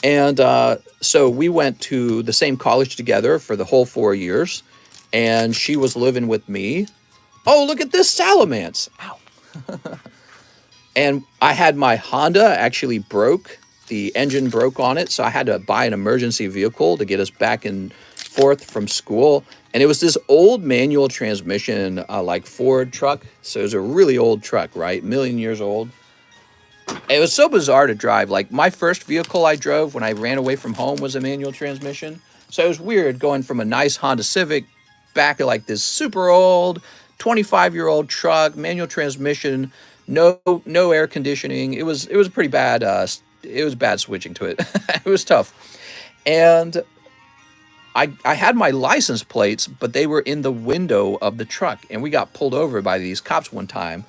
And so we went to the same college together for the whole 4 years, and she was living with me. Oh, look at this Salamance. Ow. And I had my Honda actually broke. The engine broke on it, so I had to buy an emergency vehicle to get us back and forth from school. And it was this old manual transmission, like Ford truck. So it was a really old truck, right? Million years old. It was so bizarre to drive. Like my first vehicle I drove when I ran away from home was a manual transmission. So it was weird going from a nice Honda Civic back to like this super old 25-year-old truck, manual transmission, no air conditioning. It was pretty bad. It was bad switching to it. It was tough. And I had my license plates, but they were in the window of the truck, and we got pulled over by these cops one time.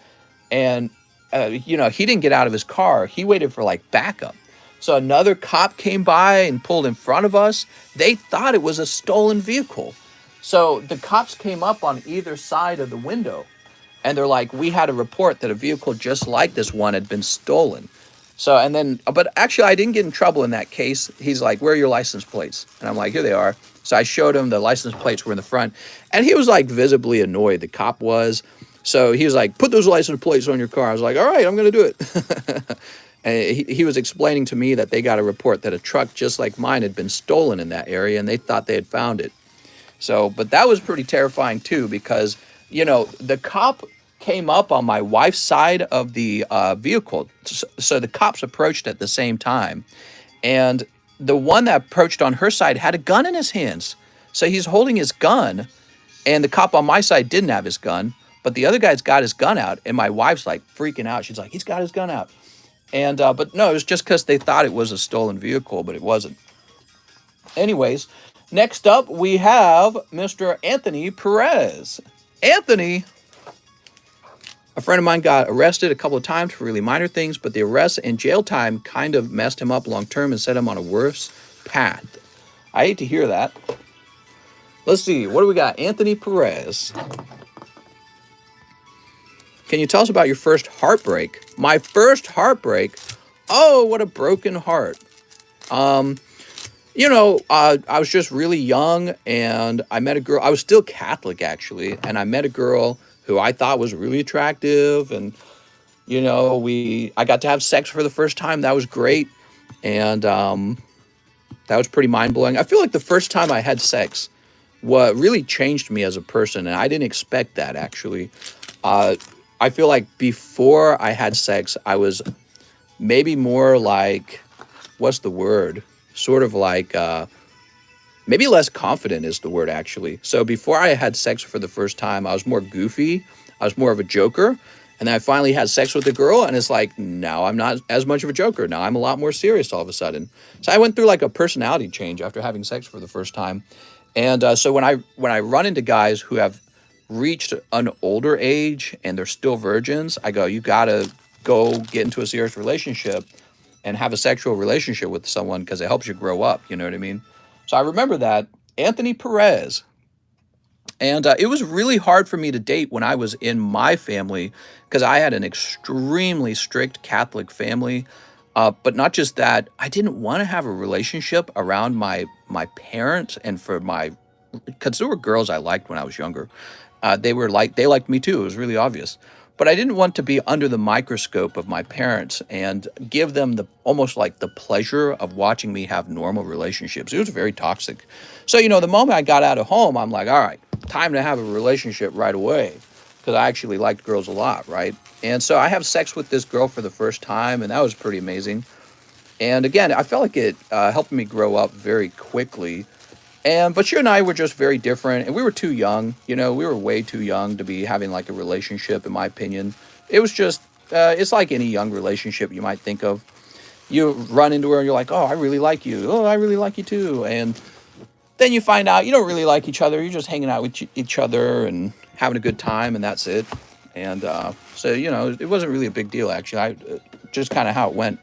And he didn't get out of his car. He waited for like backup. So another cop came by and pulled in front of us. They thought it was a stolen vehicle. So the cops came up on either side of the window, and they're like, we had a report that a vehicle just like this one had been stolen. So, and then, but actually, I didn't get in trouble in that case. He's like, "Where are your license plates?" And I'm like, "Here they are." So I showed him the license plates were in the front, and he was like visibly annoyed. The cop was. So he was like, "Put those license plates on your car." I was like, "All right, I'm going to do it." And he was explaining to me that they got a report that a truck just like mine had been stolen in that area, and they thought they had found it. So, but that was pretty terrifying too, because, the cop came up on my wife's side of the vehicle. So the cops approached at the same time. And the one that approached on her side had a gun in his hands. So he's holding his gun, and the cop on my side didn't have his gun. But the other guy's got his gun out, and my wife's like freaking out. She's like, "He's got his gun out." And, but no, it was just because they thought it was a stolen vehicle, but it wasn't. Anyways, next up, we have Mr. Anthony Perez. Anthony, a friend of mine, got arrested a couple of times for really minor things, but the arrest and jail time kind of messed him up long term and set him on a worse path. I hate to hear that. Let's see, what do we got? Anthony Perez. Can you tell us about your first heartbreak? My first heartbreak? Oh, what a broken heart. I was just really young, and I met a girl. I was still Catholic, actually, and I met a girl who I thought was really attractive, and I got to have sex for the first time. That was great, and that was pretty mind blowing. I feel like the first time I had sex, what really changed me as a person, and I didn't expect that actually. I feel like before I had sex, I was maybe more like, what's the word? Sort of like, maybe less confident is the word actually. So before I had sex for the first time, I was more goofy. I was more of a joker. And then I finally had sex with a girl, and it's like, now I'm not as much of a joker. Now I'm a lot more serious all of a sudden. So I went through like a personality change after having sex for the first time. And so when I run into guys who have reached an older age and they're still virgins, I go, you gotta go get into a serious relationship and have a sexual relationship with someone, because it helps you grow up. You know what I mean? So I remember that. Anthony Perez. And it was really hard for me to date when I was in my family, because I had an extremely strict Catholic family. But not just that, I didn't want to have a relationship around my parents, and because there were girls I liked when I was younger. They liked me too. It was really obvious. But I didn't want to be under the microscope of my parents and give them almost like the pleasure of watching me have normal relationships. It was very toxic. So, the moment I got out of home, I'm like, all right, time to have a relationship right away, because I actually liked girls a lot, right? And so I have sex with this girl for the first time, and that was pretty amazing. And again, I felt like it helped me grow up very quickly. But she and I were just very different, and we were too young. We were way too young to be having like a relationship, in my opinion. It was just, it's like any young relationship you might think of. You run into her and you're like, "Oh, I really like you. Oh, I really like you too." And then you find out you don't really like each other. You're just hanging out with each other and having a good time, and that's it. And so, it wasn't really a big deal, actually. Just kind of how it went.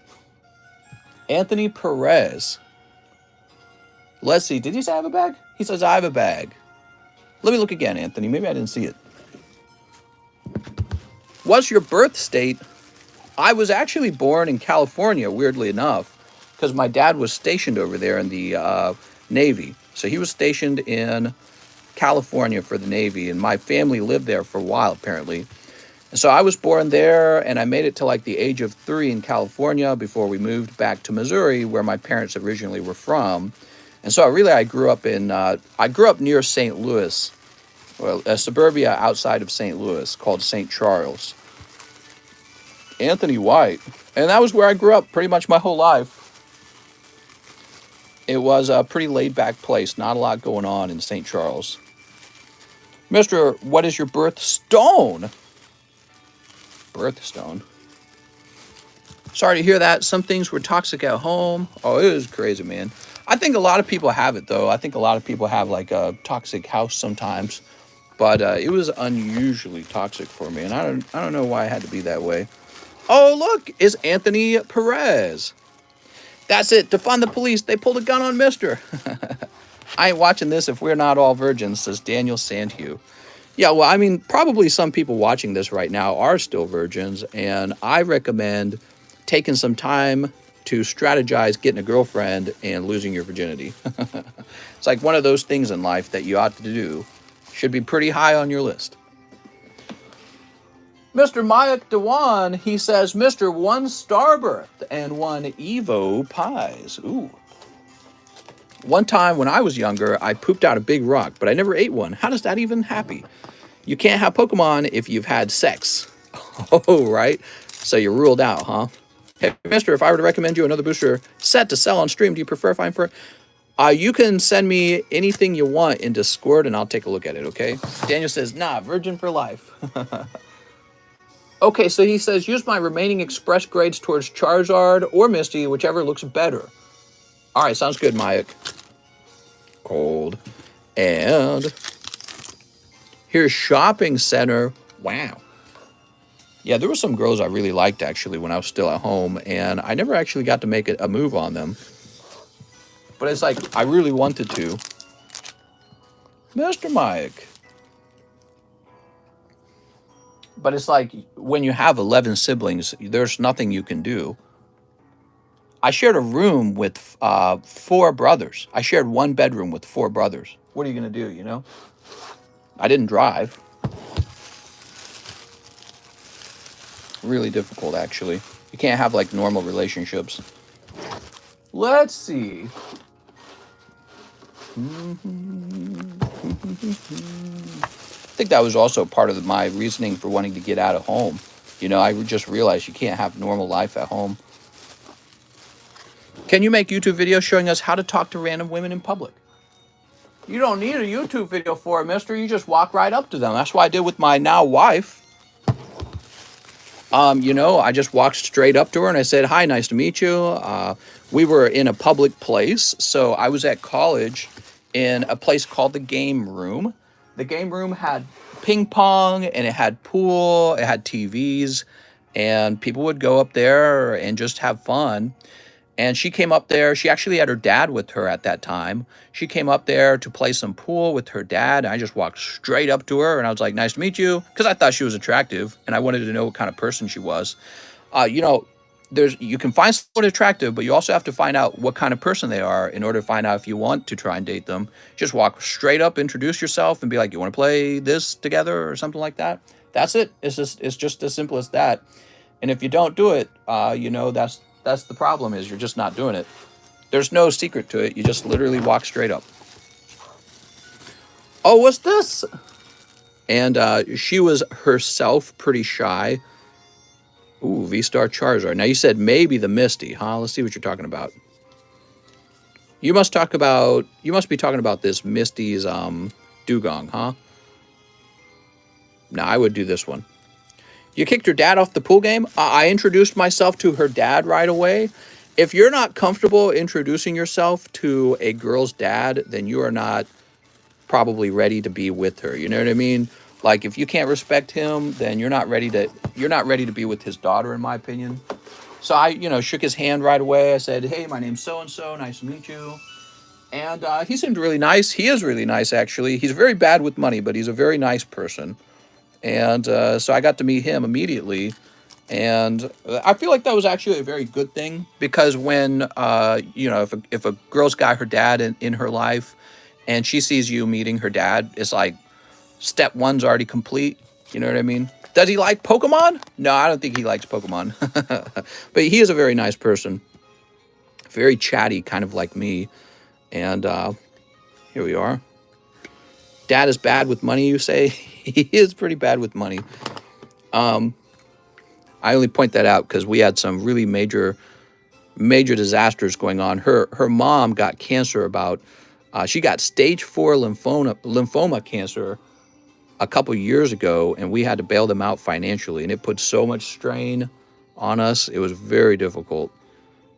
Anthony Perez. Let's see. Did he say I have a bag? He says I have a bag. Let me look again, Anthony. Maybe I didn't see it. What's your birth state? I was actually born in California, weirdly enough, because my dad was stationed over there in the Navy. So he was stationed in California for the Navy, and my family lived there for a while, apparently. And so I was born there, and I made it to like the age of 3 in California before we moved back to Missouri, where my parents originally were from. And so I grew up near St. Louis, well, a suburbia outside of St. Louis called St. Charles. Anthony White. And that was where I grew up pretty much my whole life. It was a pretty laid-back place, not a lot going on in St. Charles. Mr., what is your birthstone? Birthstone. Sorry to hear that. Some things were toxic at home. Oh, it was crazy, man. I think a lot of people have it, though. I think a lot of people have like a toxic house sometimes, but it was unusually toxic for me, and I don't know why it had to be that way. Oh, look, it's Anthony Perez. That's it. Defund the police. They pulled a gun on Mister. I ain't watching this if we're not all virgins, says Daniel Sandhue. Yeah, well, probably some people watching this right now are still virgins, and I recommend taken some time to strategize getting a girlfriend and losing your virginity. It's like one of those things in life that you ought to do. Should be pretty high on your list. Mr. Mayak Dewan, he says, Mr. One Starbirth and one Evo Pies. Ooh. One time when I was younger, I pooped out a big rock, but I never ate one. How does that even happen? You can't have Pokemon if you've had sex. Oh, right? So you're ruled out, huh? Hey, mister, if I were to recommend you another booster set to sell on stream, do you prefer fine for... you can send me anything you want in Discord, and I'll take a look at it, okay? Daniel says, nah, virgin for life. Okay, so he says, use my remaining express grades towards Charizard or Misty, whichever looks better. All right, sounds good, Mayak. Cold. And here's Shopping Center. Wow. Yeah, there were some girls I really liked, actually, when I was still at home, and I never actually got to make a move on them. But it's like, I really wanted to. Mr. Mike. But it's like, when you have 11 siblings, there's nothing you can do. I shared a room with 4 brothers. I shared one bedroom with 4 brothers. What are you going to do, you know? I didn't drive. Really difficult, actually. You can't have, like, normal relationships. Let's see. I think that was also part of my reasoning for wanting to get out of home. You know, I just realized you can't have normal life at home. Can you make YouTube videos showing us how to talk to random women in public? You don't need a YouTube video for it, mister. You just walk right up to them. That's what I did with my now wife. You know, I just walked straight up to her and I said, hi, nice to meet you. We were in a public place. So I was at college in a place called the Game Room. The Game Room had ping pong and it had pool, it had TVs, and people would go up there and just have fun. And she came up there. She actually had her dad with her at that time. She came up there to play some pool with her dad. And I just walked straight up to her and I was like, nice to meet you. Because I thought she was attractive and I wanted to know what kind of person she was. You know, you can find someone attractive, but you also have to find out what kind of person they are in order to find out if you want to try and date them. Just walk straight up, introduce yourself, and be like, you want to play this together or something like that? That's it. It's just as simple as that. And if you don't do it, you know, that's the problem, is you're just not doing it. There's no secret to it. You just literally walk straight up. Oh, what's this? And she was herself pretty shy. Ooh, V-Star Charizard. Now, you said maybe the Misty, huh? Let's see what you're talking about. You must be talking about this Misty's Dugong, huh? No, I would do this one. You kicked her dad off the pool game? I introduced myself to her dad right away. If you're not comfortable introducing yourself to a girl's dad, then you are not probably ready to be with her. You know what I mean? Like, if you can't respect him, then you're not ready to be with his daughter, in my opinion. So I, you know, shook his hand right away. I said, hey, my name's so-and-so. Nice to meet you. And he seemed really nice. He is really nice, actually. He's very bad with money, but he's a very nice person. And so I got to meet him immediately. And I feel like that was actually a very good thing, because when, you know, if a girl's got her dad in her life and she sees you meeting her dad, it's like step 1's already complete. You know what I mean? Does he like Pokemon? No, I don't think he likes Pokemon. But he is a very nice person. Very chatty, kind of like me. And here we are. Dad is bad with money, you say? He is pretty bad with money. I only point that out because we had some really major disasters going on. Her mom got cancer she got stage 4 lymphoma cancer a couple years ago, and we had to bail them out financially, and it put so much strain on us. It was very difficult.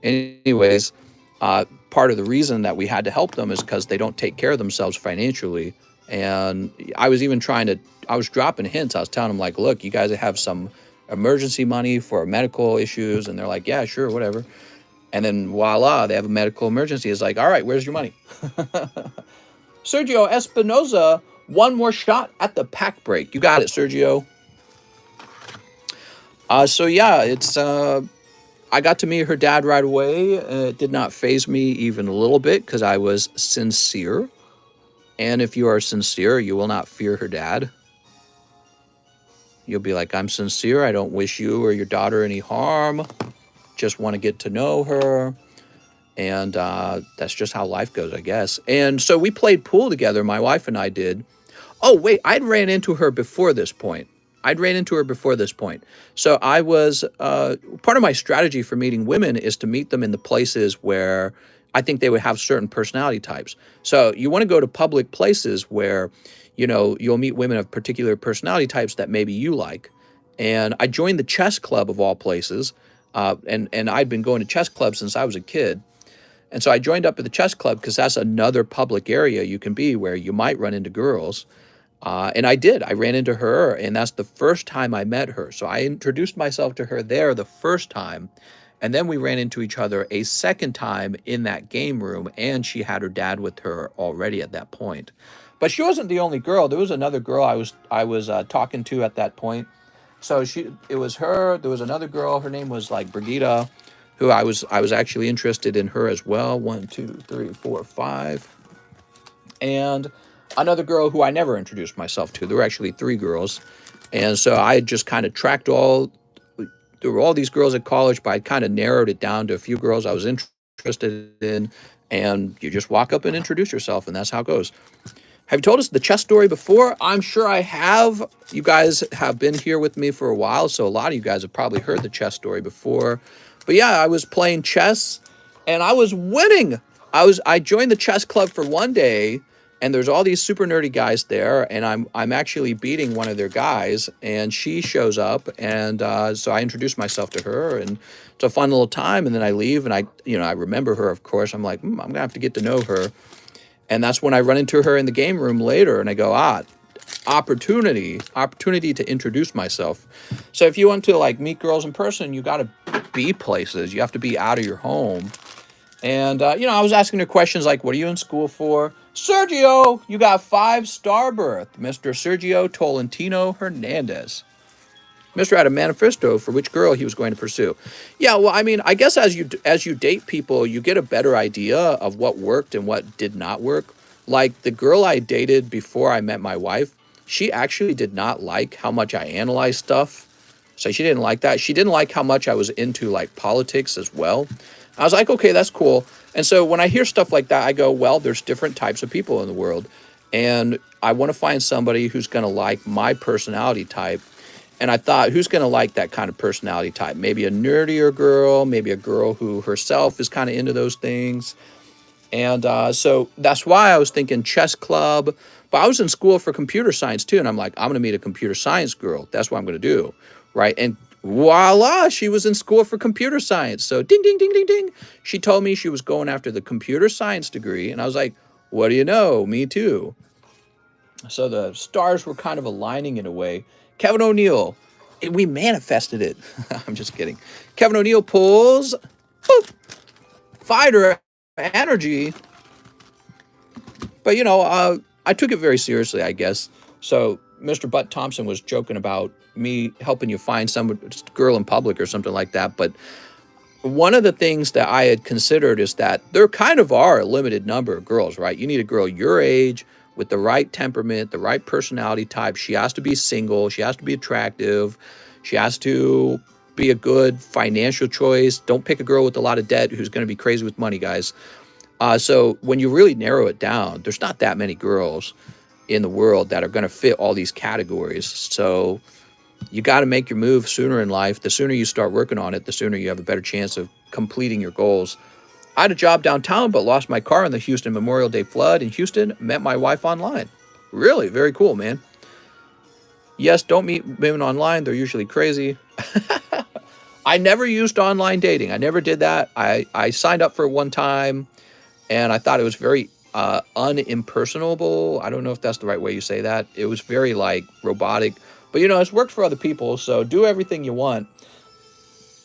Anyways, part of the reason that we had to help them is because they don't take care of themselves financially. And I was dropping hints. I was telling them, like, look, you guys have some emergency money for medical issues. And they're like, yeah, sure, whatever. And then voila, they have a medical emergency. It's like, all right, where's your money? Sergio Espinoza, one more shot at the pack break. You got it, Sergio. So yeah, it's I got to meet her dad right away. It did not faze me even a little bit because I was sincere. And if you are sincere, you will not fear her dad. You'll be like, I'm sincere. I don't wish you or your daughter any harm. Just want to get to know her. And that's just how life goes, I guess. And so we played pool together, my wife and I did. Oh, wait, I'd ran into her before this point. So I was, part of my strategy for meeting women is to meet them in the places where I think they would have certain personality types. So you want to go to public places where, you'll meet women of particular personality types that maybe you like. And I joined the chess club of all places. And I'd been going to chess clubs since I was a kid. And so I joined up at the chess club because that's another public area you can be where you might run into girls. And I did. I ran into her, and that's the first time I met her. So I introduced myself to her there the first time, and then we ran into each other a second time in that game room, and she had her dad with her already at that point. But she wasn't the only girl. There was another girl I was talking to at that point. So it was her. There was another girl. Her name was like Brigitte, who I was actually interested in her as well. 1, 2, 3, 4, 5. And another girl who I never introduced myself to. There were actually 3 girls. And so I just kind of there were all these girls at college, but I kind of narrowed it down to a few girls I was interested in. And you just walk up and introduce yourself, and that's how it goes. Have you told us the chess story before? I'm sure I have. You guys have been here with me for a while, so a lot of you guys have probably heard the chess story before. But yeah, I was playing chess, and I was winning. I joined the chess club for one day, and there's all these super nerdy guys there, and I'm actually beating one of their guys, and she shows up, and so I introduce myself to her, and it's a fun little time, and then I leave, and I remember her, of course. I'm like, I'm gonna have to get to know her. And that's when I run into her in the game room later, and I go, opportunity to introduce myself. So if you want to like meet girls in person, you got to be places. You have to be out of your home. And, I was asking her questions like, what are you in school for? Sergio, you got 5-star berth. Mr. Sergio Tolentino Hernandez. Mr. had a manifesto for which girl he was going to pursue. Yeah, well, I mean, I guess as you date people, you get a better idea of what worked and what did not work. Like the girl I dated before I met my wife, she actually did not like how much I analyzed stuff. So she didn't like that. She didn't like how much I was into like politics as well. I was like, okay, that's cool. And so when I hear stuff like that, I go, well, there's different types of people in the world. And I want to find somebody who's going to like my personality type. And I thought, who's going to like that kind of personality type? Maybe a nerdier girl, maybe a girl who herself is kind of into those things. And so that's why I was thinking chess club. But I was in school for computer science too. And I'm like, I'm going to meet a computer science girl. That's what I'm going to do. Right. And voila, she was in school for computer science. So ding, ding, ding, ding, ding. She told me she was going after the computer science degree. And I was like, what do you know? Me too. So the stars were kind of aligning in a way. Kevin O'Neill, we manifested it. I'm just kidding. Kevin O'Neill pulls, boop, fighter energy. But, I took it very seriously, I guess. So Mr. Butt Thompson was joking about me helping you find some girl in public or something like that. But one of the things that I had considered is that there kind of are a limited number of girls, right? You need a girl your age with the right temperament, the right personality type. She has to be single. She has to be attractive. She has to be a good financial choice. Don't pick a girl with a lot of debt who's going to be crazy with money, guys. So when you really narrow it down, there's not that many girls in the world that are going to fit all these categories. So you got to make your move sooner in life. The sooner you start working on it, the sooner you have a better chance of completing your goals. I had a job downtown, but lost my car in the Houston Memorial Day flood in Houston. Met my wife online. Really, very cool, man. Yes, don't meet women online. They're usually crazy. I never used online dating. I never did that. I signed up for it one time, and I thought it was very unimpersonable. I don't know if that's the right way you say that. It was very like robotic. But it's worked for other people, so do everything you want.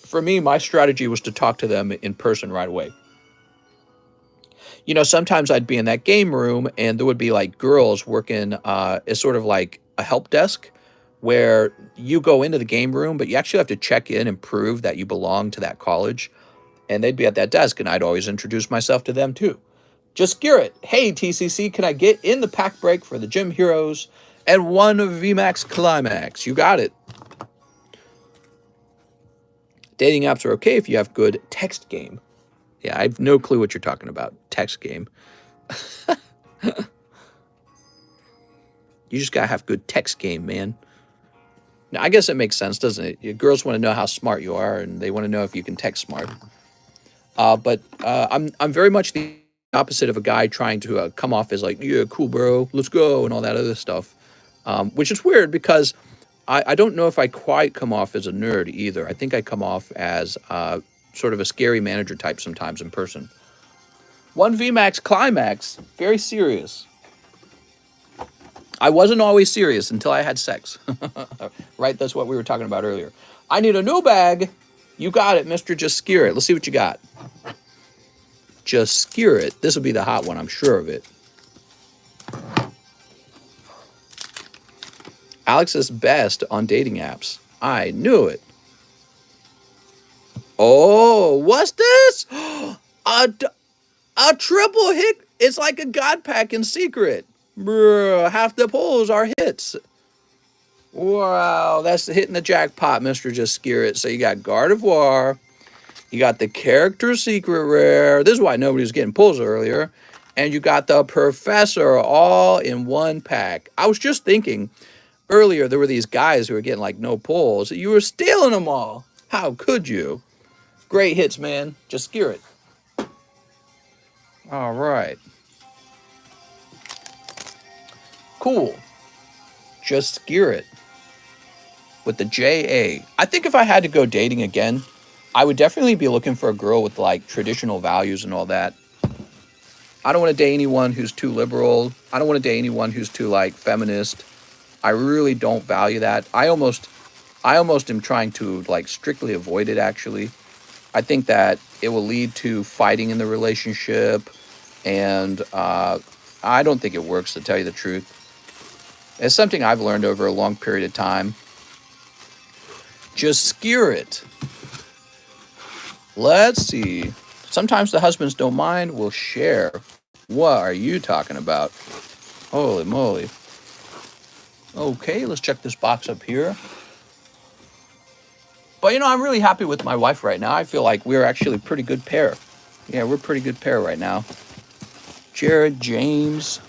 For me, my strategy was to talk to them in person right away. Sometimes I'd be in that game room and there would be like girls working as sort of like a help desk where you go into the game room, but you actually have to check in and prove that you belong to that college. And they'd be at that desk, and I'd always introduce myself to them too. Just Garrett, hey TCC, can I get in the pack break for the Gym Heroes and one Vmax climax? You got it. Dating apps are okay if you have good text game. Yeah, I have no clue what you're talking about. Text game. You just gotta have good text game, man. Now, I guess it makes sense, doesn't it? Your girls want to know how smart you are, and they want to know if you can text smart. But I'm very much the opposite of a guy trying to come off as like, yeah, cool, bro, let's go, and all that other stuff. Which is weird because I don't know if I quite come off as a nerd either. I think I come off as sort of a scary manager type sometimes in person. One Vmax climax, very serious. I wasn't always serious until I had sex. Right? That's what we were talking about earlier. I need a new bag. You got it, mister. Just skewer it. Let's see what you got. Just skewer it. This will be the hot one. I'm sure of it. Alex is best on dating apps. I knew it. Oh, what's this? A triple hit. It's like a God pack in secret. Bruh, half the pulls are hits. Wow, that's hitting the jackpot, Mr. Just Skewer It. So you got Guard of War. You got the Character Secret Rare. This is why nobody was getting pulls earlier. And you got the Professor all in one pack. I was just thinking earlier there were these guys who were getting like no pulls. You were stealing them all. How could you? Great hits, man. Just Skewer It. All right. Cool. Just Skewer It. With the JA. I think if I had to go dating again, I would definitely be looking for a girl with like traditional values and all that. I don't want to date anyone who's too liberal. I don't want to date anyone who's too like feminist. I really don't value that. I almost am trying to like strictly avoid it actually. I think that it will lead to fighting in the relationship, and I don't think it works, to tell you the truth. It's something I've learned over a long period of time. Just skewer it. Let's see. Sometimes the husbands don't mind. We'll share. What are you talking about? Holy moly. Okay, let's check this box up here. But, you know, I'm really happy with my wife right now. I feel like we're actually a pretty good pair. Yeah, we're a pretty good pair right now. Jared, James.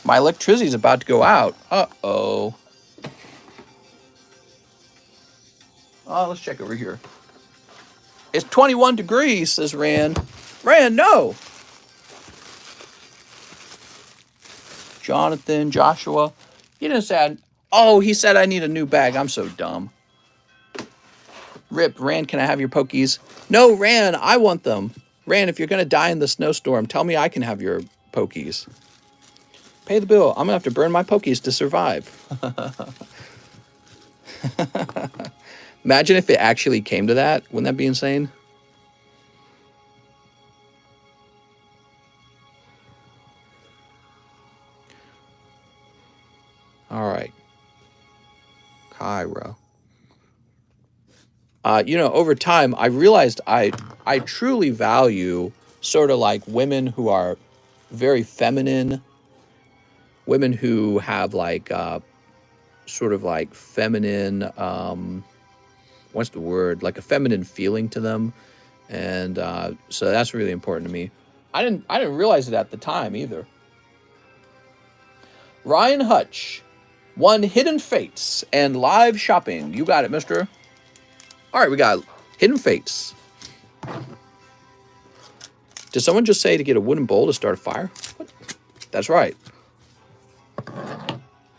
My electricity's about to go out. Uh-oh. Oh, let's check over here. It's 21 degrees, says Rand. Rand, no. Jonathan, Joshua. He didn't say, oh, he said I need a new bag. I'm so dumb. Rip, Rand, can I have your pokies? No, Rand, I want them. Rand, if you're going to die in the snowstorm, tell me I can have your pokies. Pay the bill. I'm going to have to burn my pokies to survive. Imagine if it actually came to that. Wouldn't that be insane? All right. Cairo. You know, over time, I realized I truly value sort of like women who are very feminine, women who have like sort of like feminine, what's the word? Like a feminine feeling to them. And so that's really important to me. I didn't realize it at the time either. Ryan Hutch, one Hidden Fates and live shopping. You got it, mister. All right, we got Hidden Fates. Did someone just say to get a wooden bowl to start a fire? What? That's right.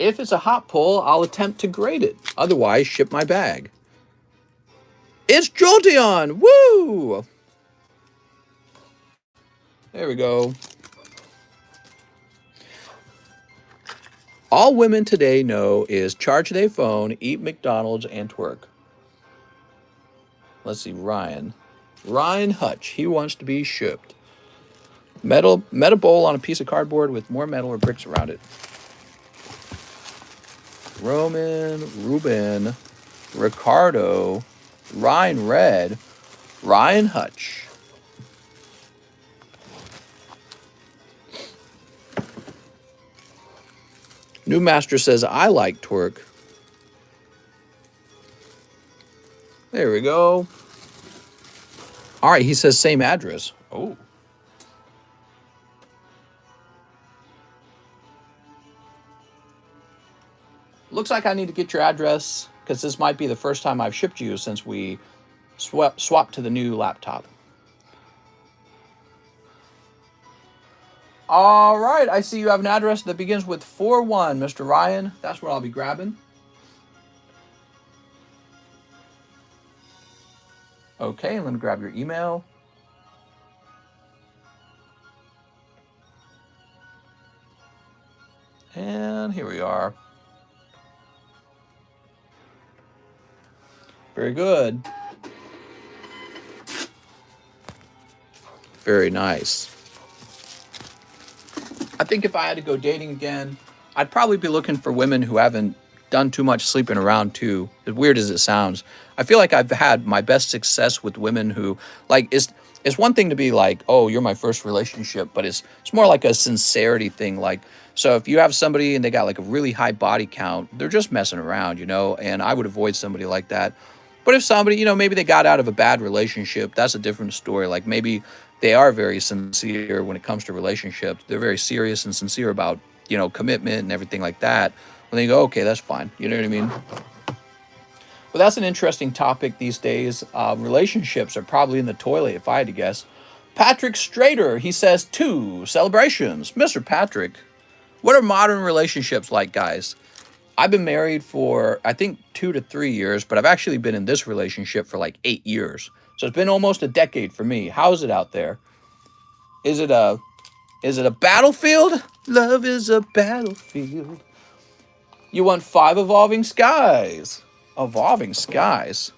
If it's a hot pull, I'll attempt to grade it. Otherwise, ship my bag. It's Jolteon! Woo! There we go. All women today know is charge their phone, eat McDonald's, and twerk. Let's see, Ryan. Ryan Hutch. He wants to be shipped. Metal bowl on a piece of cardboard with more metal or bricks around it. Roman, Ruben, Ricardo, Ryan Red, Ryan Hutch. New Master says, I like twerk. There we go. All right, he says same address. Oh. Looks like I need to get your address because this might be the first time I've shipped you since we swapped to the new laptop. All right, I see you have an address that begins with 41, Mr. Ryan. That's what I'll be grabbing. Okay, let me grab your email. And here we are. Very good. Very nice. I think if I had to go dating again, I'd probably be looking for women who haven't done too much sleeping around too. As weird as it sounds, I feel like I've had my best success with women who, like, it's one thing to be like, oh, you're my first relationship, but it's more like a sincerity thing. Like, so if you have somebody and they got like a really high body count, they're just messing around, you know, and I would avoid somebody like that. But if somebody, you know, maybe they got out of a bad relationship, that's a different story. Like maybe they are very sincere when it comes to relationships. They're very serious and sincere about, you know, commitment and everything like that. When they go, okay, that's fine. You know what I mean? But that's an interesting topic these days. Relationships are probably in the toilet, if I had to guess. Patrick Strader, he says, 2 celebrations. Mr. Patrick, what are modern relationships like, guys? I've been married for, I think, 2 to 3 years, but I've actually been in this relationship for like 8 years. So it's been almost a decade for me. How's it out there? Is it a battlefield? Love is a battlefield. You want 5 evolving skies. Evolving skies.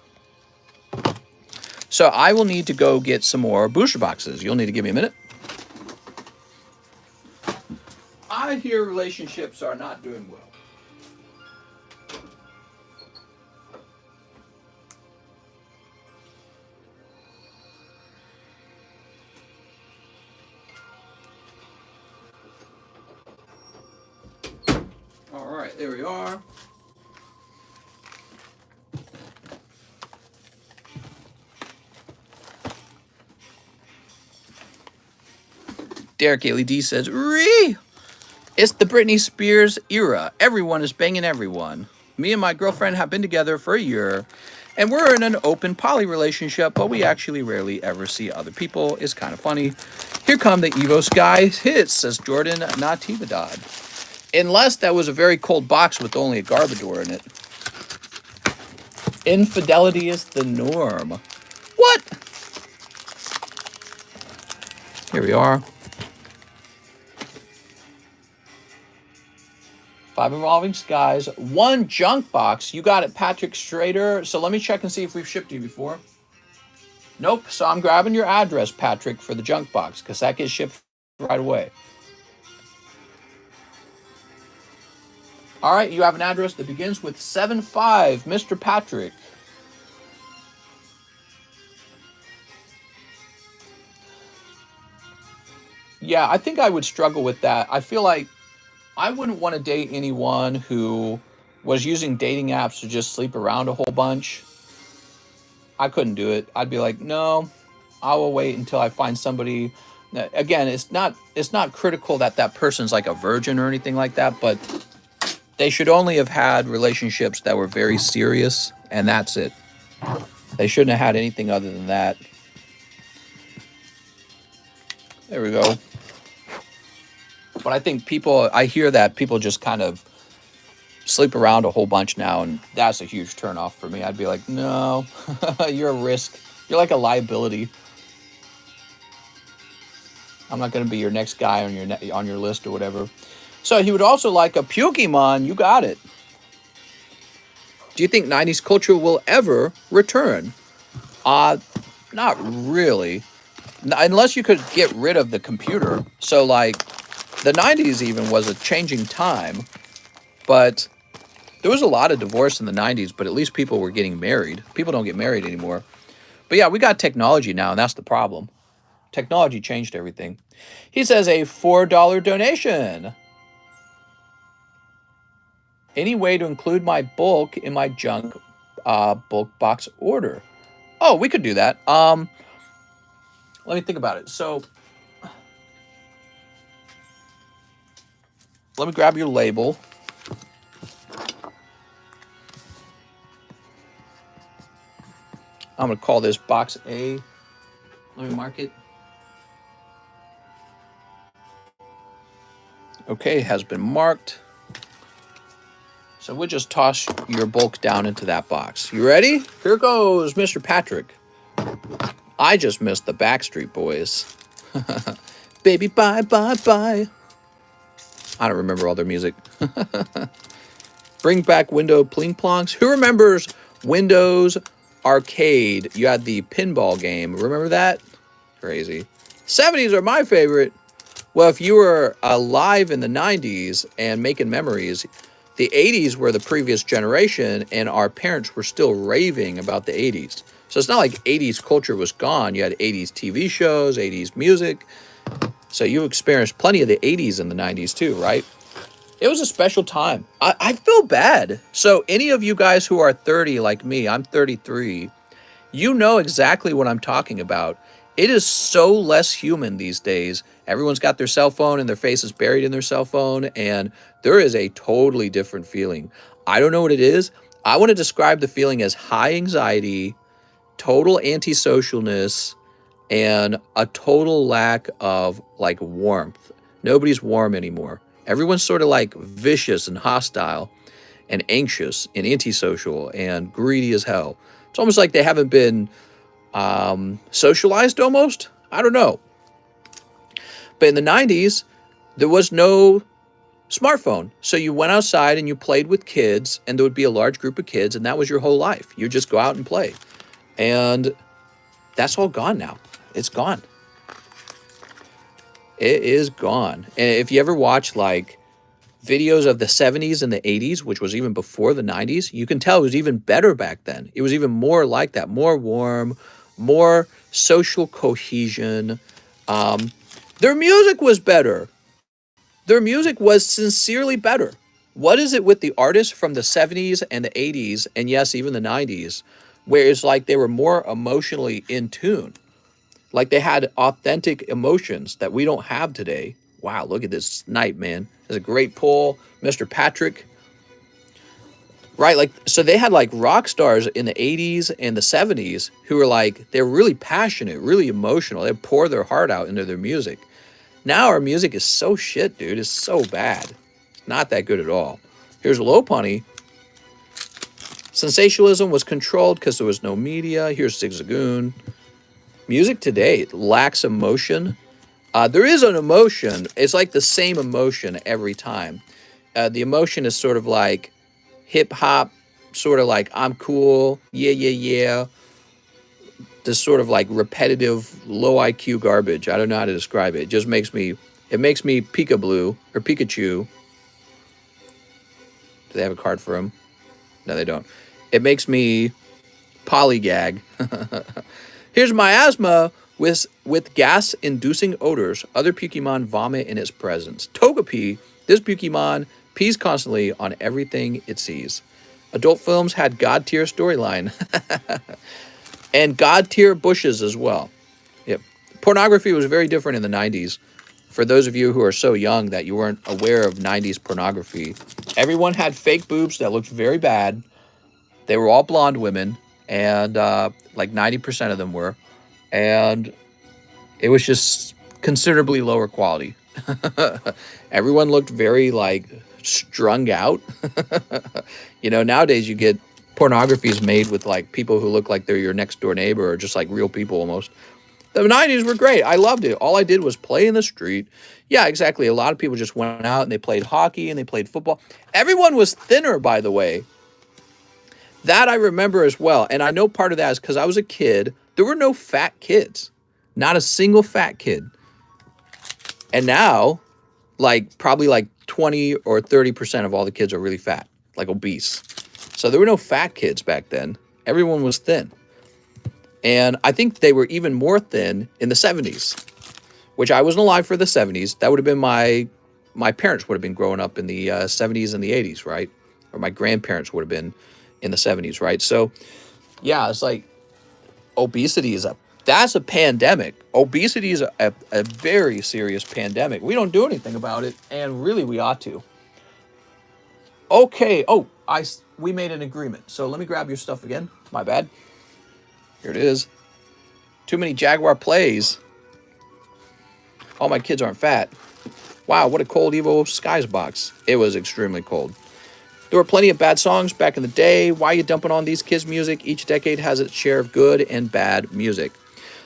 So I will need to go get some more booster boxes. You'll need to give me a minute. I hear relationships are not doing well. All right, there we are. Derek LED says, Ree! It's the Britney Spears era. Everyone is banging everyone. Me and my girlfriend have been together for a year, and we're in an open poly relationship, but we actually rarely ever see other people. It's kind of funny. Here come the Evo Sky hits, says Jordan Natividad. Unless that was a very cold box with only a Garbodor in it. Infidelity is the norm. What? Here we are. 5 evolving skies, 1 junk box. You got it, Patrick Strader. So let me check and see if we've shipped you before. Nope. So I'm grabbing your address, Patrick, for the junk box because that gets shipped right away. All right, you have an address that begins with 75, Mr. Patrick. Yeah, I think I would struggle with that. I feel like I wouldn't want to date anyone who was using dating apps to just sleep around a whole bunch. I couldn't do it. I'd be like, no, I will wait until I find somebody. Again, it's not critical that that person's like a virgin or anything like that, but they should only have had relationships that were very serious, and that's it. They shouldn't have had anything other than that. There we go. But I think I hear that people just kind of sleep around a whole bunch now, and that's a huge turnoff for me. I'd be like, no, you're a risk. You're like a liability. I'm not going to be your next guy on your list or whatever. So he would also like a Pokemon. You got it. Do you think 90s culture will ever return? Not really. Unless you could get rid of the computer. So like the 90s even was a changing time, but There was a lot of divorce in the 90s, but at least people were getting married. People don't get married anymore. But yeah, we got technology now, and that's the problem. Technology changed everything. He says a $4 donation. Any way to include my bulk in my junk bulk box order? Oh, we could do that. Let me think about it. So let me grab your label. I'm going to call this box A. Let me mark it. Okay, has been marked. So we'll just toss your bulk down into that box. You ready? Here goes, Mr. Patrick. I just missed the Backstreet Boys. Baby, bye, bye, bye. I don't remember all their music. Bring back window pling plonks. Who remembers Windows Arcade? You had the pinball game. Remember that? Crazy. 70s are my favorite. Well, if you were alive in the 90s and making memories, the 80s were the previous generation, and our parents were still raving about the 80s. So it's not like 80s culture was gone. You had 80s TV shows, 80s music. So you experienced plenty of the 80s in the 90s too, right? It was a special time. I feel bad. So any of you guys who are 30 like me, I'm 33, you know exactly what I'm talking about. It is so less human these days. Everyone's got their cell phone and their face is buried in their cell phone, and there is a totally different feeling. I don't know what it is. I want to describe the feeling as high anxiety, total antisocialness, and a total lack of like warmth. Nobody's warm anymore. Everyone's sort of like vicious and hostile and anxious and antisocial and greedy as hell. It's almost like they haven't been socialized almost. I don't know. But in the 90s, there was no smartphone. So you went outside and you played with kids, and there would be a large group of kids, and that was your whole life. You just go out and play. And that's all gone now. It's gone. It is gone. And if you ever watch like videos of the 70s and the 80s, which was even before the 90s, you can tell it was even better back then. It was even more like that, more warm, more social cohesion. Their music was better. Their music was sincerely better. What is it with the artists from the 70s and the 80s, and yes, even the 90s, where it's like they were more emotionally in tune? Like they had authentic emotions that we don't have today. Wow, look at this snipe, man. That's a great pull, Mr. Patrick. Right, like, so they had like rock stars in the 80s and the 70s who were like, they're really passionate, really emotional. They pour their heart out into their music. Now our music is so shit, dude. It's so bad. It's not that good at all. Here's Low Punny. Sensationalism was controlled because there was no media. Here's Zigzagoon. Music today lacks emotion. There is an emotion. It's like the same emotion every time. The emotion is sort of like hip hop, sort of like I'm cool, yeah, yeah, yeah. This sort of like repetitive, low IQ garbage. I don't know how to describe it. It just makes me, it makes me Pika-Blue or Pikachu. Do they have a card for him? No, they don't. It makes me polygag. Here's miasma with gas-inducing odors. Other Pokemon vomit in its presence. Togepi, this Pokemon pees constantly on everything it sees. Adult films had God-tier storyline. And God-tier bushes as well. Yep. Pornography was very different in the 90s. For those of you who are so young that you weren't aware of 90s pornography, everyone had fake boobs that looked very bad. They were all blonde women, and like 90% of them were. And it was just considerably lower quality. Everyone looked very like strung out. You know, nowadays you get pornographies made with like people who look like they're your next door neighbor or just like real people almost. The 90s were great. I loved it. All I did was play in the street. Yeah, exactly. A lot of people just went out and they played hockey and they played football. Everyone was thinner, by the way. That I remember as well. And I know part of that is because I was a kid. There were no fat kids. Not a single fat kid. And now, like, probably like 20 or 30% of all the kids are really fat. like obese. So there were no fat kids back then. Everyone was thin. And I think they were even more thin in the 70s, which I wasn't alive for the 70s. That would have been my parents would have been growing up in the 70s and the 80s, right? Or my grandparents would have been in the 70s, right? So yeah, it's like obesity is that's a pandemic. Obesity is a very serious pandemic. We don't do anything about it, and really we ought to. Okay. Oh, we made an agreement. So let me grab your stuff again. My bad. Here it is. Too many Jaguar plays. All my kids aren't fat. Wow, what a cold Evo Skies box. It was extremely cold. There were plenty of bad songs back in the day. Why are you dumping on these kids' music? Each decade has its share of good and bad music.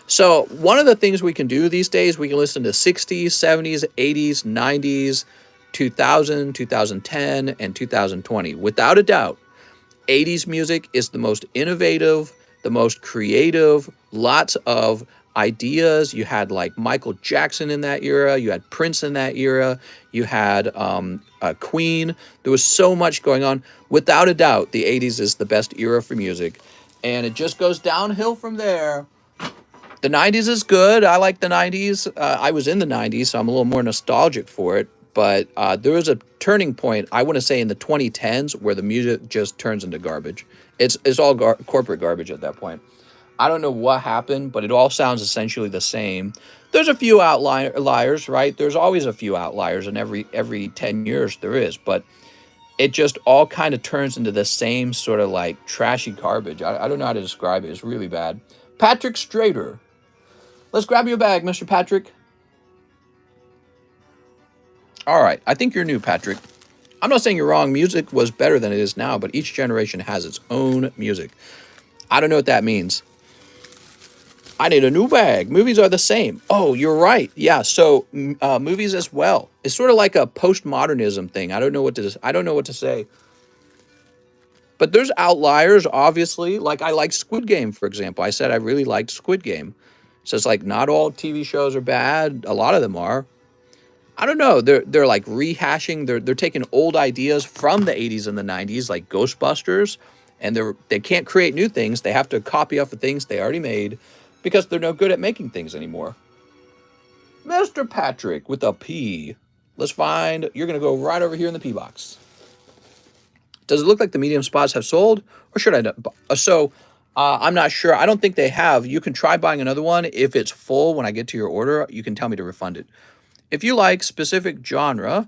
So one of the things we can do these days, we can listen to 60s, 70s, 80s, 90s, 2000, 2010, and 2020. Without a doubt, 80s music is the most innovative, the most creative, lots of ideas. You had like Michael Jackson in that era, you had Prince in that era, you had Queen. There was so much going on. Without a doubt, the 80s is the best era for music, and it just goes downhill from there. The 90s is good. I like the 90s. I was in the 90s, so I'm a little more nostalgic for it. But there was a turning point, I want to say, in the 2010s where the music just turns into garbage. It's all corporate garbage at that point. I don't know what happened, but it all sounds essentially the same. There's a few outliers, right? There's always a few outliers, and every 10 years there is. But it just all kind of turns into the same sort of like trashy garbage. I don't know how to describe it. It's really bad. Patrick Strader. Let's grab you a bag, Mr. Patrick. All right. I think you're new, Patrick. I'm not saying you're wrong. Music was better than it is now, but each generation has its own music. I don't know what that means. I need a new bag. Movies are the same. Oh, you're right. Yeah. So movies as well. It's sort of like a postmodernism thing. I don't know what to say. But there's outliers, obviously. Like I like Squid Game, for example. I said I really liked Squid Game. So it's like not all TV shows are bad. A lot of them are. I don't know. They're like rehashing. They're taking old ideas from the 80s and the 90s, like Ghostbusters, and they can't create new things. They have to copy off of things they already made because they're no good at making things anymore. Mr. Patrick with a P. Let's find. You're gonna go right over here in the P box. Does it look like the medium spots have sold, or should I? I'm not sure. I don't think they have. You can try buying another one. If it's full when I get to your order, you can tell me to refund it. If you like specific genre,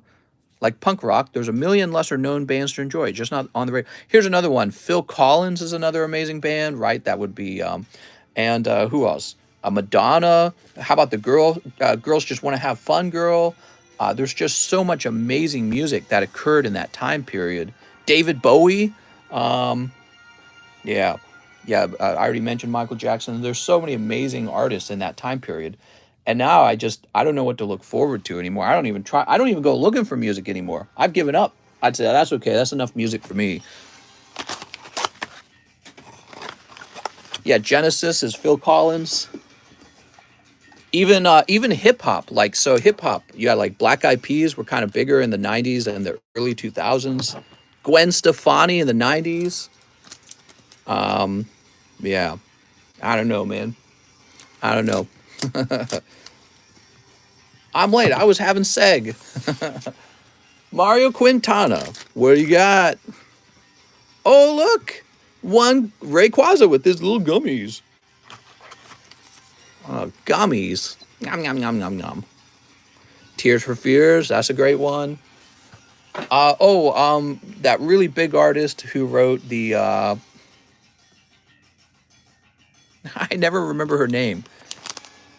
like punk rock, there's a million lesser known bands to enjoy, just not on the radio. Here's another one. Phil Collins is another amazing band, right? That would be, and who else? Madonna. How about the Girls Just Want to Have Fun Girl? There's just so much amazing music that occurred in that time period. David Bowie. Yeah. I already mentioned Michael Jackson. There's so many amazing artists in that time period. And now I don't know what to look forward to anymore. I don't even go looking for music anymore. I've given up. I'd say that's okay. That's enough music for me. Yeah, Genesis is Phil Collins. Even hip hop, like so hip hop, you had like Black Eyed Peas were kind of bigger in the 90s and the early 2000s. Gwen Stefani in the 90s. Yeah. I don't know, man. I don't know. I'm late. I was having seg. Mario Quintana. What do you got? Oh, look. One Rayquaza with his little gummies. Gummies. Nom, nom, nom, nom, nom. Tears for Fears. That's a great one. That really big artist who wrote the... I never remember her name.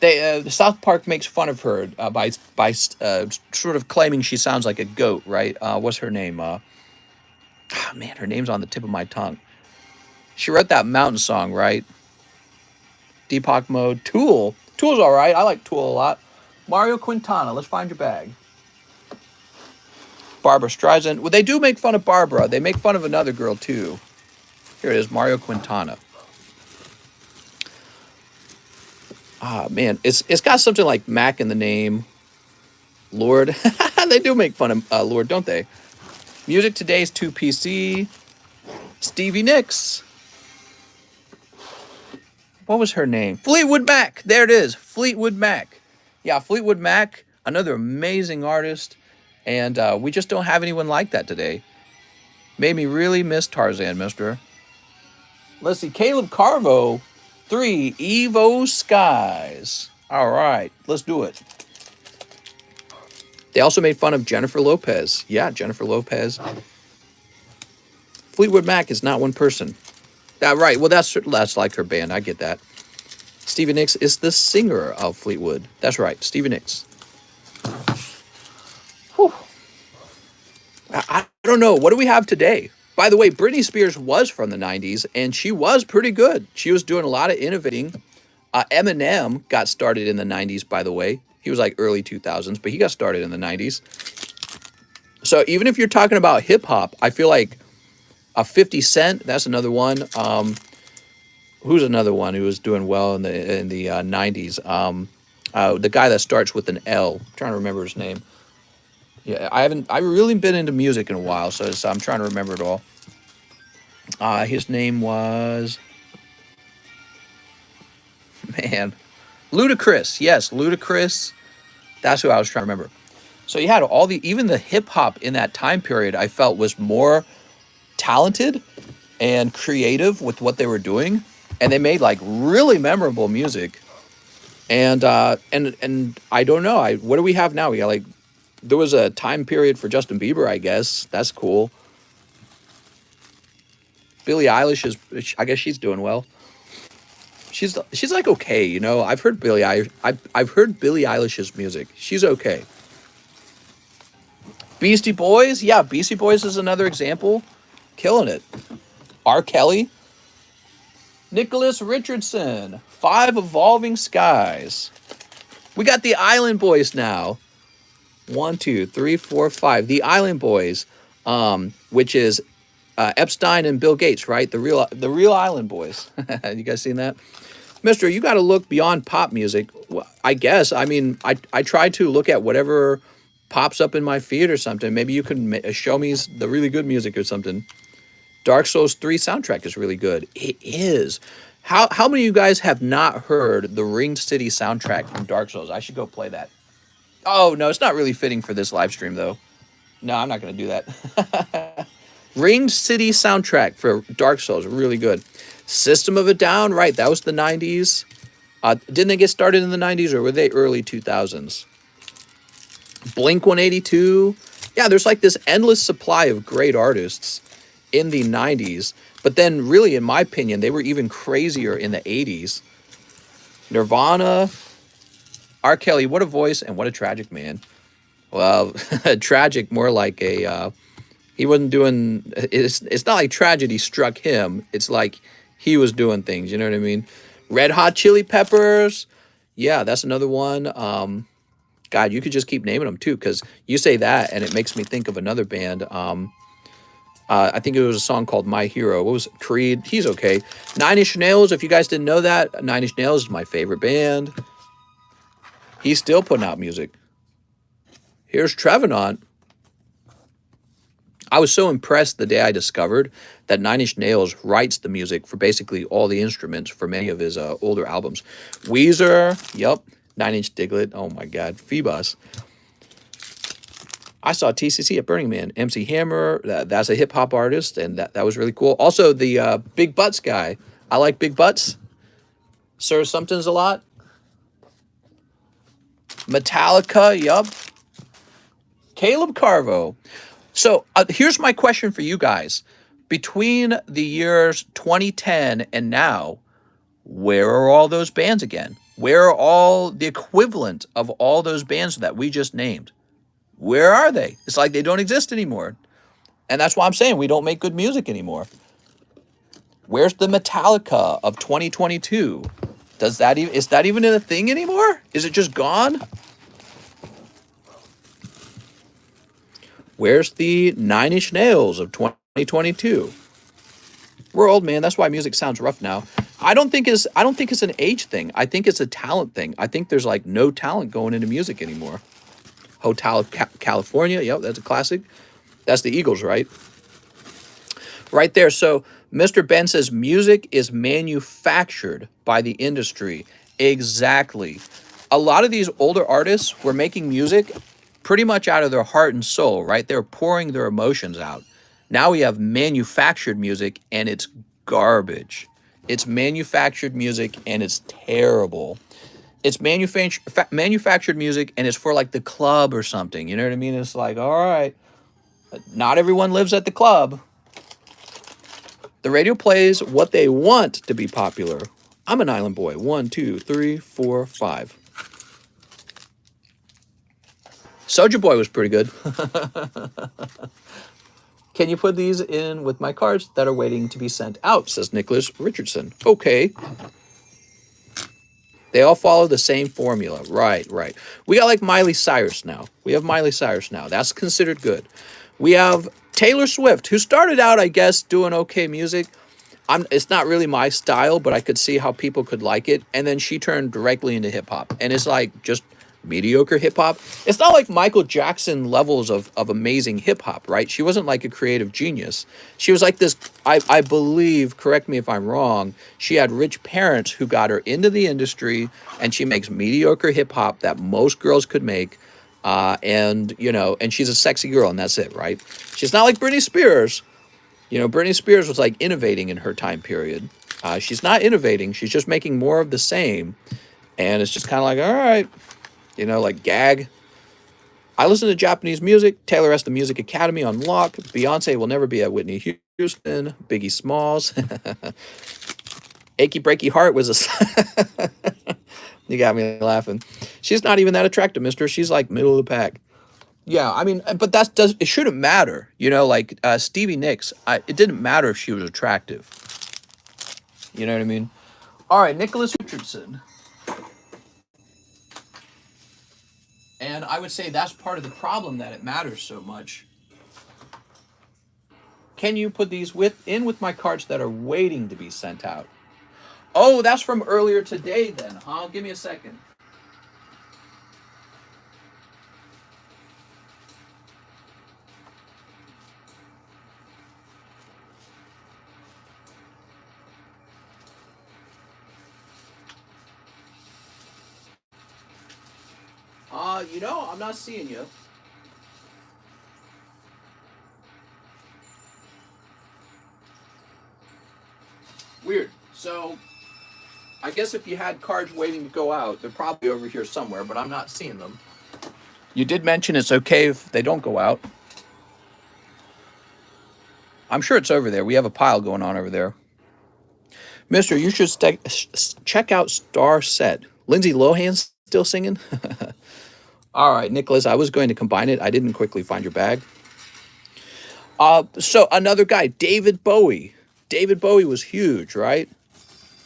The South Park makes fun of her by sort of claiming she sounds like a goat, right? What's her name? Man, her name's on the tip of my tongue. She wrote that mountain song, right? Deepak Mode. Tool. Tool's all right. I like Tool a lot. Mario Quintana. Let's find your bag. Barbara Streisand. Well, they do make fun of Barbara. They make fun of another girl, too. Here it is, Mario Quintana. Man, it's got something like Mac in the name. Lord. They do make fun of Lord, don't they? Music today is 2PC. Stevie Nicks. What was her name? Fleetwood Mac. There it is. Fleetwood Mac. Yeah, Fleetwood Mac, another amazing artist. And we just don't have anyone like that today. Made me really miss Tarzan, mister. Let's see. Caleb Carvo, 3 Evo Skies. All right, let's do it. They also made fun of Jennifer Lopez. Yeah, Jennifer Lopez. Fleetwood Mac is not one person. Right. Well, that's like her band. I get that. Stevie Nicks is the singer of Fleetwood. That's right, Stevie Nicks. Whew. I don't know. What do we have today? By the way, Britney Spears was from the 90s, and she was pretty good. She was doing a lot of innovating. Eminem got started in the 90s, by the way. He was like early 2000s, but he got started in the 90s. So even if you're talking about hip-hop, I feel like 50 Cent, that's another one. Who's another one who was doing well in the 90s? The guy that starts with an L. I'm trying to remember his name. Yeah, I've really been into music in a while, so I'm trying to remember it all. His name was, man, Ludacris. Yes, Ludacris. That's who I was trying to remember. So you had even the hip hop in that time period, I felt was more talented and creative with what they were doing, and they made like really memorable music. And I don't know. What do we have now? We got like, there was a time period for Justin Bieber, I guess. That's cool. Billie Eilish I guess she's doing well. She's like okay, you know. I've heard I've heard Billie Eilish's music. She's okay. Beastie Boys, yeah, Beastie Boys is another example, killing it. R. Kelly, Nicholas Richardson, 5 Evolving Skies. We got the Island Boys now. 1, 2, 3, 4, 5. The Island Boys, which is Epstein and Bill Gates, right? The real Island Boys. You guys seen that? Mister, you got to look beyond pop music. Well, I guess. I mean, I try to look at whatever pops up in my feed or something. Maybe you can show me the really good music or something. Dark Souls 3 soundtrack is really good. It is. How many of you guys have not heard the Ring City soundtrack from Dark Souls? I should go play that. Oh, no, it's not really fitting for this live stream, though. No, I'm not going to do that. Ring City soundtrack for Dark Souls, really good. System of a Down, right, that was the 90s. Didn't they get started in the 90s, or were they early 2000s? Blink 182. Yeah, there's like this endless supply of great artists in the 90s. But then, really, in my opinion, they were even crazier in the 80s. Nirvana, R. Kelly, what a voice and what a tragic man. Well, tragic, more like he wasn't doing, it's not like tragedy struck him. It's like he was doing things, you know what I mean? Red Hot Chili Peppers. Yeah, that's another one. God, you could just keep naming them too, because you say that and it makes me think of another band. I think it was a song called My Hero. What was it? Creed? He's okay. Nine Inch Nails, if you guys didn't know that, Nine Inch Nails is my favorite band. He's still putting out music. Here's Trevenant. I was so impressed the day I discovered that Nine Inch Nails writes the music for basically all the instruments for many of his older albums. Weezer, yep. Nine Inch Diglett, oh my God. Phoebus. I saw TCC at Burning Man. MC Hammer, that's a hip-hop artist, and that was really cool. Also, the Big Butts guy. I like Big Butts. Sir Something's a lot. Metallica, yup. Caleb Carvo. So here's my question for you guys. Between the years 2010 and now, where are all those bands again? Where are all the equivalent of all those bands that we just named? Where are they? It's like they don't exist anymore. And that's why I'm saying we don't make good music anymore. Where's the Metallica of 2022? Is that even a thing anymore? Is it just gone? Where's the Nine Inch Nails of 2022? We're old, man. That's why music sounds rough now. I don't think it's an age thing. I think it's a talent thing. I think there's like no talent going into music anymore. Hotel California, yep, that's a classic. That's the Eagles, right? Right there. So Mr. Ben says music is manufactured by the industry. Exactly. A lot of these older artists were making music pretty much out of their heart and soul, right? They're pouring their emotions out. Now we have manufactured music and it's garbage. It's manufactured music and it's terrible. It's manufactured music and it's for like the club or something. You know what I mean? It's like, all right, not everyone lives at the club. The radio plays what they want to be popular. I'm an island boy. 1, 2, 3, 4, 5. Soulja Boy was pretty good. Can you put these in with my cards that are waiting to be sent out, says Nicholas Richardson. Okay. They all follow the same formula. Right, right. We got like Miley Cyrus now. We have Miley Cyrus now. That's considered good. We have Taylor Swift, who started out, I guess, doing okay music. It's not really my style, but I could see how people could like it. And then she turned directly into hip hop. And it's like just mediocre hip hop. It's not like Michael Jackson levels of amazing hip hop, right? She wasn't like a creative genius. She was like this, I believe, correct me if I'm wrong, she had rich parents who got her into the industry and she makes mediocre hip hop that most girls could make. And she's a sexy girl and that's it, right? She's not like Britney Spears. Britney Spears was like innovating in her time period. She's not innovating. She's just making more of the same. And it's just kind of like, all right, like gag. I listen to Japanese music. Taylor has the Music Academy on lock. Beyonce will never be at Whitney Houston. Biggie Smalls. Achy Breaky Heart was a... You got me laughing. She's not even that attractive, mister. She's like middle of the pack. Yeah, I mean, but it shouldn't matter. Like Stevie Nicks, it didn't matter if she was attractive. You know what I mean? All right, Nicholas Richardson. And I would say that's part of the problem that it matters so much. Can you put these in with my cards that are waiting to be sent out? Oh, that's from earlier today then, huh? Give me a second. I'm not seeing you. Weird. So, I guess if you had cards waiting to go out, they're probably over here somewhere, but I'm not seeing them. You did mention it's okay if they don't go out. I'm sure it's over there. We have a pile going on over there. Mister, you should check out Star Set. Lindsay Lohan's still singing? All right, Nicholas, I was going to combine it. I didn't quickly find your bag. So another guy, David Bowie. David Bowie was huge, right?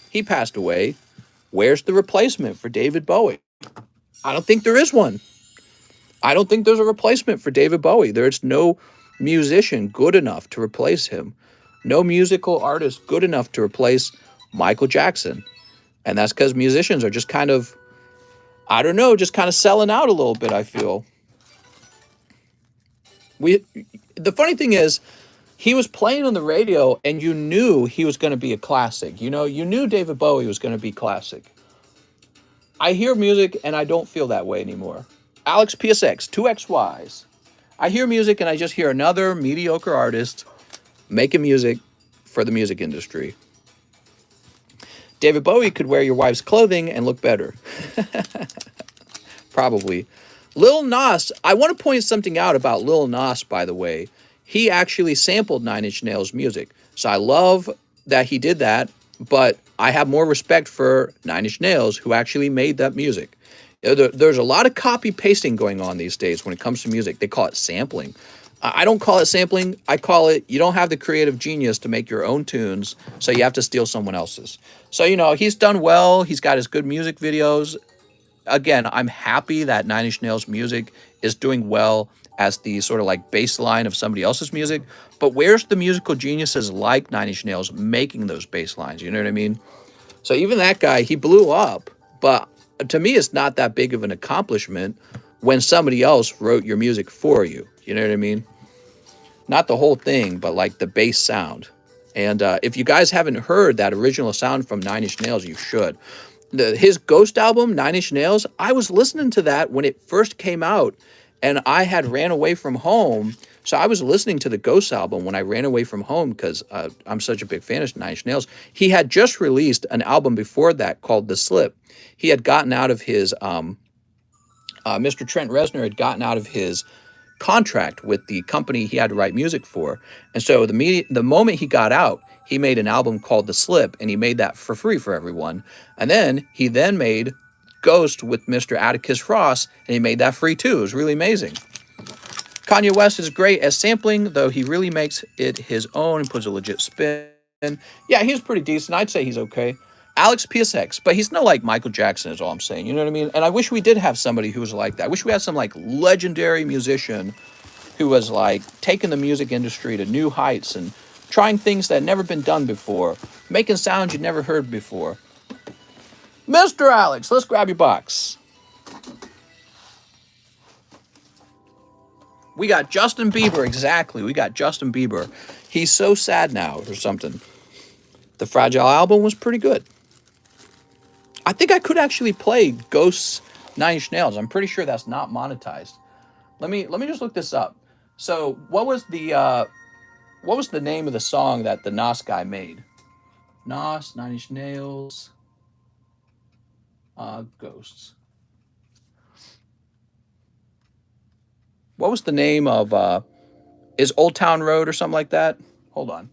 He passed away. Where's the replacement for David Bowie? I don't think there is one. I don't think there's a replacement for David Bowie. There's no musician good enough to replace him. No musical artist good enough to replace Michael Jackson. And that's because musicians are just kind of, I don't know, just kind of selling out a little bit, I feel. The funny thing is, he was playing on the radio and you knew he was going to be a classic. You knew David Bowie was going to be classic. I hear music and I don't feel that way anymore. Alex PSX, 2XYs. I hear music and I just hear another mediocre artist making music for the music industry. David Bowie could wear your wife's clothing and look better. Probably. Lil Nas, I want to point something out about Lil Nas, by the way. He actually sampled Nine Inch Nails music. So I love that he did that, but I have more respect for Nine Inch Nails, who actually made that music. There's a lot of copy pasting going on these days when it comes to music. They call it sampling. I don't call it sampling. I call it, you don't have the creative genius to make your own tunes, so you have to steal someone else's. So, he's done well. He's got his good music videos. Again, I'm happy that Nine Inch Nails music is doing well as the sort of like baseline of somebody else's music. But where's the musical geniuses like Nine Inch Nails making those bass lines? You know what I mean? So even that guy, he blew up. But to me, it's not that big of an accomplishment when somebody else wrote your music for you. You know what I mean? Not the whole thing, but like the bass sound. And if you guys haven't heard that original sound from Nine Inch Nails, you should. His Ghost album, Nine Inch Nails, I was listening to that when it first came out, and I had ran away from home. So I was listening to the Ghost album when I ran away from home because I'm such a big fan of Nine Inch Nails. He had just released an album before that called The Slip. He had gotten out of his, Mr. Trent Reznor had gotten out of his contract with the company he had to write music for. And so the moment he got out, he made an album called The Slip, and he made that for free for everyone. And then he made Ghost with Mr. Atticus Ross, and he made that free too. It was really amazing. Kanye West is great as sampling, though he really makes it his own and puts a legit spin. Yeah, he's pretty decent. I'd say he's okay. Alex PSX, but he's no like Michael Jackson is all I'm saying. You know what I mean? And I wish we did have somebody who was like that. I wish we had some like legendary musician who was like taking the music industry to new heights and trying things that had never been done before, making sounds you'd never heard before. Mr. Alex, let's grab your box. We got Justin Bieber, exactly. We got Justin Bieber. He's so sad now or something. The Fragile album was pretty good. I think I could actually play Ghost's Nine Inch Nails. I'm pretty sure that's not monetized. Let me just look this up. So what was the name of the song that the Nas guy made? Nas, Nine Inch Nails, Ghosts. What was the name of is Old Town Road or something like that? Hold on.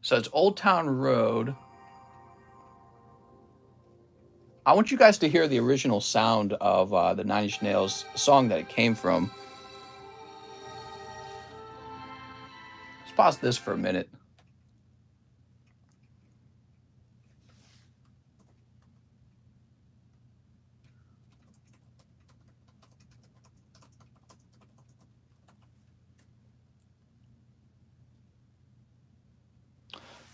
So it's Old Town Road. I want you guys to hear the original sound of the Nine Inch Nails song that it came from. Let's pause this for a minute.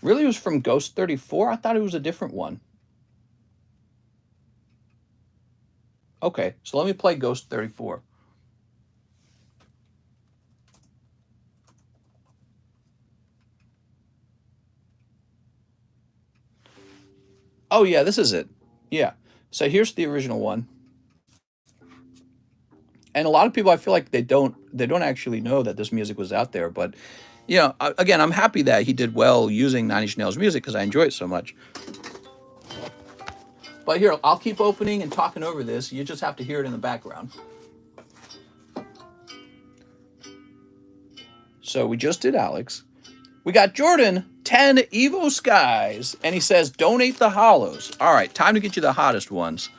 Really, it was from Ghost 34? I thought it was a different one. Okay, so let me play Ghost 34. Oh yeah, this is it. Yeah. So here's the original one. And a lot of people, I feel like they don't actually know that this music was out there. But you know, again, I'm happy that he did well using Nine Inch Nails music because I enjoy it so much. But here, I'll keep opening and talking over this. You just have to hear it in the background. So we just did Alex. We got Jordan, 10 Evo Skies. And he says, donate the hollows. All right, time to get you the hottest ones.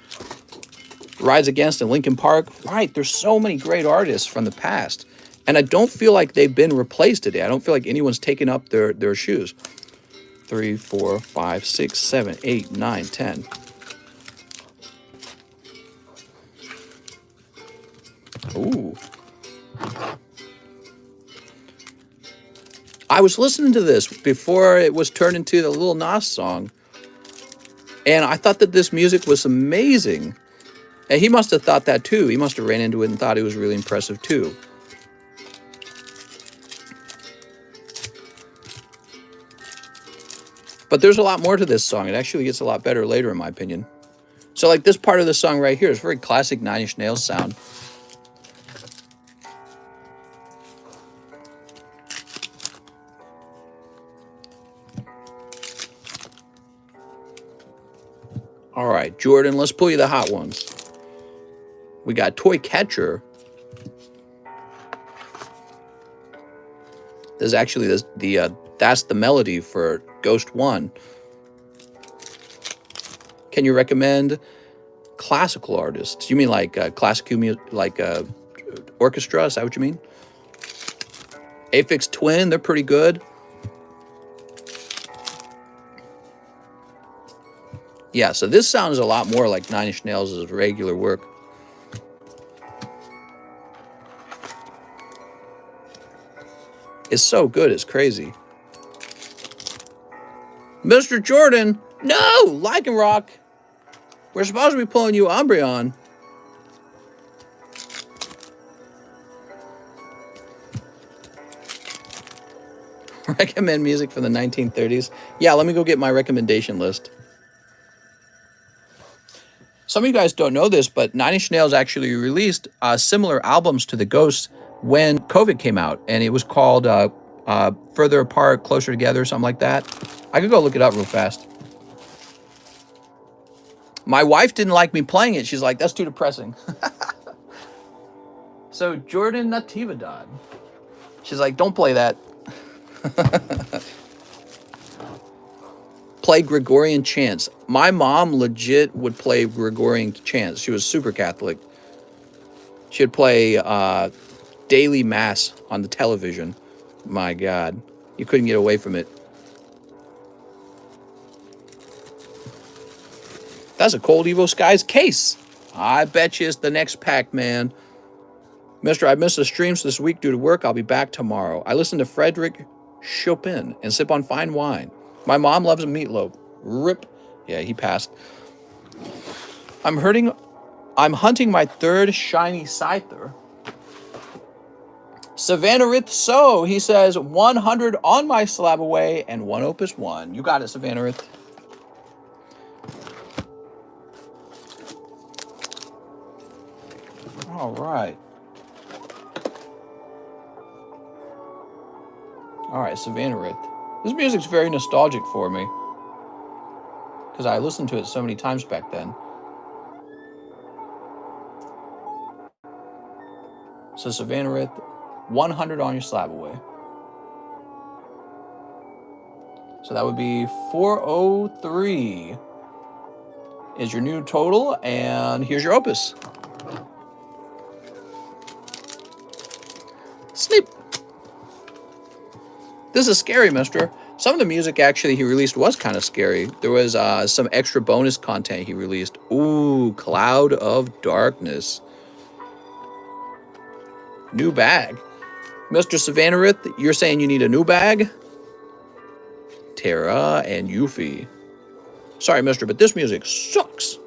Rise Against and Linkin Park. Right, there's so many great artists from the past. And I don't feel like they've been replaced today. I don't feel like anyone's taken up their shoes. 3, 4, 5, 6, 7, 8, 9, 10. Ooh. I was listening to this before it was turned into the Lil Nas song, and I thought that this music was amazing. And he must have thought that too. He must have ran into it and thought it was really impressive too. But there's a lot more to this song. It actually gets a lot better later, in my opinion. So like this part of the song right here is very classic Nine Inch Nails sound. All right, Jordan, let's pull you the hot ones. We got Toy Catcher. There's actually that's the melody for Ghost 1. Can you recommend classical artists? You mean like classical music, like orchestra? Is that what you mean? Aphex Twin, they're pretty good. Yeah, so this sounds a lot more like Nine Inch Nails' regular work. It's so good, it's crazy. Mr. Jordan, No, Lycanroc. We're supposed to be pulling you Umbreon. Recommend music from the 1930s. Yeah, let me go get my recommendation list. Some of you guys don't know this, but Nine Inch Nails actually released similar albums to The Ghosts when COVID came out, and it was called Further Apart, Closer Together, something like that. I could go look it up real fast. My wife didn't like me playing it. She's like, that's too depressing. So Jordan Natividad. She's like, don't play that. Play Gregorian chants. My mom legit would play Gregorian chants. She was super Catholic. She would play daily mass on the television. My God, you couldn't get away from it. That's a Cold Evo Skies case. I bet you it's the next pack, man. Mister, I missed the streams this week due to work. I'll be back tomorrow. I listen to Frederick Chopin and sip on fine wine. My mom loves a meatloaf. Rip. Yeah, he passed. I'm hunting my third shiny Scyther. Savannah So, he says 100 on my slab away and 1 Opus 1. You got it, Savannah. All right. All right, Savannah. This music's very nostalgic for me because I listened to it so many times back then. So Savannah, 100 on your slab away. So that would be 403 is your new total, and here's your Opus. Sleep. This is scary, mister. Some of the music actually he released was kind of scary. There was some extra bonus content he released. Ooh, Cloud of Darkness. New bag. Mr. Savannah, you're saying you need a new bag? Terra and Yuffie. Sorry, mister, but this music sucks.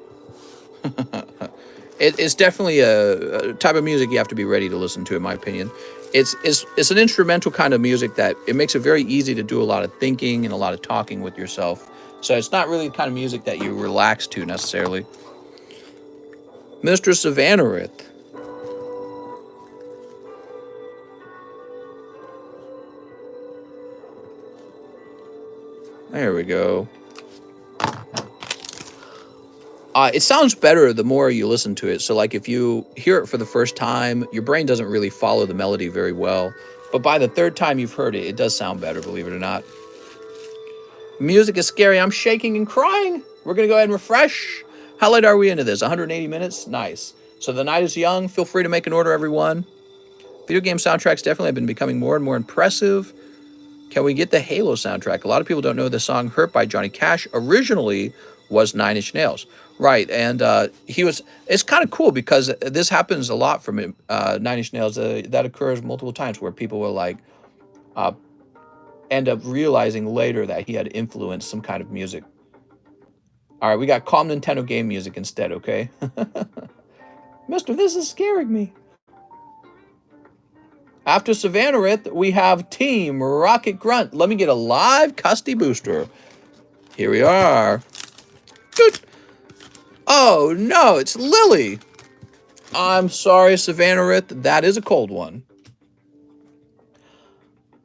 It's definitely a type of music you have to be ready to listen to, in my opinion. It's an instrumental kind of music that it makes it very easy to do a lot of thinking and a lot of talking with yourself. So it's not really the kind of music that you relax to necessarily. Mr. Savannah. There we go. It sounds better the more you listen to it. So like if you hear it for the first time, your brain doesn't really follow the melody very well. But by the third time you've heard it, it does sound better, believe it or not. Music is scary. I'm shaking and crying. We're going to go ahead and refresh. How late are we into this? 180 minutes? Nice. So the night is young. Feel free to make an order, everyone. Video game soundtracks definitely have been becoming more and more impressive. Can we get the Halo soundtrack? A lot of people don't know the song Hurt by Johnny Cash originally was Nine Inch Nails. Right, and it's kind of cool because this happens a lot from Nine Inch Nails. That occurs multiple times where people will like end up realizing later that he had influenced some kind of music. All right, we got calm Nintendo game music instead, okay? Mister, this is scaring me. After Savannah, we have Team Rocket Grunt. Let me get a live Custy booster. Here we are. Good. Oh, no, it's Lily. I'm sorry, Savannah. That is a cold one.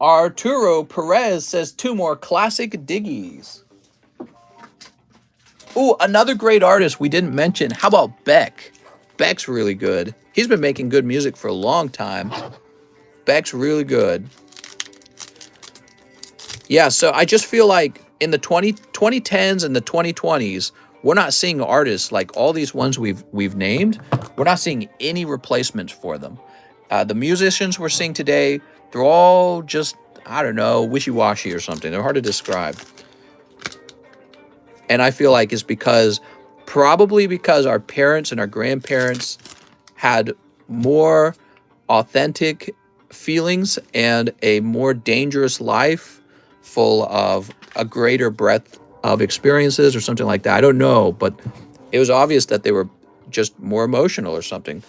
Arturo Perez says 2 more classic diggies. Ooh, another great artist we didn't mention. How about Beck? Beck's really good. He's been making good music for a long time. Beck's really good. Yeah, so I just feel like in the 2010s and the 2020s, we're not seeing artists like all these ones we've named. We're not seeing any replacements for them. The musicians we're seeing today, they're all just, I don't know, wishy-washy or something. They're hard to describe. And I feel like it's probably because our parents and our grandparents had more authentic feelings and a more dangerous life full of a greater breadth of experiences or something like that. I don't know, but it was obvious that they were just more emotional or something.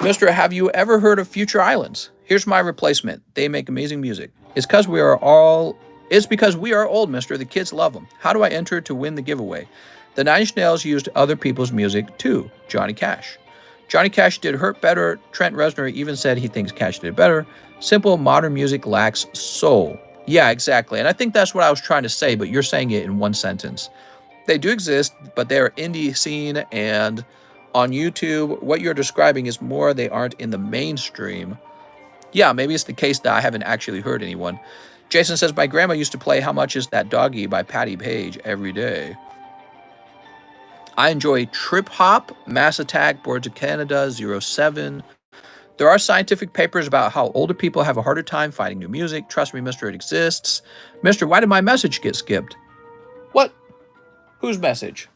Mister, have you ever heard of Future Islands? Here's my replacement. They make amazing music. It's because we are old, mister. The kids love them. How do I enter to win the giveaway? The Nine Inch Nails used other people's music too. Johnny Cash. Johnny Cash did Hurt better. Trent Reznor even said he thinks Cash did better. Simple modern music lacks soul. Yeah, exactly. And I think that's what I was trying to say, but you're saying it in one sentence. They do exist, but they're indie scene, and on YouTube, what you're describing is more they aren't in the mainstream. Yeah, maybe it's the case that I haven't actually heard anyone. Jason says, my grandma used to play How Much Is That Doggy by Patti Page every day. I enjoy Trip Hop, Mass Attack, Boards of Canada, 07. There are scientific papers about how older people have a harder time finding new music. Trust me, mister, it exists. Mister, why did my message get skipped? What? Whose message?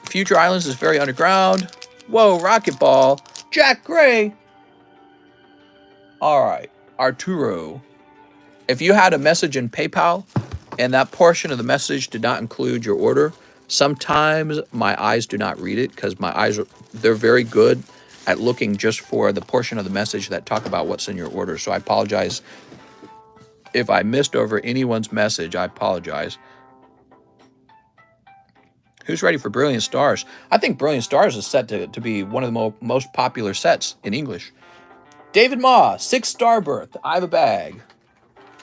Future Islands is very underground. Whoa, Rocket Ball. Jack Gray. All right, Arturo. If you had a message in PayPal and that portion of the message did not include your order, sometimes my eyes do not read it because they're very good at looking just for the portion of the message that talk about what's in your order. So I apologize if I missed over anyone's message. I apologize. Who's ready for Brilliant Stars? I think Brilliant Stars is set to be one of the most popular sets in English. David Ma, 6-star berth. I have a bag.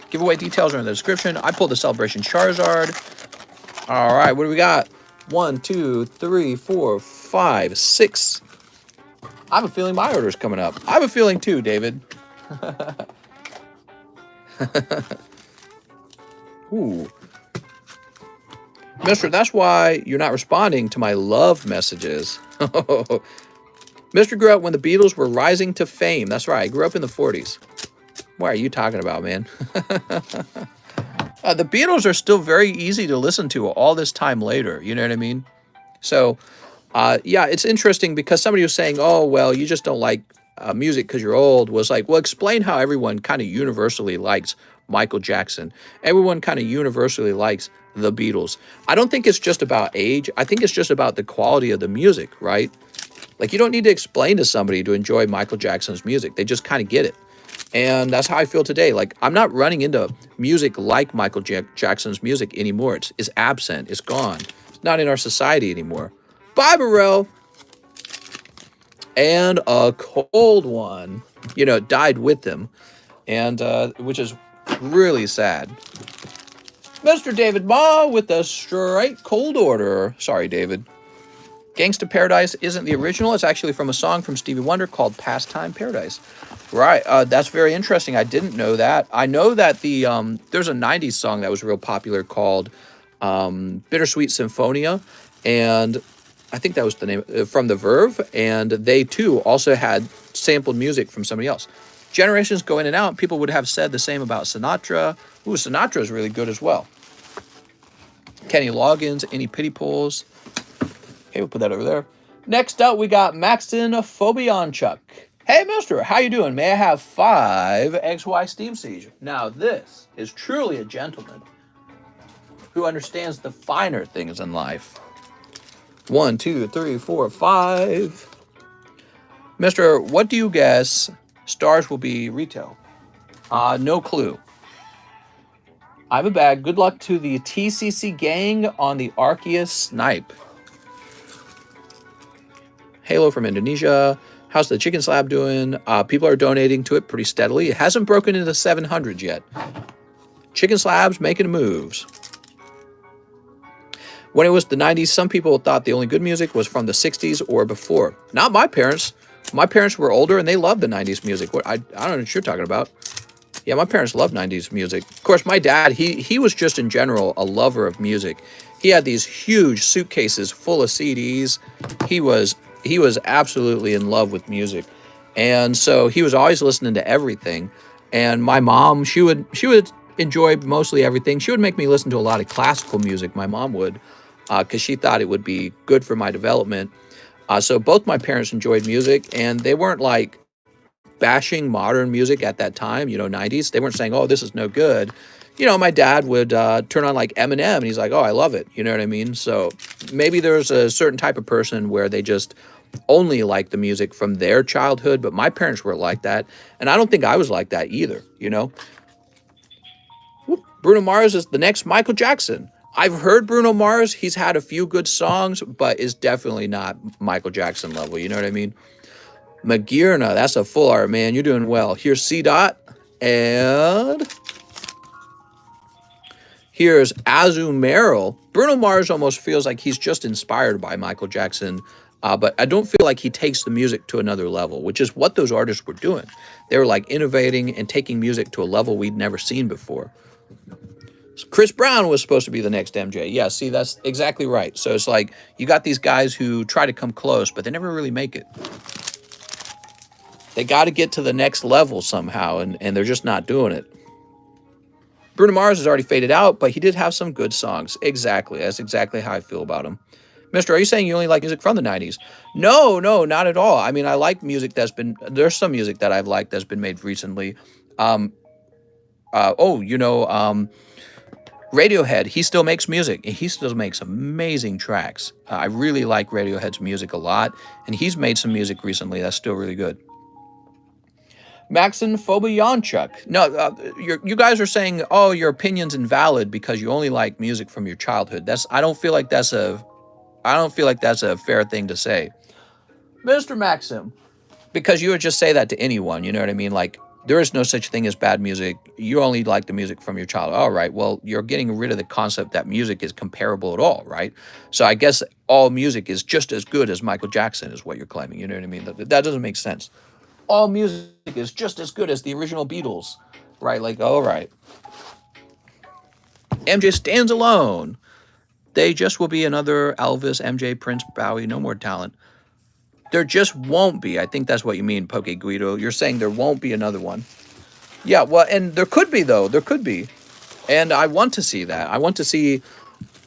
Giveaway details are in the description. I pulled the Celebration Charizard. All right, what do we got? 1, 2, 3, 4, 5, 6. I have a feeling my order is coming up. I have a feeling too, David. Ooh. Mister, that's why you're not responding to my love messages. Mister grew up when the Beatles were rising to fame. That's right, I grew up in the 40s. What are you talking about, man? The Beatles are still very easy to listen to all this time later. You know what I mean? So, yeah, it's interesting because somebody was saying, oh, well, you just don't like music because you're old. Was like, well, explain how everyone kind of universally likes Michael Jackson. Everyone kind of universally likes the Beatles. I don't think it's just about age. I think it's just about the quality of the music, right? Like, you don't need to explain to somebody to enjoy Michael Jackson's music. They just kind of get it. And that's how I feel today. Like, I'm not running into music like Michael Jackson's music anymore. It's absent. It's gone. It's not in our society anymore. Bye, Burrell. And a cold one, died with him, and which is really sad. Mr. David Ma with the straight cold order. Sorry, David. Gangsta Paradise isn't the original. It's actually from a song from Stevie Wonder called Pastime Paradise. Right. That's very interesting. I didn't know that. I know that there's a 90s song that was real popular called Bittersweet Symphonia. And I think that was the name from the Verve. And they, too, also had sampled music from somebody else. Generations go in and out. People would have said the same about Sinatra. Ooh, Sinatra is really good as well. Kenny Loggins, Any Pity Pulls. Okay, we'll put that over there. Next up, we got Maxton Phobianchuk. Hey, mister, how you doing? May I have 5 XY Steam Siege? Now, this is truly a gentleman who understands the finer things in life. 1, 2, 3, 4, 5. Mister, what do you guess stars will be retail? No clue. I have a bag. Good luck to the TCC gang on the ARCEUS snipe. Halo from Indonesia. How's the chicken slab doing? People are donating to it pretty steadily. It hasn't broken into 700 yet. Chicken slabs making moves. When it was the 90s, some people thought the only good music was from the 60s or before. Not my parents. My parents were older and they loved the 90s music. I don't know what you're talking about. Yeah, my parents loved 90s music. Of course, my dad, he was just in general a lover of music. He had these huge suitcases full of CDs. He was absolutely in love with music. And so he was always listening to everything. And my mom, she would enjoy mostly everything. She would make me listen to a lot of classical music, my mom would, because she thought it would be good for my development. So both my parents enjoyed music, and they weren't like bashing modern music at that time, 90s. They weren't saying, oh, this is no good. you know, my dad would turn on like Eminem and he's like, oh, I love it. You know what I mean? So maybe there's a certain type of person where they just only like the music from their childhood, but my parents weren't like that. And I don't think I was like that either, you know? Bruno Mars is the next Michael Jackson. I've heard Bruno Mars. He's had a few good songs, but is definitely not Michael Jackson level. You know what I mean? Magirna, that's a full art, man. You're doing well. Here's C. Dot. And here's Azu Merrill. Bruno Mars almost feels like he's just inspired by Michael Jackson, but I don't feel like he takes the music to another level, which is what those artists were doing. They were like innovating and taking music to a level we'd never seen before. Chris Brown was supposed to be the next MJ. Yeah, see, that's exactly right. So it's like you got these guys who try to come close, but they never really make it. They got to get to the next level somehow, and they're just not doing it. Bruno Mars has already faded out, but he did have some good songs. Exactly. That's exactly how I feel about him. Mister, are you saying you only like music from the 90s? No, not at all. I mean, I like music there's some music that I've liked that's been made recently. Radiohead, he still makes music, and he still makes amazing tracks. I really like Radiohead's music a lot, and he's made some music recently that's still really good. Maxim Fobianchuk. No, you guys are saying, oh, your opinion's invalid because you only like music from your childhood. I don't feel like that's a fair thing to say. Mr. Maxim, because you would just say that to anyone, you know what I mean? Like, there is no such thing as bad music. You only like the music from your childhood. All right, well, you're getting rid of the concept that music is comparable at all, right? So I guess all music is just as good as Michael Jackson is what you're claiming, you know what I mean? That doesn't make sense. All music is just as good as the original Beatles, right? Like, all right. MJ stands alone. They just will be another Elvis, MJ, Prince, Bowie, no more talent. There just won't be. I think that's what you mean, Poke Guido. You're saying there won't be another one. Yeah, well, and there could be, though. There could be. And I want to see that. I want to see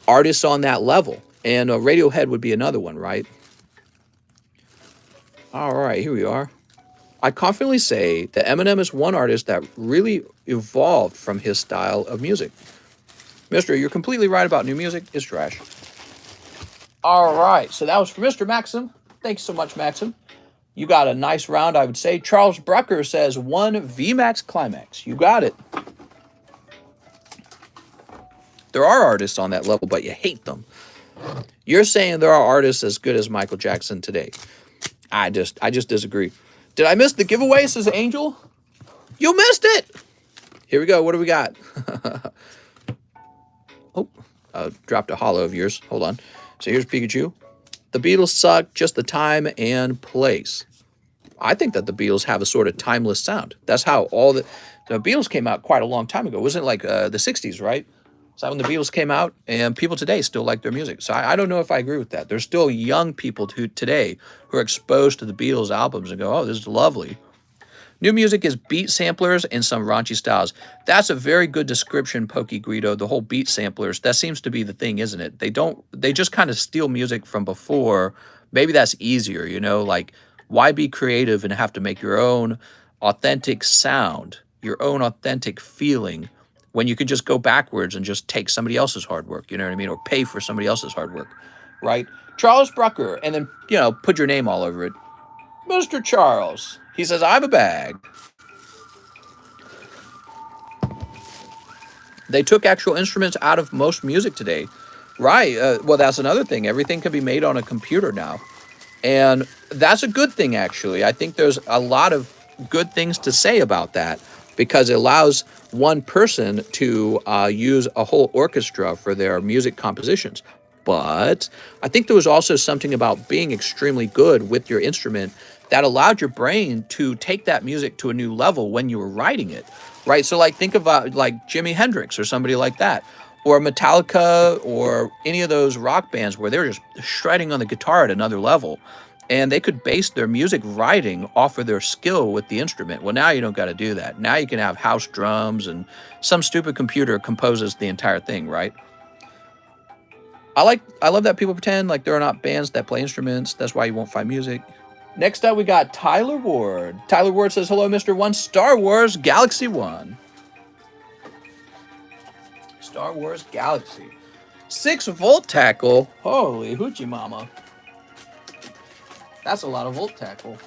artists on that level. And Radiohead would be another one, right? All right, here we are. I confidently say that Eminem is one artist that really evolved from his style of music. Mister, you're completely right about new music. It's trash. All right, so that was for Mr. Maxim. Thanks so much, Maxim. You got a nice round, I would say. Charles Brucker says 1 Vmax climax. You got it. There are artists on that level, but you hate them. You're saying there are artists as good as Michael Jackson today. I just disagree. Did I miss the giveaway, says Angel? You missed it! Here we go. What do we got? Dropped a hollow of yours. Hold on. So here's Pikachu. The Beatles suck, just the time and place. I think that the Beatles have a sort of timeless sound. That's how the Beatles came out quite a long time ago. Wasn't it like the 60s, right? So when the Beatles came out, and people today still like their music. So I don't know if I agree with that. There's still young people today who are exposed to the Beatles albums and go, oh, this is lovely. New music is beat samplers and some raunchy styles. That's a very good description, Pokey Guido. The whole beat samplers, that seems to be the thing, isn't it? They just kind of steal music from before. Maybe that's easier, you know? Like, why be creative and have to make your own authentic sound, your own authentic feeling, when you could just go backwards and just take somebody else's hard work, you know what I mean? Or pay for somebody else's hard work, right? Charles Brucker, and then, you know, put your name all over it. Mr. Charles, he says, I'm a bag. They took actual instruments out of most music today. Right, well, that's another thing. Everything can be made on a computer now. And that's a good thing, actually. I think there's a lot of good things to say about that, because it allows one person to use a whole orchestra for their music compositions. But I think there was also something about being extremely good with your instrument that allowed your brain to take that music to a new level when you were writing it, right? So like think about like Jimi Hendrix or somebody like that, or Metallica, or any of those rock bands where they were just shredding on the guitar at another level. And they could base their music writing off of their skill with the instrument. Well, now you don't got to do that. Now you can have house drums and some stupid computer composes the entire thing, right? I love that people pretend like there are not bands that play instruments. That's why you won't find music. Next up, we got Tyler Ward. Tyler Ward says, hello, Mr. One, Star Wars Galaxy 1. Star Wars Galaxy. 6-volt tackle. Holy hoochie mama. That's a lot of volt tackle.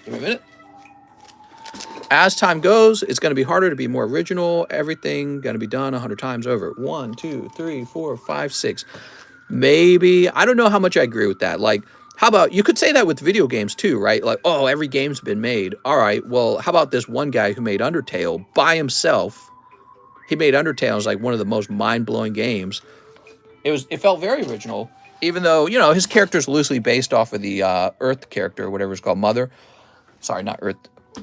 Give me a minute. As time goes, it's going to be harder to be more original. Everything going to be done 100 times over. 1, 2, 3, 4, 5, 6. Maybe. I don't know how much I agree with that. Like, how about, you could say that with video games too, right? Like, oh, every game's been made. All right, well, how about this one guy who made Undertale by himself? He made Undertale as like one of the most mind-blowing games. It felt very original, even though, you know, his character's loosely based off of the Earth character, whatever it's called, Mother. Sorry, not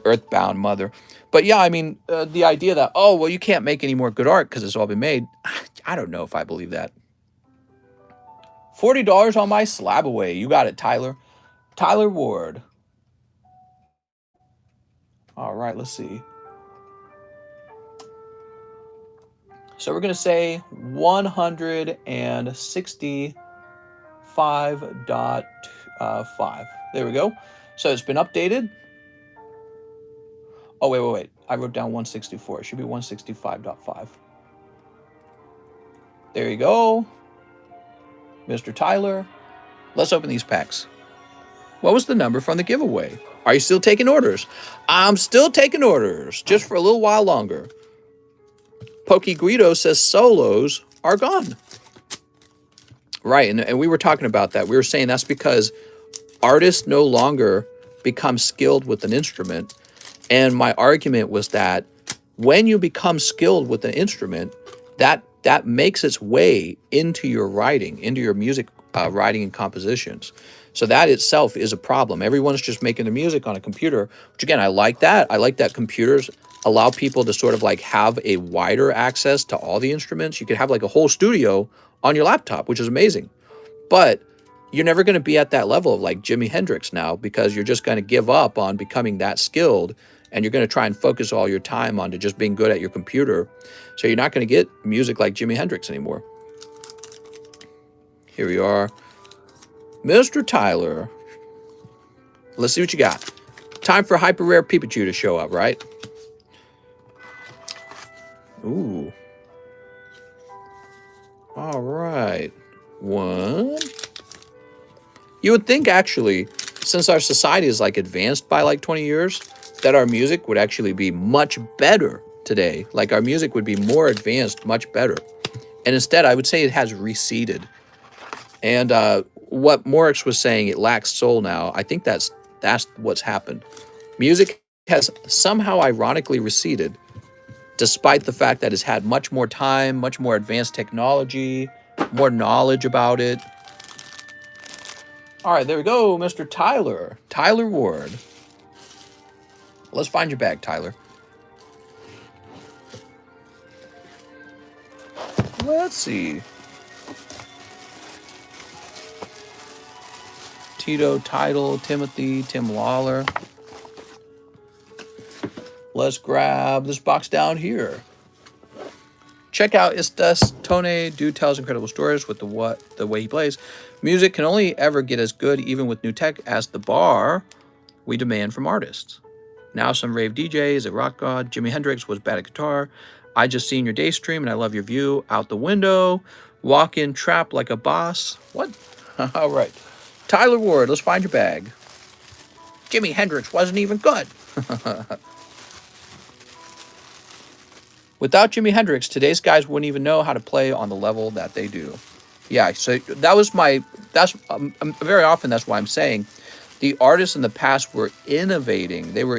Earthbound Mother. But yeah, I mean, the idea that, oh, well, you can't make any more good art because it's all been made. I don't know if I believe that. $40 on my slab away. You got it, Tyler. Tyler Ward. All right, let's see. So we're going to say 165.5. There we go. So it's been updated. Oh, wait. I wrote down 164. It should be 165.5. There you go. Mr. Tyler. Let's open these packs. What was the number from the giveaway? Are you still taking orders? I'm still taking orders, just for a little while longer. Pokey Guido says solos are gone. Right, and we were talking about that. We were saying that's because artists no longer become skilled with an instrument. And my argument was that when you become skilled with an instrument, that makes its way into your writing, into your music writing and compositions. So that itself is a problem. Everyone's just making the music on a computer, which again, I like that. I like that computers allow people to sort of like have a wider access to all the instruments. You could have like a whole studio on your laptop, which is amazing. But you're never going to be at that level of like Jimi Hendrix now, because you're just going to give up on becoming that skilled, and you're going to try and focus all your time onto just being good at your computer. So you're not going to get music like Jimi Hendrix anymore. Here we are. Mr. Tyler. Let's see what you got. Time for Hyper Rare Pikachu to show up, right? Ooh. All right. One. You would think, actually, since our society is like advanced by like 20 years, that our music would actually be much better today. Like our music would be more advanced, much better. And instead, I would say it has receded. And what Morix was saying, it lacks soul now. I think that's what's happened. Music has somehow ironically receded, despite the fact that it's had much more time, much more advanced technology, more knowledge about it. All right, there we go, Mr. Tyler. Tyler Ward. Let's find your bag, Tyler. Let's see. Tito, Title, Timothy, Tim Lawler. Let's grab this box down here. Check out Istas Tone. Dude tells incredible stories with the way he plays. Music can only ever get as good, even with new tech, as the bar we demand from artists. Now some rave DJs, a rock god. Jimi Hendrix was bad at guitar. I just seen your day stream and I love your view out the window. Walk in trap like a boss. What? All right. Tyler Ward, let's find your bag. Jimi Hendrix wasn't even good. Without Jimi Hendrix, today's guys wouldn't even know how to play on the level that they do. Yeah, so that's very often that's why I'm saying the artists in the past were innovating. They were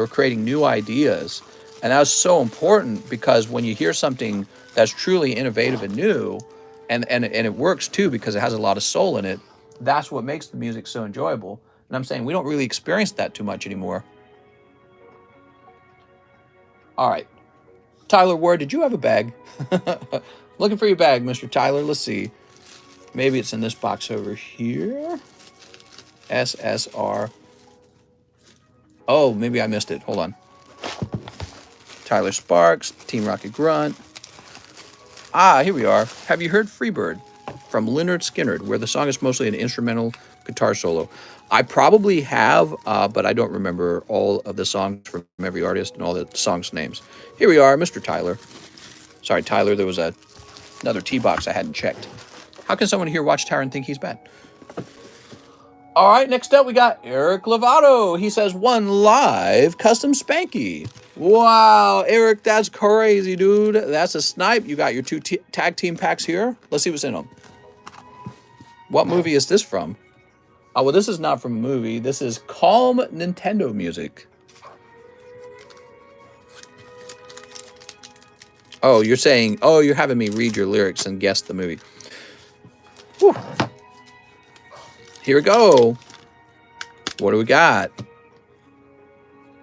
creating new ideas. And that was so important, because when you hear something that's truly innovative and new, and it works too because it has a lot of soul in it, that's what makes the music so enjoyable. And I'm saying we don't really experience that too much anymore. All right. Tyler Ward, did you have a bag? Looking for your bag, Mr. Tyler. Let's see. Maybe it's in this box over here. SSR. Oh, maybe I missed it. Hold on. Tyler Sparks, Team Rocket Grunt. Ah, here we are. Have you heard Freebird from Leonard Skinner, where the song is mostly an instrumental guitar solo? I probably have, but I don't remember all of the songs from every artist and all the songs' names. Here we are, Mr. Tyler. Sorry, Tyler, there was another T box I hadn't checked. How can someone here watch Tyler and think he's bad? All right, next up we got Eric Lovato. He says, one live custom Spanky. Wow, Eric, that's crazy, dude. That's a snipe. You got your two tag team packs here. Let's see what's in them. What movie is this from? Oh, well, this is not from a movie. This is Calm Nintendo Music. Oh, you're saying, oh, you're having me read your lyrics and guess the movie. Whew. Here we go. What do we got?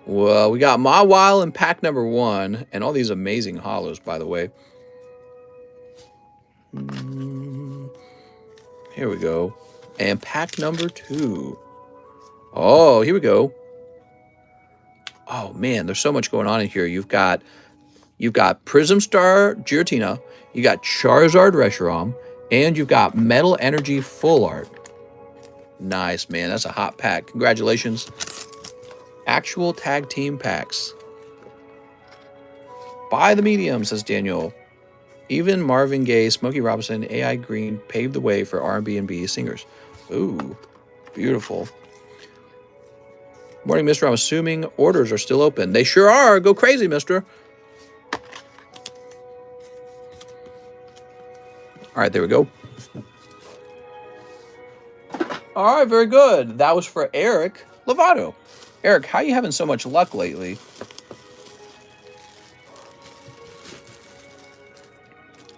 Well, we got My While in pack number 1, and all these amazing hollows, by the way. Here we go. And pack number 2. Oh, here we go. Oh man, there's so much going on in here. You've got Prism Star Giratina, you got Charizard Reshiram, and you've got Metal Energy Full Art. Nice, man. That's a hot pack. Congratulations. Actual tag team packs. Buy the medium, says Daniel. Even Marvin Gaye, Smokey Robinson, AI Green paved the way for R&B singers. Ooh, beautiful. Morning, mister. I'm assuming orders are still open. They sure are. Go crazy, mister. All right, there we go. All right, very good. That was for Eric Lovato. Eric, how are you having so much luck lately?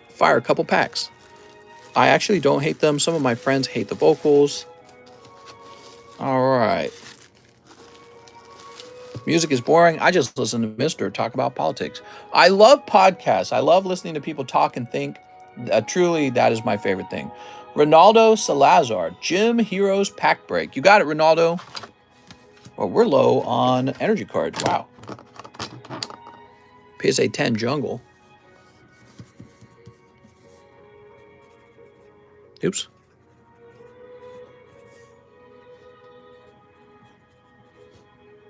Fire a couple packs. I actually don't hate them. Some of my friends hate the vocals. All right. Music is boring. I just listen to Mr. talk about politics. I love podcasts. I love listening to people talk and think. Truly, that is my favorite thing. Ronaldo Salazar, Gym Heroes Pack Break. You got it, Ronaldo. Well, we're low on energy cards. Wow. PSA 10 Jungle. Oops.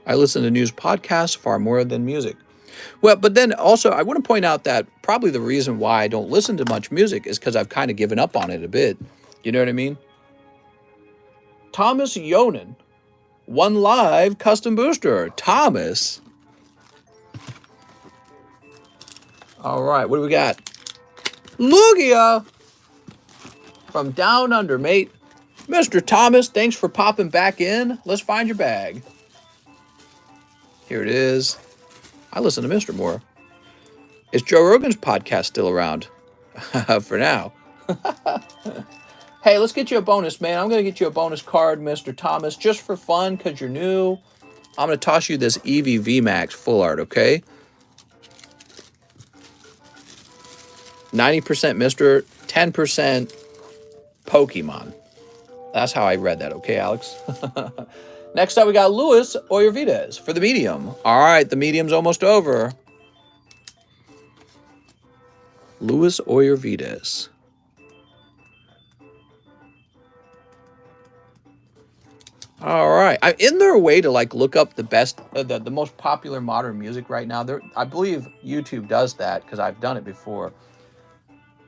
I listen to news podcasts far more than music. Well, but then also I want to point out that probably the reason why I don't listen to much music is because I've kind of given up on it a bit. You know what I mean? Thomas Yonan. One live custom booster. Thomas. All right, what do we got? Lugia from Down Under, mate. Mr. Thomas, thanks for popping back in. Let's find your bag. Here it is. I listen to Mr. more. Is Joe Rogan's podcast still around? For now. Hey, let's get you a bonus, man. I'm going to get you a bonus card, Mr. Thomas, just for fun because you're new. I'm going to toss you this Eevee Vmax full art, okay? 90% Mr., 10% Pokemon. That's how I read that, okay, Alex? Next up, we got Luis Oyervides for the medium. All right, the medium's almost over. Luis Oyervides. All right. Isn't there a way to like look up the best, the most popular modern music right now? I believe YouTube does that because I've done it before.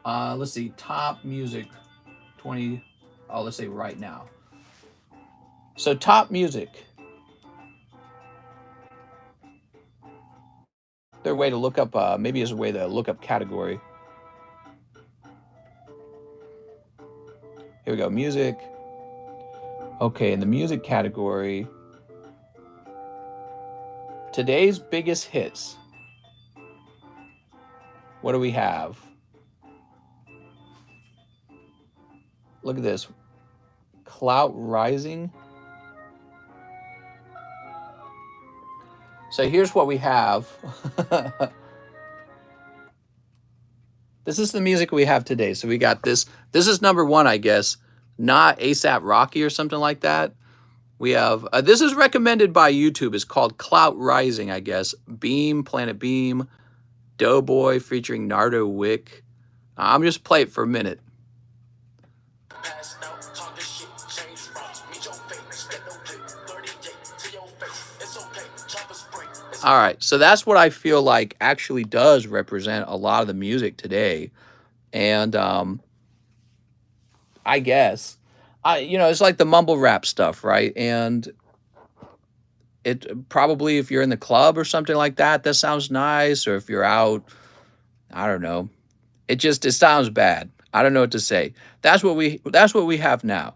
Let's see, top music 20. Oh, let's say right now. So top music. There's a way to look up, maybe there's a way to look up category. Here we go, music. Okay, in the music category, today's biggest hits. What do we have? Look at this. Clout Rising. So here's what we have. This is the music we have today. So we got this. This is number 1, I guess. Not ASAP Rocky or something like that. We have, this is recommended by YouTube. It's called Clout Rising, I guess. Beam, Planet Beam, Doughboy featuring Nardo Wick. I'm just play it for a minute. All right, so that's what I feel like actually does represent a lot of the music today. And I guess it's like the mumble rap stuff, right? And it probably, if you're in the club or something like that, that sounds nice. Or if you're out, I don't know. It sounds bad. I don't know what to say. That's what we have now.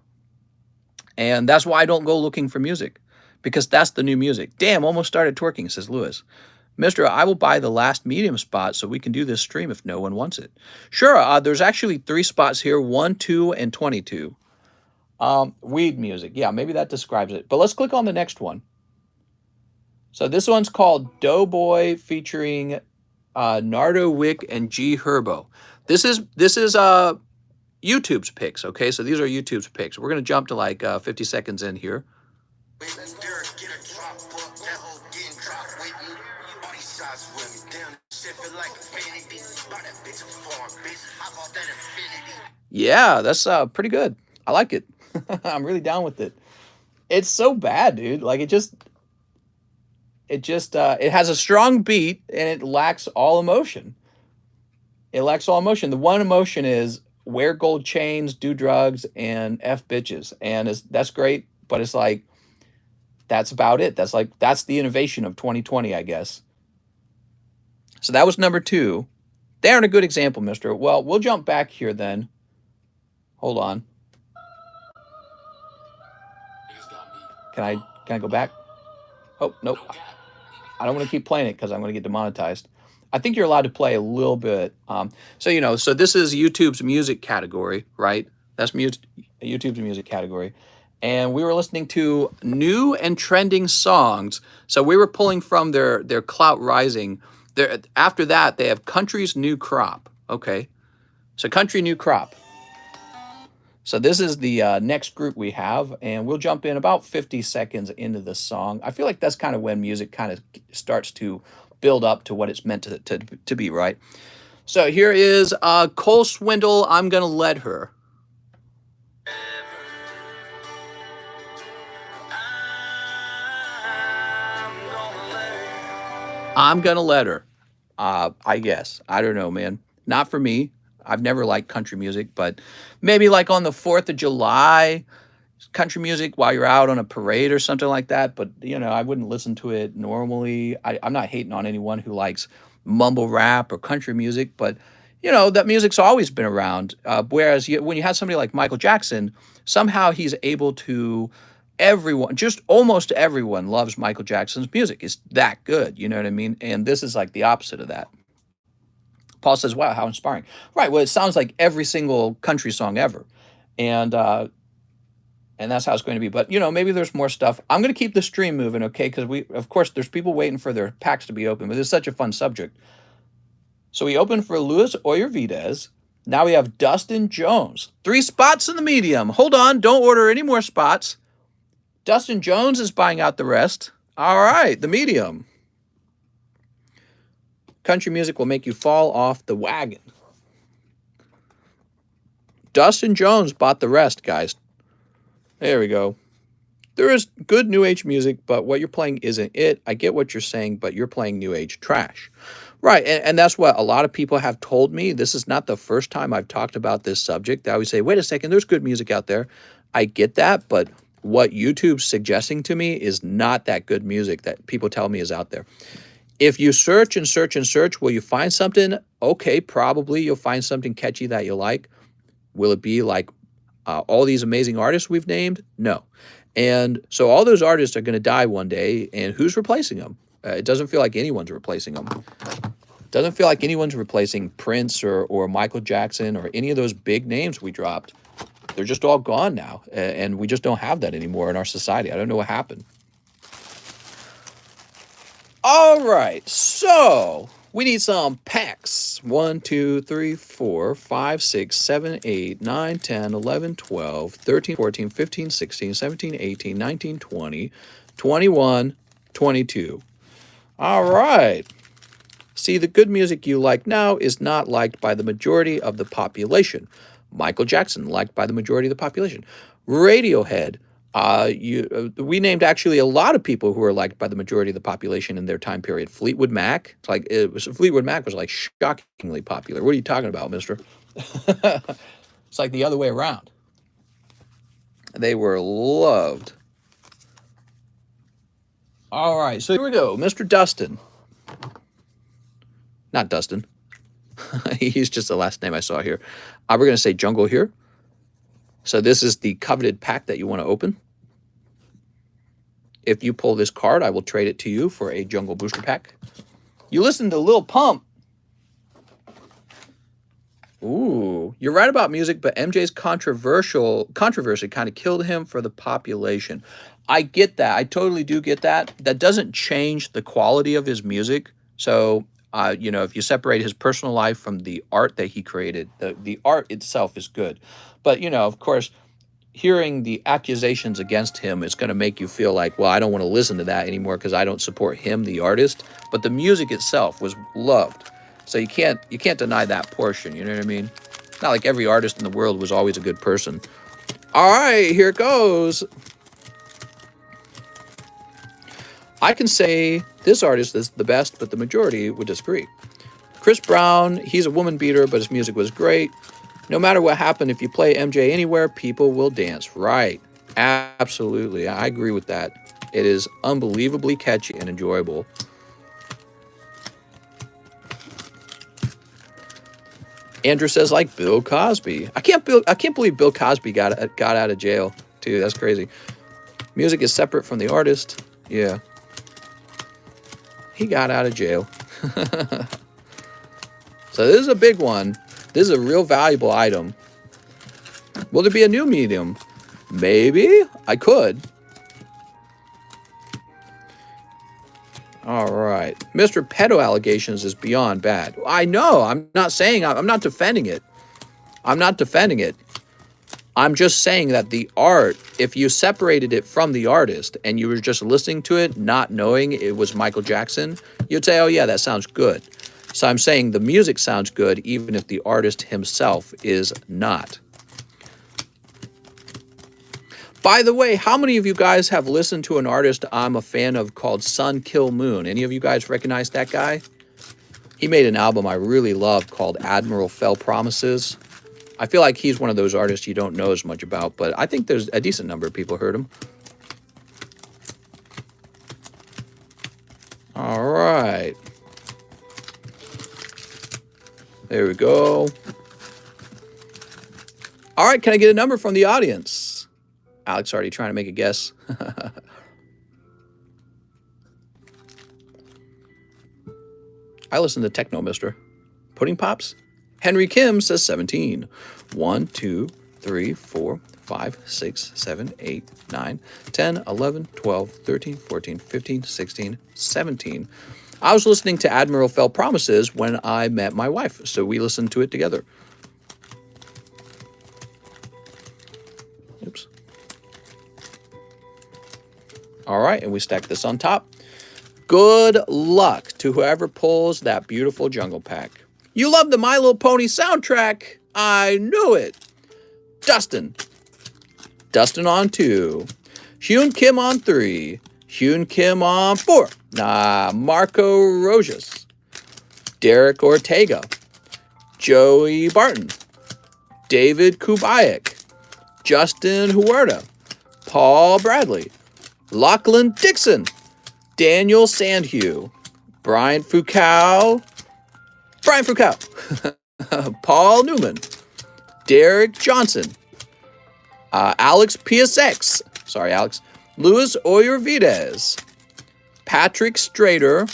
And that's why I don't go looking for music, because that's the new music. Damn, almost started twerking, says Lewis. Mister, I will buy the last medium spot so we can do this stream if no one wants it. Sure, there's actually 3 spots here, 1, 2, and 22. Weed music. Yeah, maybe that describes it. But let's click on the next one. So this one's called Doughboy featuring Nardo Wick and G Herbo. This is YouTube's picks, okay? So these are YouTube's picks. We're going to jump to like 50 seconds in here. Yeah, that's pretty good. I like it. I'm really down with it. It's so bad, dude. Like it has a strong beat and it lacks all emotion. It lacks all emotion. The one emotion is wear gold chains, do drugs, and F bitches. And that's great, but it's like that's about it. That's the innovation of 2020, I guess. So that was number 2. They aren't a good example, mister. Well, we'll jump back here then. Hold on. Can I go back? Oh, nope. I don't want to keep playing it because I'm going to get demonetized. I think you're allowed to play a little bit. So this is YouTube's music category, right? That's YouTube's music category. And we were listening to new and trending songs. So we were pulling from their Clout Rising. After that, they have Country's New Crop. Okay. So Country New Crop. So this is the next group we have, and we'll jump in about 50 seconds into the song. I feel like that's kind of when music kind of starts to build up to what it's meant to be, right? So here is Cole Swindle, I'm Gonna Let Her. I'm Gonna Let Her. I guess. I don't know, man. Not for me. I've never liked country music, but maybe like on the 4th of July, country music while you're out on a parade or something like that. But, I wouldn't listen to it normally. I'm not hating on anyone who likes mumble rap or country music, but, that music's always been around. Whereas when you have somebody like Michael Jackson, somehow he's able to, just almost everyone loves Michael Jackson's music. It's that good, you know what I mean? And this is like the opposite of that. Paul says, wow, how inspiring. Right, well, it sounds like every single country song ever. And that's how it's going to be. But, maybe there's more stuff. I'm going to keep the stream moving, okay? Because of course, there's people waiting for their packs to be open. But it's such a fun subject. So we opened for Luis Oyervidez. Now we have Dustin Jones. 3 spots in the medium. Hold on, don't order any more spots. Dustin Jones is buying out the rest. All right, the medium. Country music will make you fall off the wagon. Dustin Jones bought the rest, guys. There we go. There is good New Age music, but what you're playing isn't it. I get what you're saying, but you're playing New Age trash. Right, and that's what a lot of people have told me. This is not the first time I've talked about this subject. They always say, wait a second, there's good music out there. I get that, but what YouTube's suggesting to me is not that good music that people tell me is out there. If you search and search and search, will you find something? Okay, probably you'll find something catchy that you like. Will it be like all these amazing artists we've named? No. And so all those artists are going to die one day, and who's replacing them? It doesn't feel like anyone's replacing them. It doesn't feel like anyone's replacing Prince or Michael Jackson or any of those big names we dropped. They're just all gone now, and we just don't have that anymore in our society. I don't know what happened. All right, so we need some packs. 1, 2, 3, 4, 5, 6, 7, 8, 9, 10, 11, 12, 13, 14, 15, 16, 17, 18, 19, 20, 21, 22. All right. See, the good music you like now is not liked by the majority of the population. Michael Jackson, liked by the majority of the population. Radiohead, We named actually a lot of people who were liked by the majority of the population in their time period. Fleetwood Mac, it's like Fleetwood Mac was like shockingly popular. What are you talking about, Mister? It's like the other way around. They were loved. All right, so here we go, Mr. Dustin. Not Dustin. He's just the last name I saw here. We're going to say Jungle here. So this is the coveted pack that you want to open. If you pull this card, I will trade it to you for a Jungle Booster Pack. You listen to Lil Pump. Ooh, you're right about music, but MJ's controversy kind of killed him for the population. I get that. I totally do get that. That doesn't change the quality of his music. So, you know, if you separate his personal life from the art that he created, the art itself is good. But, you know, of course, hearing the accusations against him is going to make you feel like, well, I don't want to listen to that anymore because I don't support him, the artist. But the music itself was loved. So you can't deny that portion, you know what I mean? Not like every artist in the world was always a good person. All right, here it goes. I can say this artist is the best, but the majority would disagree. Chris Brown, he's a woman beater, but his music was great. No matter what happened, if you play MJ anywhere, people will dance. Right. Absolutely. I agree with that. It is unbelievably catchy and enjoyable. Andrew says, like Bill Cosby. I can't believe Bill Cosby got out of jail, too. That's crazy. Music is separate from the artist. Yeah. He got out of jail. So this is a big one. This is a real valuable item. Will there be a new medium? Maybe. I could. All right. Mr. Pedo allegations is beyond bad. I know. I'm not defending it. I'm not defending it. I'm just saying that the art, if you separated it from the artist and you were just listening to it, not knowing it was Michael Jackson, you'd say, oh yeah, that sounds good. So I'm saying the music sounds good even if the artist himself is not. By the way, how many of you guys have listened to an artist I'm a fan of called Sun Kill Moon? Any of you guys recognize that guy? He made an album I really love called Admiral Fell Promises. I feel like he's one of those artists you don't know as much about, but I think there's a decent number of people heard him. All right. There we go. All right, can I get a number from the audience? Alex already trying to make a guess. I listen to Techno, mister. Pudding Pops? Henry Kim says 17. 1, 2, 3, 4, 5, 6, 7, 8, 9, 10, 11, 12, 13, 14, 15, 16, 17. I was listening to Admiral Fell Promises when I met my wife, so we listened to it together. Oops. All right, and we stack this on top. Good luck to whoever pulls that beautiful jungle pack. You love the My Little Pony soundtrack. I knew it. Dustin. Dustin on 2. Hyun Kim on 3. Hyun Kim on 4. Marco Rojas. Derek Ortega. Joey Barton. David Kubayak. Justin Huerta. Paul Bradley. Lachlan Dixon. Daniel Sandhue. Brian Foucault. Paul Newman. Derek Johnson. Alex PSX. Sorry, Alex. Luis Oyervides. Patrick Strader.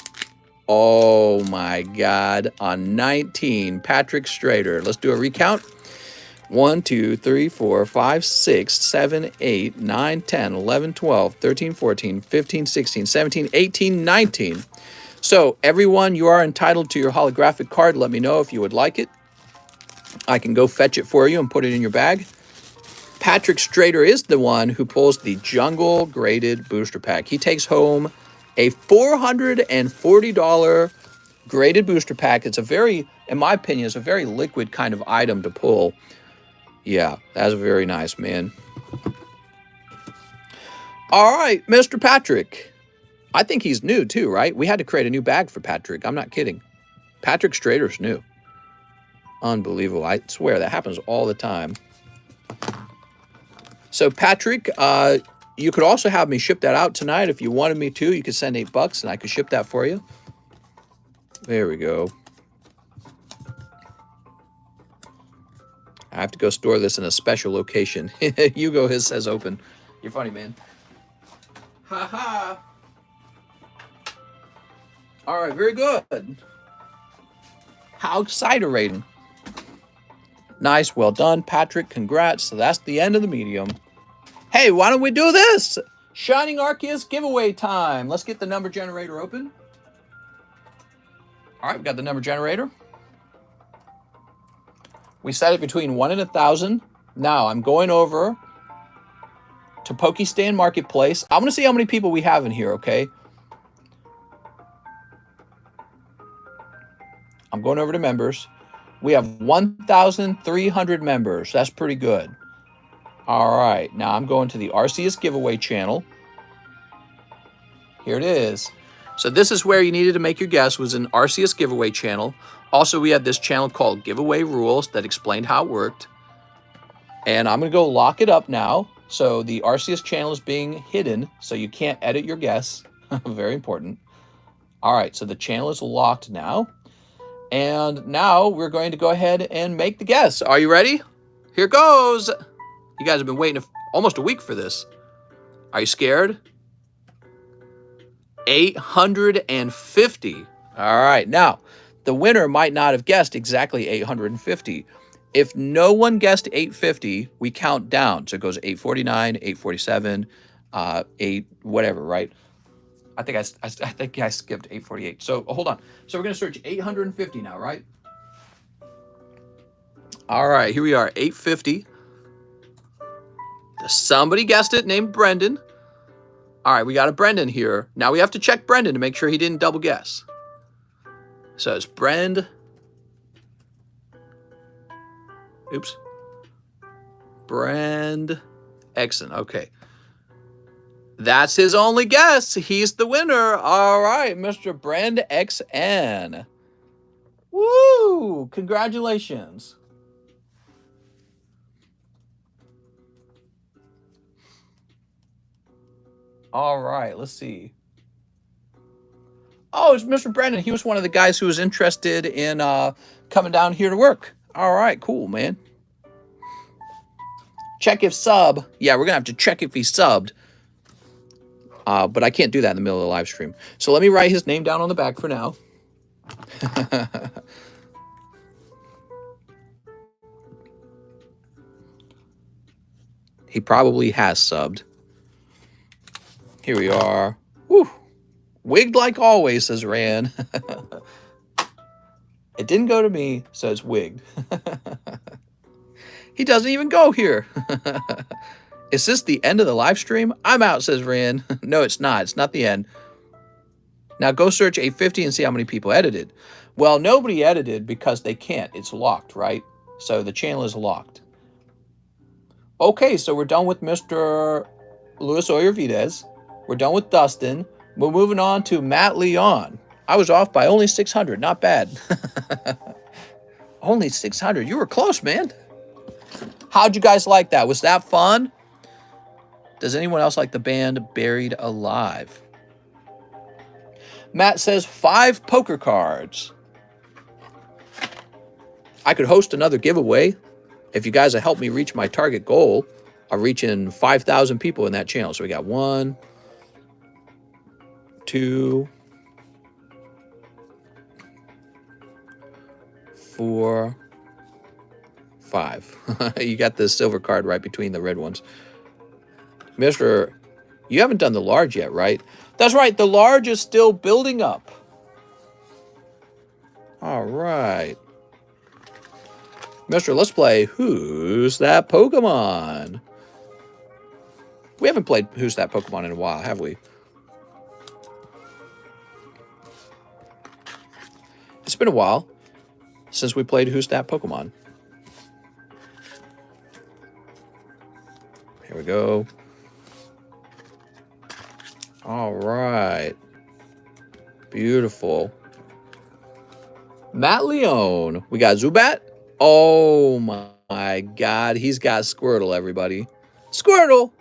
Oh my God. On 19, Patrick Strader. Let's do a recount. 1, 2, 3, 4, 5, 6, 7, 8, 9, 10, 11, 12, 13, 14, 15, 16, 17, 18, 19. So everyone, you are entitled to your holographic card. Let me know if you would like it. I can go fetch it for you and put it in your bag. Patrick Strader is the one who pulls the Jungle Graded Booster Pack. He takes home a $440 graded booster pack. It's a very, in my opinion, it's a very liquid kind of item to pull. Yeah, that's very nice, man. All right, Mr. Patrick. I think he's new too, right? We had to create a new bag for Patrick. I'm not kidding. Patrick Strader's new. Unbelievable. I swear that happens all the time. So Patrick, you could also have me ship that out tonight if you wanted me to. You could send $8 and I could ship that for you. There we go. I have to go store this in a special location. Hugo, his says open. You're funny, man. Ha ha. All right, very good. How exciting. Nice, well done, Patrick. Congrats. So that's the end of the medium. Hey, why don't we do this? Shining ARCEUS giveaway time. Let's get the number generator open. All right, we got the number generator. We set it between 1 and 1,000. Now I'm going over to Pokestand Marketplace. I'm going to see how many people we have in here, okay? I'm going over to members. We have 1,300 members. That's pretty good. All right, now I'm going to the ARCEUS giveaway channel. Here it is. So this is where you needed to make your guess, was an ARCEUS giveaway channel. Also, we had this channel called Giveaway Rules that explained how it worked. And I'm going to go lock it up now. So the ARCEUS channel is being hidden, so you can't edit your guess. Very important. All right, so the channel is locked now. And now we're going to go ahead and make the guess. Are you ready? Here goes. You guys have been waiting almost a week for this. Are you scared? 850. All right. Now, the winner might not have guessed exactly 850. If no one guessed 850, we count down. So it goes 849, 847, 8 whatever, right? I think I skipped 848. So hold on. So we're going to search 850 now, right? All right, here we are, 850. Somebody guessed it, named Brendan. All right, we got a Brendan here. Now we have to check Brendan to make sure he didn't double guess. So it's Brend. Oops. Brend Exon. Okay. That's his only guess. He's the winner. All right, Mr. Brand XN. Woo! Congratulations. All right, let's see. Oh, it's Mr. Brendan. He was one of the guys who was interested in coming down here to work. All right, cool, man. Check if sub. Yeah, we're going to have to check if he subbed. But I can't do that in the middle of the live stream. So let me write his name down on the back for now. He probably has subbed. Here we are. Woo. Wigged like always, says Ran. It didn't go to me, so it's wigged. He doesn't even go here. Is this the end of the live stream? I'm out, says Ran. No, it's not. It's not the end. Now go search 850 and see how many people edited. Well, nobody edited because they can't. It's locked, right? So the channel is locked. Okay, so we're done with Mr. Luis Oyervides. We're done with Dustin. We're moving on to Matt Leon. I was off by only 600. Not bad. Only 600. You were close, man. How'd you guys like that? Was that fun? Does anyone else like the band Buried Alive? Matt says 5 poker cards. I could host another giveaway. If you guys will help me reach my target goal of reaching 5,000 people in that channel. So we got 1, 2, 4, 5. You got the silver card right between the red ones. Mr. You haven't done the large yet, right? That's right. The large is still building up. All right. Mr. Let's play Who's That Pokemon? We haven't played Who's That Pokemon in a while, have we? It's been a while since we played Who's That Pokemon. Here we go. All right. Beautiful. Matt Leone. We got Zubat. Oh my God. He's got Squirtle, everybody. Squirtle.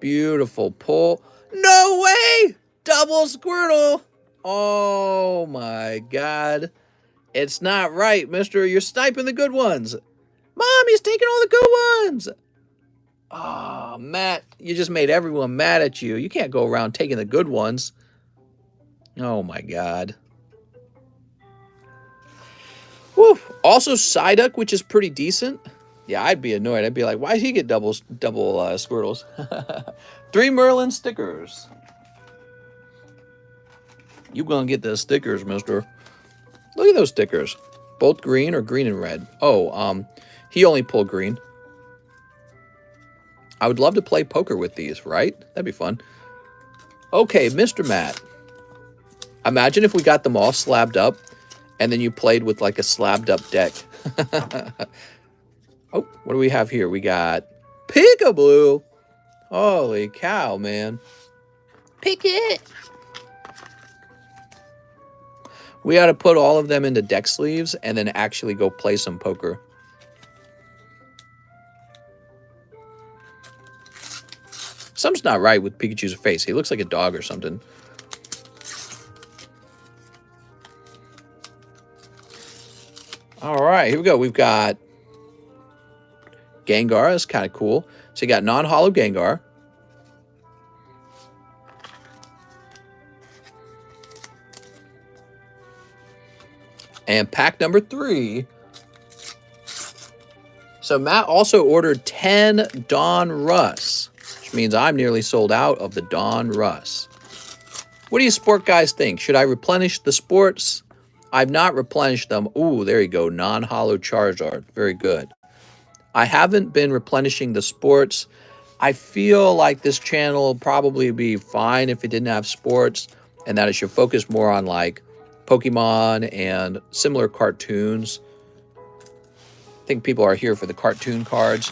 Beautiful pull. No way. Double Squirtle. Oh my God. It's not right, mister. You're sniping the good ones. Mom, he's taking all the good ones. Oh, Matt, you just made everyone mad at you. You can't go around taking the good ones. Oh my God. Whew. Also Psyduck, which is pretty decent. Yeah, I'd be annoyed. I'd be like, why does he get double Squirtles? 3 Merlin stickers. You gonna get the stickers, mister. Look at those stickers. Both green or green and red? Oh, he only pulled green. I would love to play poker with these, right? That'd be fun. Okay, Mr. Matt. Imagine if we got them all slabbed up and then you played with like a slabbed up deck. Oh, what do we have here? We got Peekaboo. Holy cow, man. Pick it. We ought to put all of them into deck sleeves and then actually go play some poker. Something's not right with Pikachu's face. He looks like a dog or something. All right, here we go. We've got Gengar. That's kind of cool. So you got non-holo Gengar. And pack number 3. So Matt also ordered 10 Dawn Russ, which means I'm nearly sold out of the Dawn Russ. What do you sport guys think? Should I replenish the sports? I've not replenished them. Ooh, there you go. Non-holo Charizard. Very good. I haven't been replenishing the sports. I feel like this channel will probably be fine if it didn't have sports, and that it should focus more on like Pokemon and similar cartoons. I think people are here for the cartoon cards.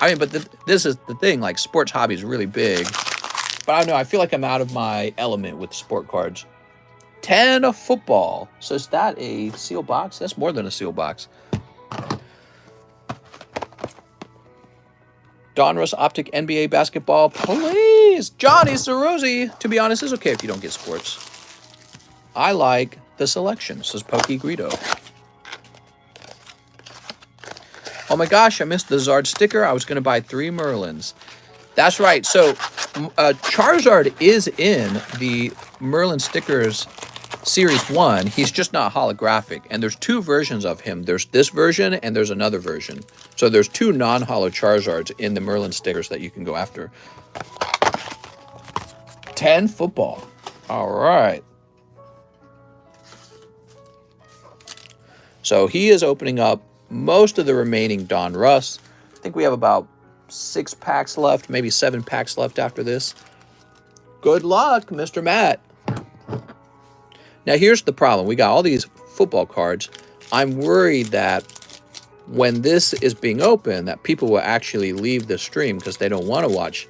I mean, but this is the thing, like sports hobby is really big. But I don't know, I feel like I'm out of my element with sport cards. 10 football. So is that a seal box? That's more than a seal box. Donruss Optic NBA basketball, please. Johnny Ceruzzi. To be honest, it's okay if you don't get sports. I like the selection, says Pokey Greedo. Oh my gosh, I missed the Zard sticker. I was going to buy 3 Merlins. That's right. So Charizard is in the Merlin Stickers Series 1. He's just not holographic. And there's 2 versions of him. There's this version and there's another version. So there's 2 non-holo Charizards in the Merlin Stickers that you can go after. 10 football. All right. So he is opening up most of the remaining Dawn Russ. I think we have about 6 packs left, maybe 7 packs left after this. Good luck, Mr. Matt. Now, here's the problem. We got all these football cards. I'm worried that when this is being opened, that people will actually leave the stream because they don't want to watch,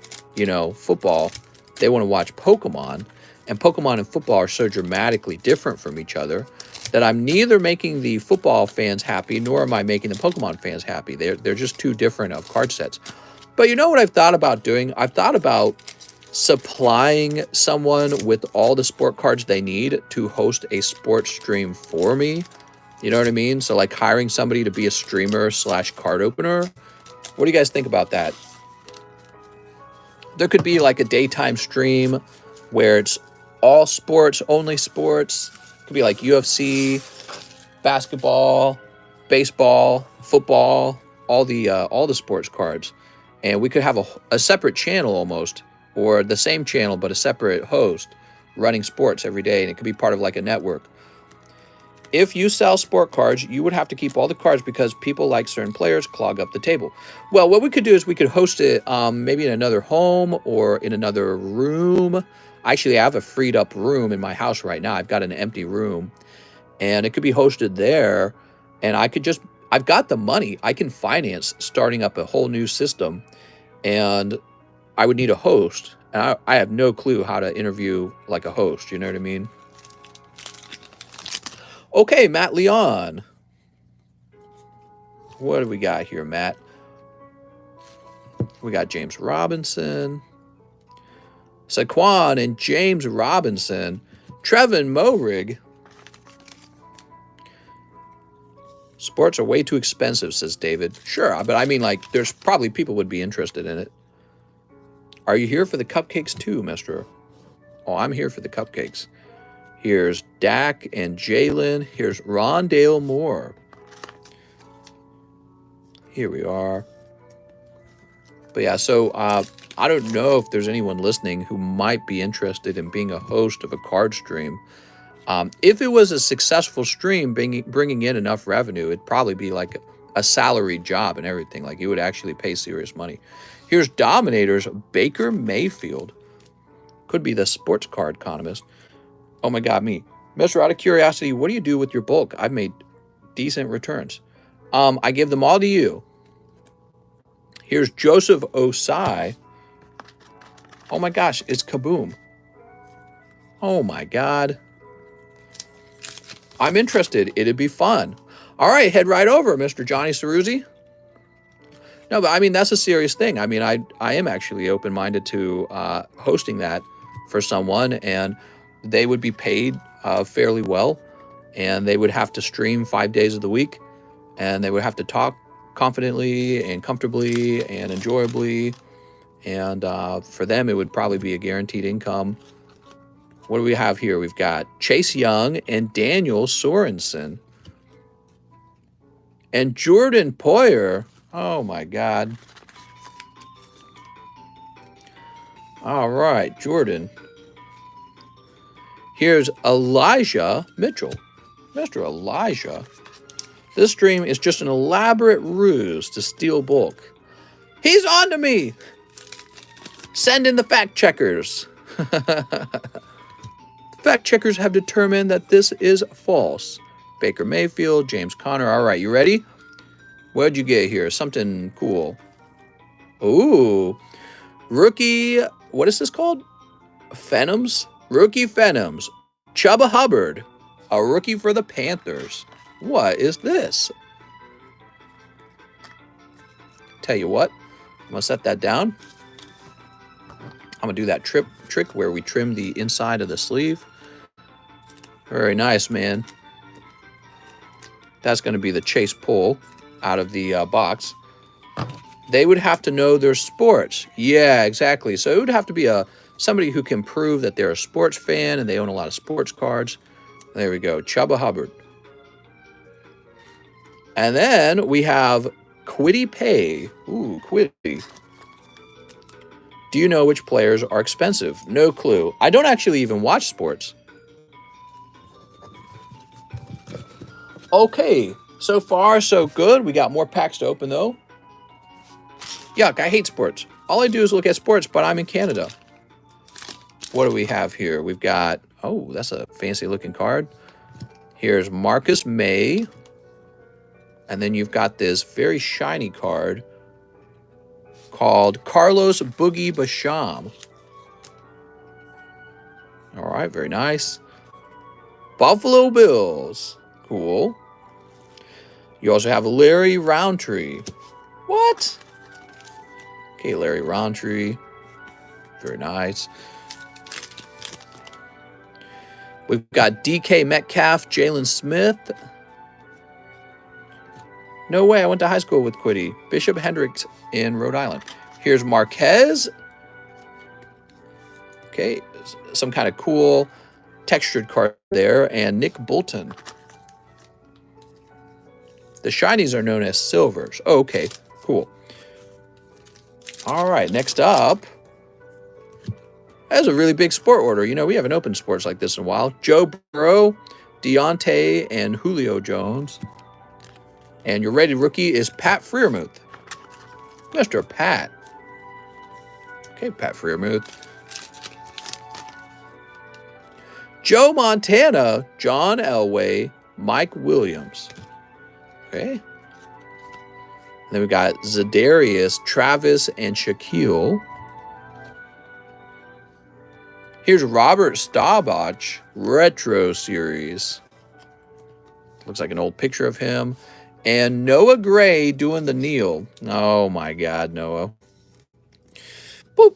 football. They want to watch Pokemon. And Pokemon and football are so dramatically different from each other that I'm neither making the football fans happy, nor am I making the Pokemon fans happy. They're just too different of card sets. But you know what I've thought about doing? I've thought about supplying someone with all the sport cards they need to host a sports stream for me. You know what I mean? So like hiring somebody to be a streamer / card opener. What do you guys think about that? There could be like a daytime stream where it's all sports, only sports. It could be like UFC, basketball, baseball, football, all the sports cards. And we could have a separate channel almost, or the same channel but a separate host running sports every day, and it could be part of like a network. If you sell sport cards, you would have to keep all the cards because people like certain players clog up the table. Well, what we could do is we could host it maybe in another home or in another room. Actually, I have a freed up room in my house right now. I've got an empty room, and it could be hosted there. And I've got the money. I can finance starting up a whole new system, and I would need a host. And I have no clue how to interview like a host. You know what I mean? Okay, Matt Leon. What do we got here, Matt? We got James Robinson, Saquon and James Robinson, Trevin Morig. Sports are way too expensive, says David. Sure, but I mean, like, there's probably people would be interested in it. Are you here for the cupcakes too, mister? Oh, I'm here for the cupcakes. Here's Dak and Jalen. Here's Rondale Moore. Here we are. But yeah, so I don't know if there's anyone listening who might be interested in being a host of a card stream. If it was a successful stream bringing in enough revenue, it'd probably be like a salaried job and everything. Like you would actually pay serious money. Here's Dominators, Baker Mayfield. Could be the sports card economist. Oh my God, me. Mister, out of curiosity, what do you do with your bulk? I've made decent returns. I give them all to you. Here's Joseph Osai. Oh my gosh, it's Kaboom. Oh my God. I'm interested. It'd be fun. All right, head right over, Mr. Johnny Ceruzzi. No, but I mean, that's a serious thing. I mean, I am actually open-minded to hosting that for someone, and they would be paid fairly well, and they would have to stream 5 days of the week, and they would have to talk confidently and comfortably and enjoyably, and for them, it would probably be a guaranteed income. What do we have here? We've got Chase Young and Daniel Sorensen. And Jordan Poyer. Oh, my God. All right, Jordan. Here's Elijah Mitchell. Mr. Elijah. This stream is just an elaborate ruse to steal bulk. He's on to me. Send in the fact checkers. Fact checkers have determined that this is false. Baker Mayfield, James Conner. All right, you ready? What'd you get here? Something cool. Ooh. Rookie, what is this called? Phenoms? Rookie Phenoms. Chuba Hubbard, a rookie for the Panthers. What is this? Tell you what, I'm going to set that down. I'm going to do that trick where we trim the inside of the sleeve. Very nice, man. That's going to be the chase pull out of the box. They would have to know their sports. Yeah, exactly. So it would have to be somebody who can prove that they're a sports fan and they own a lot of sports cards. There we go. Chuba Hubbard. And then we have Kwity Paye. Ooh, Kwity. Do you know which players are expensive? No clue. I don't actually even watch sports. Okay, so far so good. We got more packs to open though. Yuck, I hate sports. All I do is look at sports, but I'm in Canada. What do we have here? We've got, oh, that's a fancy looking card. Here's Marcus May. And then you've got this very shiny card called Carlos Boogie Basham. All right, very nice. Buffalo Bills. Cool. You also have Larry Roundtree. What? Okay, Larry Roundtree. Very nice. We've got DK Metcalf, Jalen Smith. No way, I went to high school with Kwity. Bishop Hendricks in Rhode Island. Here's Marquez. Okay, some kind of cool textured card there. And Nick Bolton. The shinies are known as silvers. Oh, okay, cool. All right, next up. That's a really big sport order. You know, we haven't opened sports like this in a while. Joe Burrow, Deontay, and Julio Jones. And your rated rookie is Pat Freiermuth. Mr. Pat. Okay, Pat Freiermuth. Joe Montana, John Elway, Mike Williams. Okay. And then we got Zadarius, Travis, and Shaquille. Here's Robert Staubach Retro Series. Looks like an old picture of him. And Noah Gray doing the kneel. Oh my God, Noah. Boop.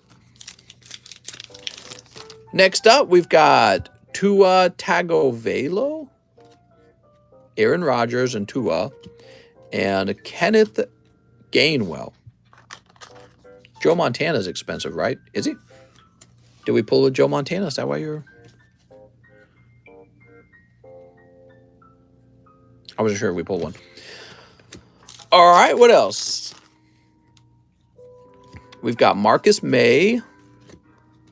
Next up, we've got Tua Tagovailoa, Aaron Rodgers and Tua, and Kenneth Gainwell. Joe Montana's expensive, right? Is he? Did we pull a Joe Montana? Is that why you're... I wasn't sure if we pulled one. All right, what else? We've got Marcus May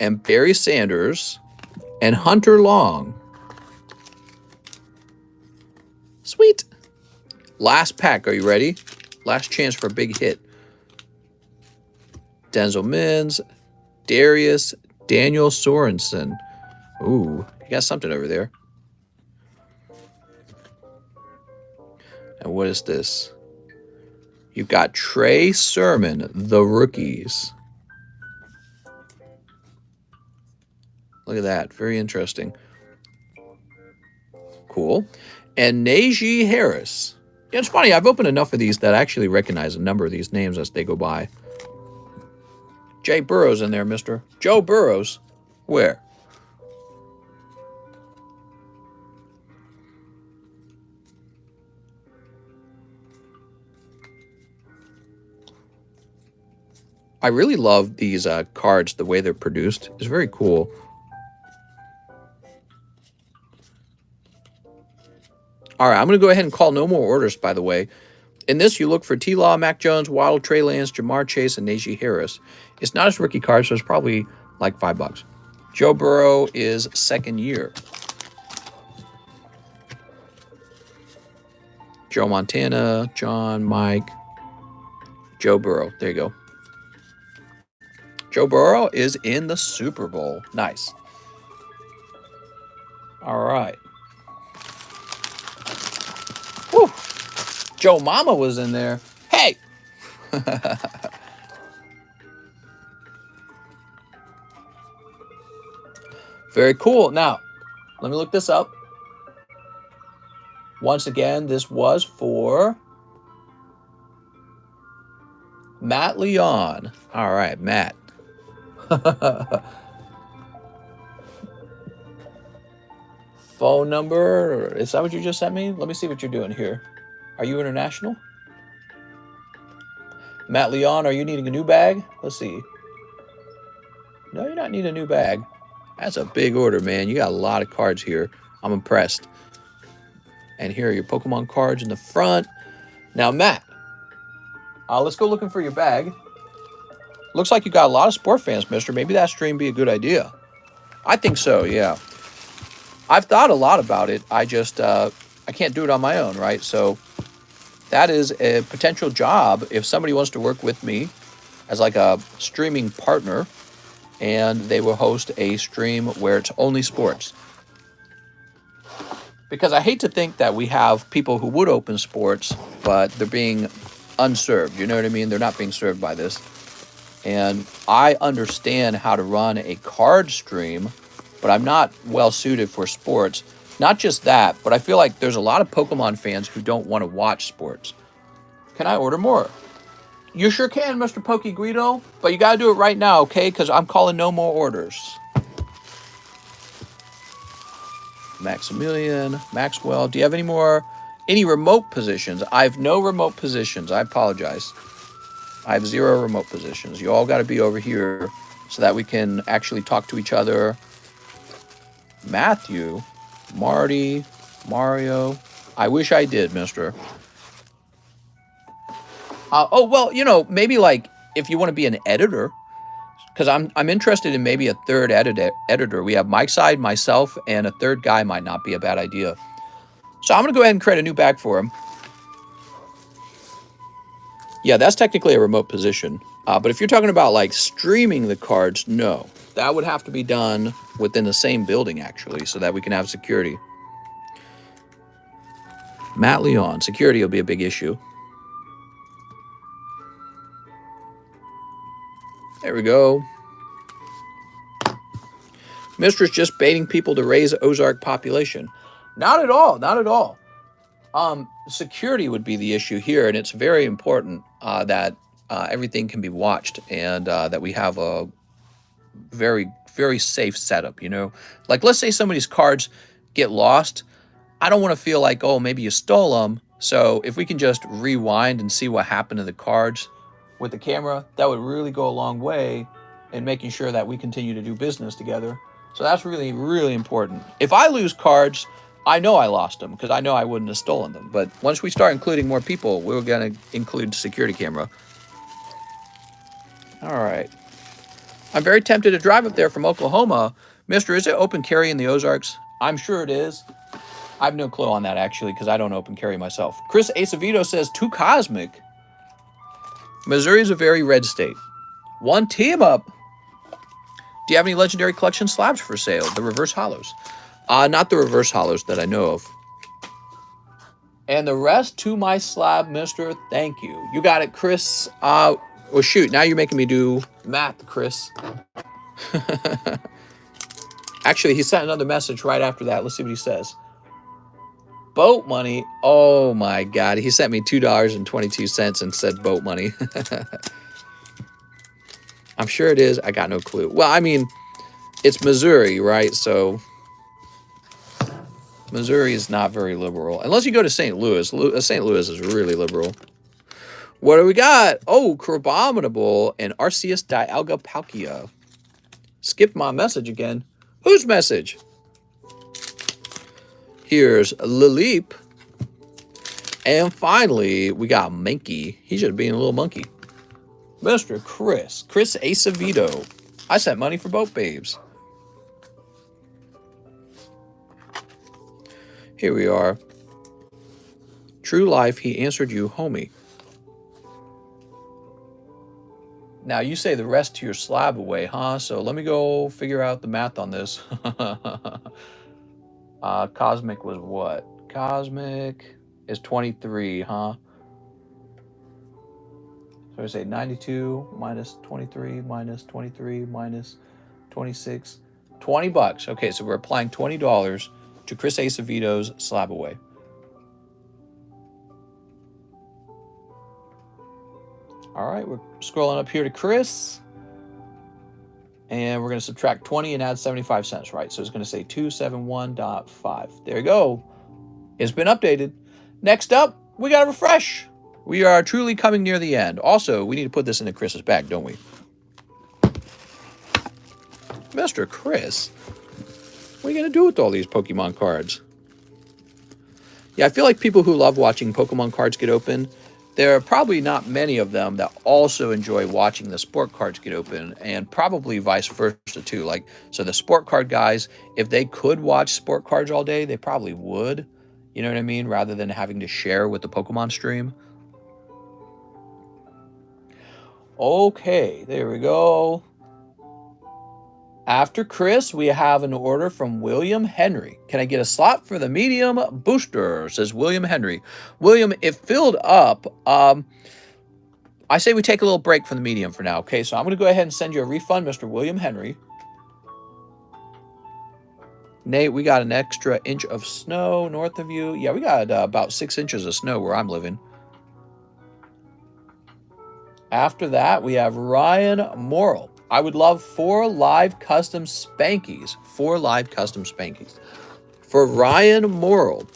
and Barry Sanders and Hunter Long. Sweet. Last pack. Are you ready? Last chance for a big hit. Denzel Mims, Darius, Daniel Sorensen. Ooh, you got something over there. And what is this? You've got Trey Sermon, the rookies. Look at that. Very interesting. Cool. And Najee Harris. Yeah, it's funny. I've opened enough of these that I actually recognize a number of these names as they go by. Jay Burrows in there, mister. Joe Burrows. Where? I really love these cards, the way they're produced. It's very cool. All right, I'm going to go ahead and call no more orders, by the way. In this, you look for T-Law, Mac Jones, Waddle, Trey Lance, Jamar Chase, and Najee Harris. It's not his rookie card, so it's probably like $5. Joe Burrow is second year. Joe Montana, John, Mike, Joe Burrow. There you go. Joe Burrow is in the Super Bowl. Nice. All right. Whew. Joe Mama was in there. Hey! Very cool. Now, let me look this up. Once again, this was for Matt Leon. All right, Matt. Phone number. Is that what you just sent me? Let me see what you're doing here. Are you international? Matt Leon, are you needing a new bag? Let's see. No, you're not needing a new bag. That's a big order, man. You got a lot of cards here. I'm impressed. And here are your Pokemon cards in the front. Now, Matt, let's go looking for your bag. Looks like you got a lot of sport fans, mister. Maybe that stream be a good idea. I think so, yeah. I've thought a lot about it. I just, I can't do it on my own, right? So that is a potential job if somebody wants to work with me as like a streaming partner, and they will host a stream where it's only sports. Because I hate to think that we have people who would open sports, but they're being unserved. You know what I mean? They're not being served by this. And I understand how to run a card stream, but I'm not well suited for sports. Not just that, but I feel like there's a lot of Pokemon fans who don't want to watch sports. Can I order more? You sure can, Mr. Pokey Guido, but you got to do it right now, okay? Because I'm calling no more orders. Maximilian, Maxwell. Do you have any remote positions? I have no remote positions. I apologize. I have 0 remote positions. You all got to be over here so that we can actually talk to each other. Matthew, Marty, Mario. I wish I did, mister. Oh, well, you know, maybe like if you want to be an editor, because I'm interested in maybe a third editor. We have Mike's side, myself, and a third guy might not be a bad idea. So I'm going to go ahead and create a new bag for him. Yeah, that's technically a remote position. But if you're talking about like streaming the cards, no. That would have to be done within the same building, actually, so that we can have security. Matt Leon. Security will be a big issue. There we go. Mistress just baiting people to raise Ozark population. Not at all. Not at all. Security would be the issue here, and it's very important that everything can be watched and that we have a very, very safe setup, you know? Like, let's say somebody's cards get lost. I don't want to feel like, oh, maybe you stole them. So if we can just rewind and see what happened to the cards with the camera, that would really go a long way in making sure that we continue to do business together. So that's really, really important. If I lose cards, I know I lost them because I know I wouldn't have stolen them. But once we start including more people, we're going to include security camera. All right. I'm very tempted to drive up there from Oklahoma. Mister, is it open carry in the Ozarks? I'm sure it is. I have no clue on that, actually, because I don't open carry myself. Chris Acevedo says, too cosmic. Missouri is a very red state. One team up. Do you have any legendary collection slabs for sale? The reverse hollows. Not the reverse hollows that I know of. And the rest to my slab, mister. Thank you. You got it, Chris. Well, shoot. Now you're making me do math, Chris. Actually, he sent another message right after that. Let's see what he says. Boat money. Oh, my God. He sent me $2.22 and said boat money. I'm sure it is. I got no clue. Well, I mean, it's Missouri, right? So Missouri is not very liberal. Unless you go to St. Louis. St. Louis is really liberal. What do we got? Oh, Crabominable and ARCEUS Dialga Palkia. Skip my message again. Whose message? Here's Lilip. And finally, we got Mankey. He should be a little monkey. Mr. Chris Acevedo. I sent money for boat babes. Here we are. True life, he answered you, homie. Now, you say the rest to your slab away, huh? So let me go figure out the math on this. Cosmic was what? Cosmic is 23, huh? So I say 92 minus 23 minus 23 minus 26. 20 bucks. Okay, so we're applying $20 to Chris Acevedo's slab away. All right, we're scrolling up here to Chris. And we're going to subtract 20 and add 75 cents, right? So it's going to say 271.5. There you go. It's been updated. Next up, we got to refresh. We are truly coming near the end. Also, we need to put this into Chris's bag, don't we? Mr. Chris, what are you going to do with all these Pokemon cards? Yeah, I feel like people who love watching Pokemon cards get open, there are probably not many of them that also enjoy watching the sport cards get open, and probably vice versa too. Like, so the sport card guys, if they could watch sport cards all day, they probably would. You know what I mean? Rather than having to share with the Pokemon stream. Okay, there we go. After Chris, we have an order from William Henry. Can I get a slot for the medium booster? Says William Henry. William, it filled up. I say we take a little break from the medium for now. Okay, so I'm going to go ahead and send you a refund, Mr. William Henry. Nate, we got an extra inch of snow north of you. Yeah, we got about 6 inches of snow where I'm living. After that, we have Ryan Morrill. I would love 4 live custom Spankies. 4 live custom Spankies. For Ryan Morrill.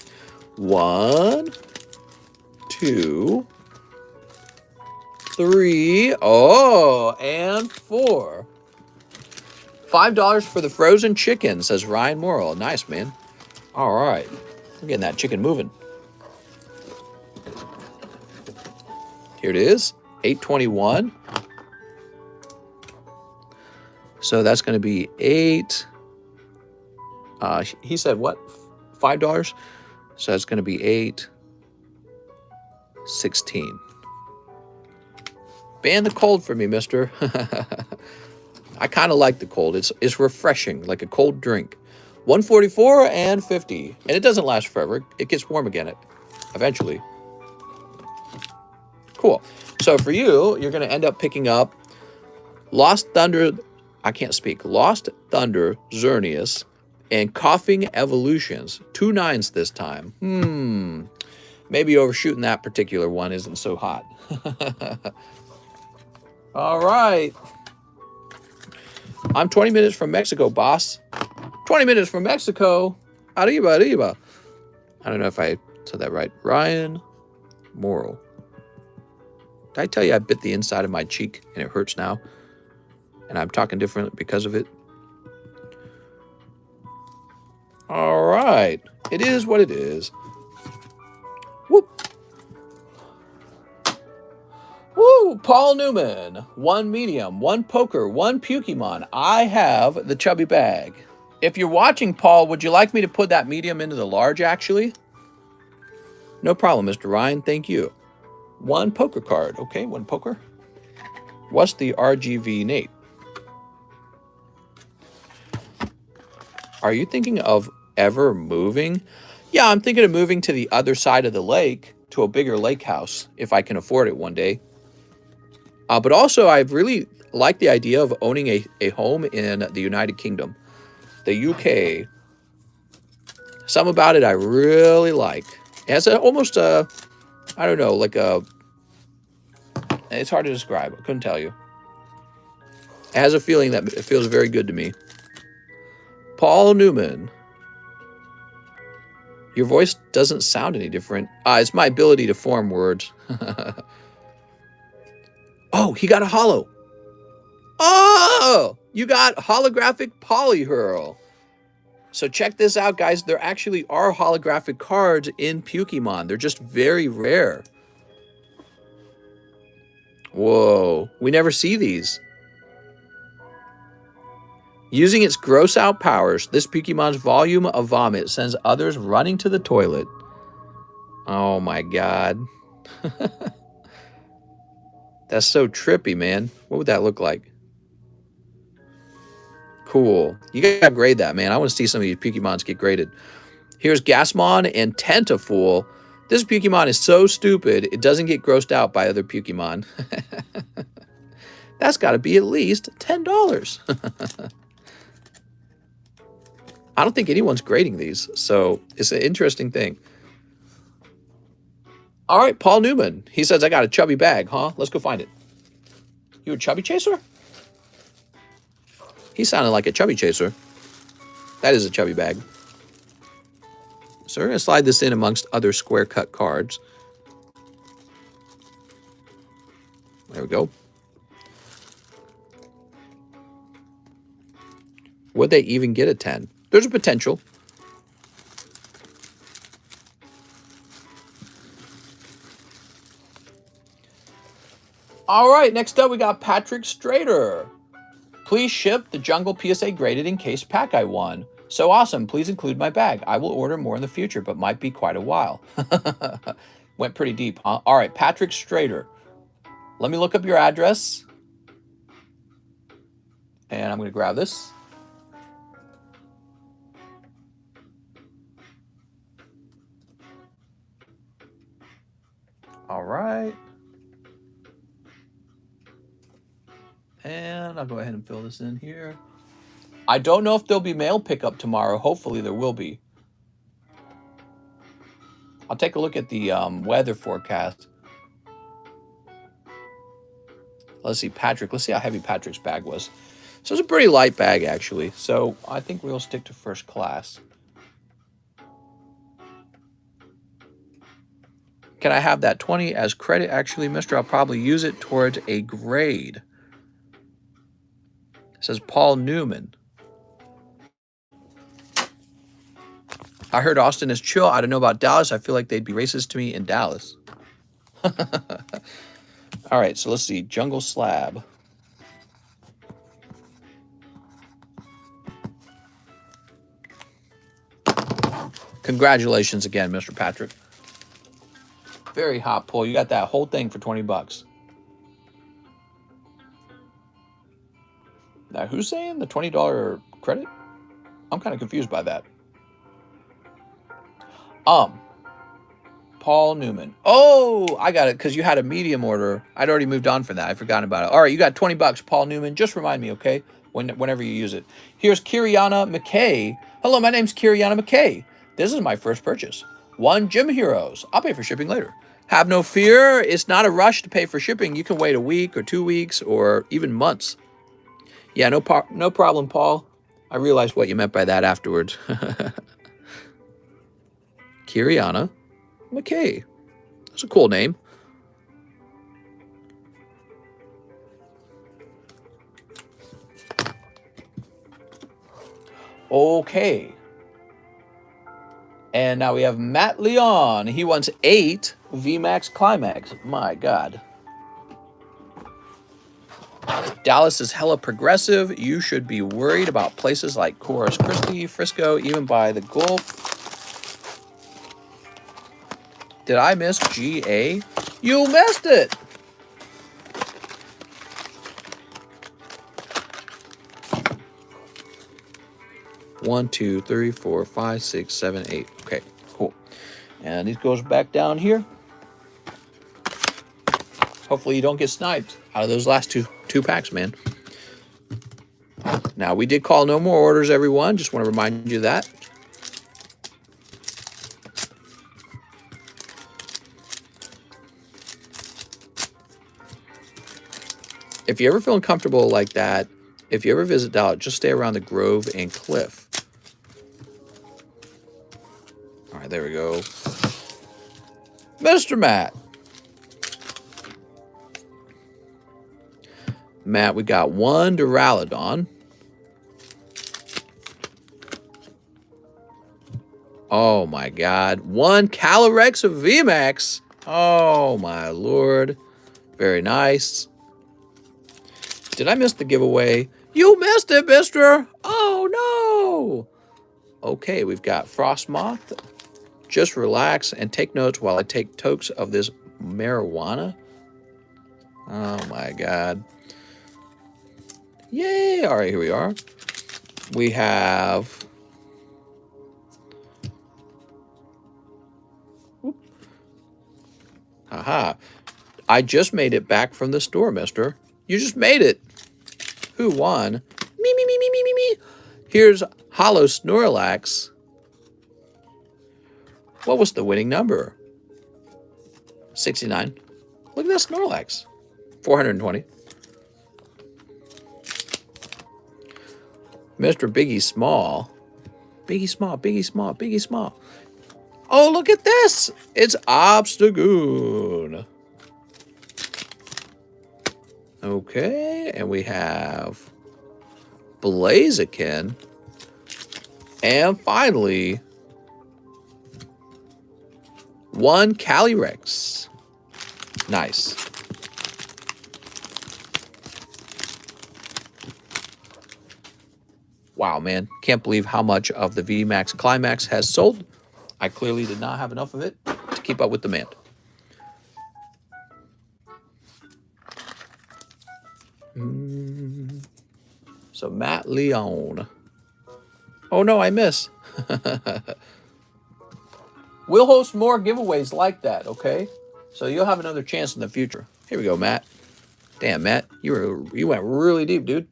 1, 2, 3. Oh, and 4. $5 for the frozen chicken, says Ryan Morrill. Nice, man. All right. We're getting that chicken moving. Here it is. $8.21. So that's going to be 8. He said what? $5. So that's going to be 8.16. Ban the cold for me, mister. I kind of like the cold. It's refreshing, like a cold drink. 144 and 50. And it doesn't last forever. It gets warm again eventually. Cool. So for you, you're going to end up picking up Lost Thunder I can't speak. Lost Thunder, Xerneas, and Coughing Evolutions. 2 9s this time. Maybe overshooting that particular one isn't so hot. All right. I'm 20 minutes from Mexico, boss. 20 minutes from Mexico. Arriba, arriba. I don't know if I said that right. Ryan Morrill. Did I tell you I bit the inside of my cheek and it hurts now? And I'm talking different because of it. All right. It is what it is. Whoop. Woo! Paul Newman. 1 medium, 1 poker, 1 Pokemon. I have the chubby bag. If you're watching, Paul, would you like me to put that medium into the large, actually? No problem, Mr. Ryan. Thank you. 1 poker card. Okay, 1 poker. What's the RGV, Nate? Are you thinking of ever moving? Yeah, I'm thinking of moving to the other side of the lake, to a bigger lake house, if I can afford it one day. But also, I really like the idea of owning a home in the United Kingdom, the UK. Something about it I really like. It has almost a, I don't know, like a, it's hard to describe. I couldn't tell you. It has a feeling that it feels very good to me. Paul Newman. Your voice doesn't sound any different. It's my ability to form words. Oh, he got a holo. Oh, you got holographic Polyhurl. So check this out, guys. There actually are holographic cards in Pokemon. They're just very rare. Whoa, we never see these. Using its gross out powers, this Pokemon's volume of vomit sends others running to the toilet. Oh my god. That's so trippy, man. What would that look like? Cool. You gotta grade that, man. I want to see some of these Pokemons get graded. Here's Gasmon and Tentafool. This Pokemon is so stupid, it doesn't get grossed out by other Pokemon. That's got to be at least $10. I don't think anyone's grading these, so it's an interesting thing. All right, Paul Newman. He says, I got a chubby bag, huh? Let's go find it. You a chubby chaser? He sounded like a chubby chaser. That is a chubby bag. So we're going to slide this in amongst other square cut cards. There we go. Would they even get a 10? There's a potential. All right, next up we got Patrick Strader. Please ship the Jungle PSA graded in case pack I won. So awesome, please include my bag. I will order more in the future, but might be quite a while. Went pretty deep, huh? All right, Patrick Strader. Let me look up your address. And I'm going to grab this. All right. And I'll go ahead and fill this in here. I don't know if there'll be mail pickup tomorrow. Hopefully there will be. I'll take a look at the weather forecast. Let's see, Patrick. Let's see how heavy Patrick's bag was. So it's a pretty light bag, actually. So I think we'll stick to first class. Can I have that 20 as credit? Actually, mister, I'll probably use it towards a grade. It says Paul Newman. I heard Austin is chill. I don't know about Dallas. I feel like they'd be racist to me in Dallas. All right, so let's see. Jungle Slab. Congratulations again, Mr. Patrick. Very hot pull. You got that whole thing for 20 bucks. Now, who's saying the $20 credit? I'm kind of confused by that. Paul Newman. Oh, I got it because you had a medium order. I'd already moved on from that. I'd forgotten about it. All right, you got 20 bucks, Paul Newman. Just remind me, okay, whenever you use it. Here's Kiriana McKay. Hello, my name's Kiriana McKay. This is my first purchase. 1 Gym Heroes. I'll pay for shipping later. Have no fear. It's not a rush to pay for shipping. You can wait a week or 2 weeks or even months. Yeah, no problem, Paul. I realized what you meant by that afterwards. Kiriana McKay. That's a cool name. Okay. And now we have Matt Leon. He wants 8 Vmax Climax. My God. Dallas is hella progressive. You should be worried about places like Corpus Christi, Frisco, even by the Gulf. Did I miss GA? You missed it! One, two, three, four, five, 6, 7, 8. Okay, cool. And these goes back down here. Hopefully you don't get sniped out of those last two packs, man. Now, we did call no more orders, everyone. Just want to remind you of that. If you're ever feeling comfortable like that, if you ever visit Dallas, just stay around the Grove and Cliff. All right, there we go. Mr. Matt. Matt, we got 1 Duraludon. Oh, my God. 1 Calyrex of VMAX. Oh, my Lord. Very nice. Did I miss the giveaway? You missed it, mister. Oh, no. Okay, we've got Frostmoth. Just relax and take notes while I take tokes of this marijuana. Oh, my God. Yay. All right, here we are. We have... Aha. I just made it back from the store, mister. You just made it. Who won? Me, me, me, me, me, me, me. Here's Hollow Snorlax. What was the winning number? 69. Look at that Snorlax. 420. Mr. Biggie Small. Biggie Small, Biggie Small, Biggie Small. Oh, look at this. It's Obstagoon. Okay, and we have Blaziken. And finally, 1 Calyrex. Nice. Wow, man. Can't believe how much of the VMAX Climax has sold. I clearly did not have enough of it to keep up with demand. So Matt Leon. Oh no, I miss. We'll host more giveaways like that, okay? So you'll have another chance in the future. Here we go, Matt. Damn, Matt, you went really deep, dude.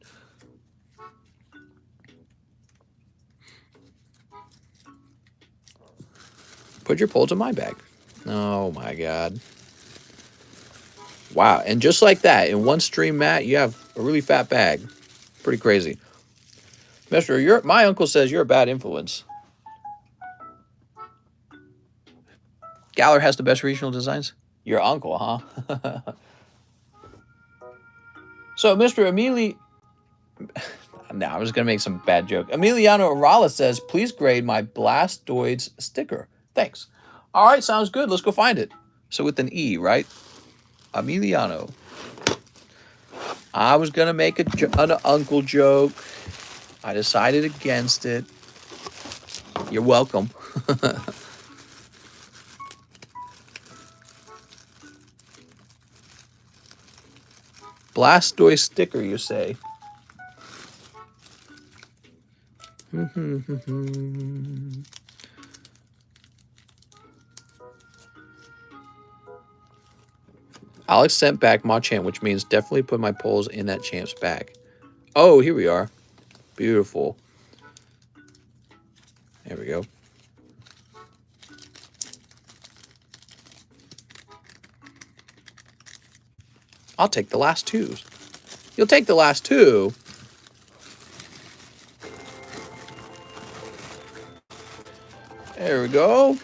Put your pulls in my bag. Oh my God. Wow, and just like that, in one stream, Matt, you have a really fat bag. Pretty crazy. Mister, my uncle says you're a bad influence. Galler has the best regional designs? Your uncle, huh? So, Mr. No, I was going to make some bad joke. Emiliano Arala says, please grade my Blastoids sticker. Thanks. All right, sounds good. Let's go find it. So with an E, right? Emiliano. I was going to make an uncle joke. I decided against it. You're welcome. Blastoise sticker, you say? Alex sent back Machamp, which means definitely put my polls in that champ's bag. Oh, here we are. Beautiful. There we go. I'll take the last twos. You'll take the last two. There we go.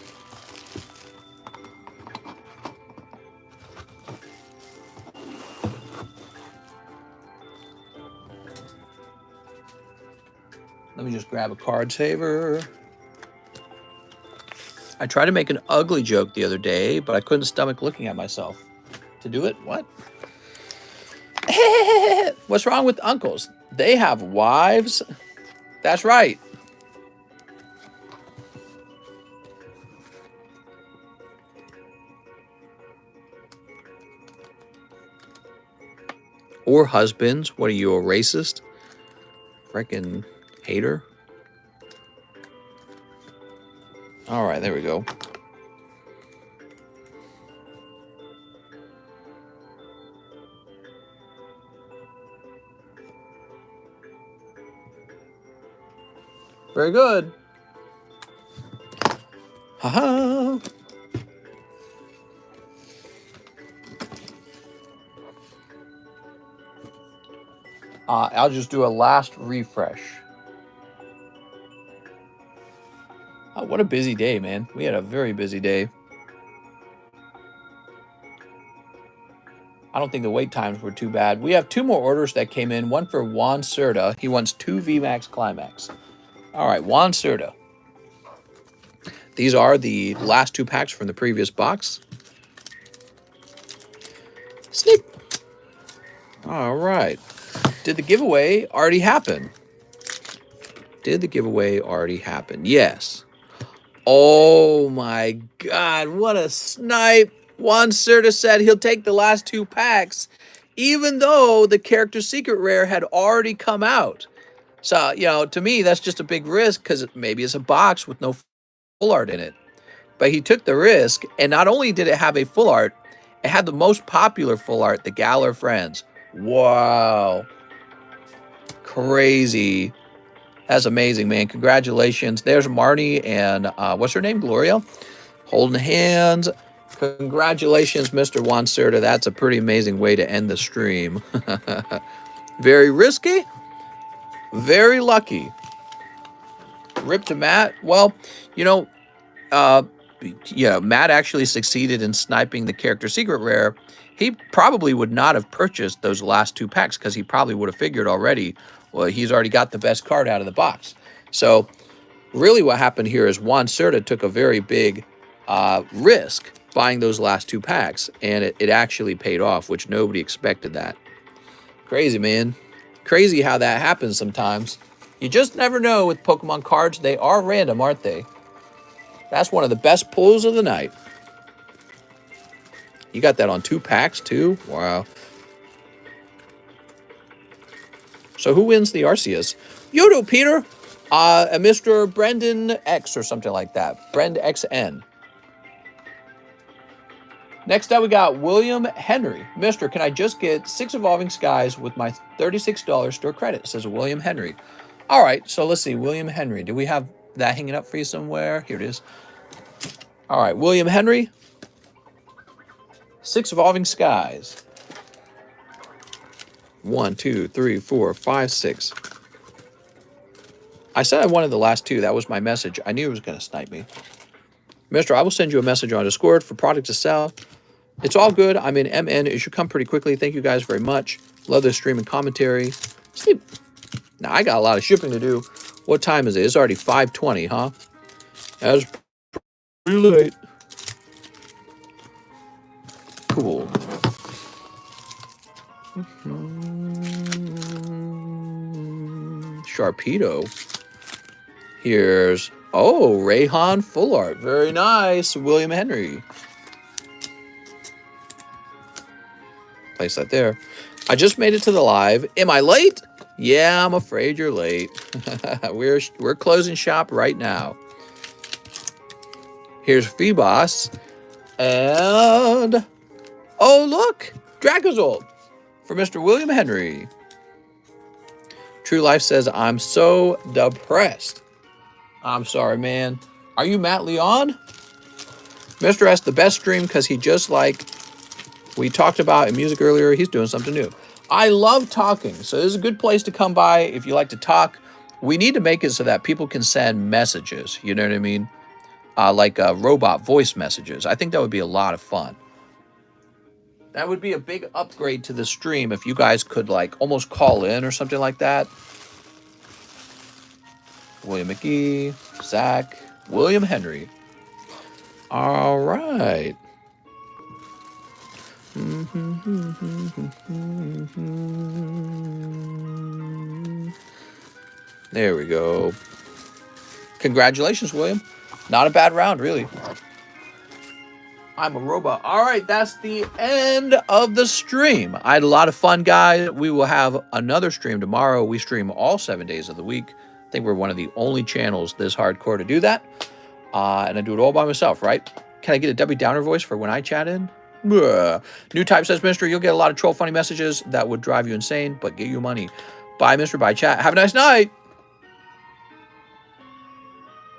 Let me just grab a card saver. I tried to make an ugly joke the other day, but I couldn't stomach looking at myself. To do it? What? What's wrong with uncles? They have wives? That's right. Or husbands. What are you, a racist? Freaking hater. All right, there we go. Very good. Haha. I'll just do a last refresh. What a busy day, man. We had a very busy day. I don't think the wait times were too bad. We have two more orders that came in. One for Juan Cerda. He wants 2 Vmax climax. All right, Juan Cerda. These are the last 2 packs from the previous box. Snip. All right. Did the giveaway already happen? Did the giveaway already happen? Yes. Oh my God, what a snipe. Juan Cerda said he'll take the last 2 packs, even though the character secret rare had already come out. So, you know, to me, that's just a big risk because maybe it's a box with no full art in it. But he took the risk, and not only did it have a full art, it had the most popular full art, the Galar Friends. Wow. Crazy. That's amazing, man. Congratulations. There's Marnie and what's her name? Gloria. Holding hands. Congratulations, Mr. Juan Cerda. That's a pretty amazing way to end the stream. Very risky. Very lucky. Rip to Matt. Well, you know, Matt actually succeeded in sniping the character secret rare. He probably would not have purchased those last 2 packs because he probably would have figured already, well, he's already got the best card out of the box. So really what happened here is Juan Cerda took a very big risk buying those last 2 packs, and it actually paid off, which nobody expected that. Crazy, man. Crazy how that happens sometimes. You just never know with Pokemon cards. They are random, aren't they? That's one of the best pulls of the night. You got that on 2 packs, too? Wow. So who wins the ARCEUS? You do, Peter. Mr. Brendan X or something like that. Brend XN. Next up, we got William Henry. Mister, can I just get 6 Evolving Skies with my $36 store credit? Says William Henry. All right, so let's see. William Henry. Do we have that hanging up for you somewhere? Here it is. All right, William Henry. 6 Evolving Skies. 1, 2, 3, 4, 5, 6. I said I wanted the last 2. That was my message. I knew it was going to snipe me. Mister, I will send you a message on Discord for product to sell. It's all good. I'm in MN. It should come pretty quickly. Thank you guys very much. Love this stream and commentary. Sleep. Now, I got a lot of shipping to do. What time is it? It's already 5:20, huh? That's pretty late. Cool. Sharpedo. Here's, oh, Rayhan Full Art. Very nice. William Henry. Place that there. I just made it to the live. Am I late? Yeah, I'm afraid you're late. We're closing shop right now. Here's Phoebos. And Oh, look. Dracozold for Mr. William Henry. True Life says, I'm so depressed. I'm sorry, man. Are you Matt Leon? Mr. S, the best stream because he just like we talked about in music earlier, he's doing something new. I love talking, so this is a good place to come by if you like to talk. We need to make it so that people can send messages, you know what I mean? Like robot voice messages. I think that would be a lot of fun. That would be a big upgrade to the stream if you guys could like almost call in or something like that. William McGee, Zach, William Henry. All right. There we go. Congratulations, William. Not a bad round, really. I'm a robot. All right, that's the end of the stream. I had a lot of fun, guys. We will have another stream tomorrow. We stream all 7 days of the week. I think we're one of the only channels this hardcore to do that. And I do it all by myself, right? Can I get a Debbie Downer voice for when I chat in? New Type says, Mr. You'll get a lot of troll funny messages that would drive you insane, but get you money. Bye, Mr. Bye, chat. Have a nice night.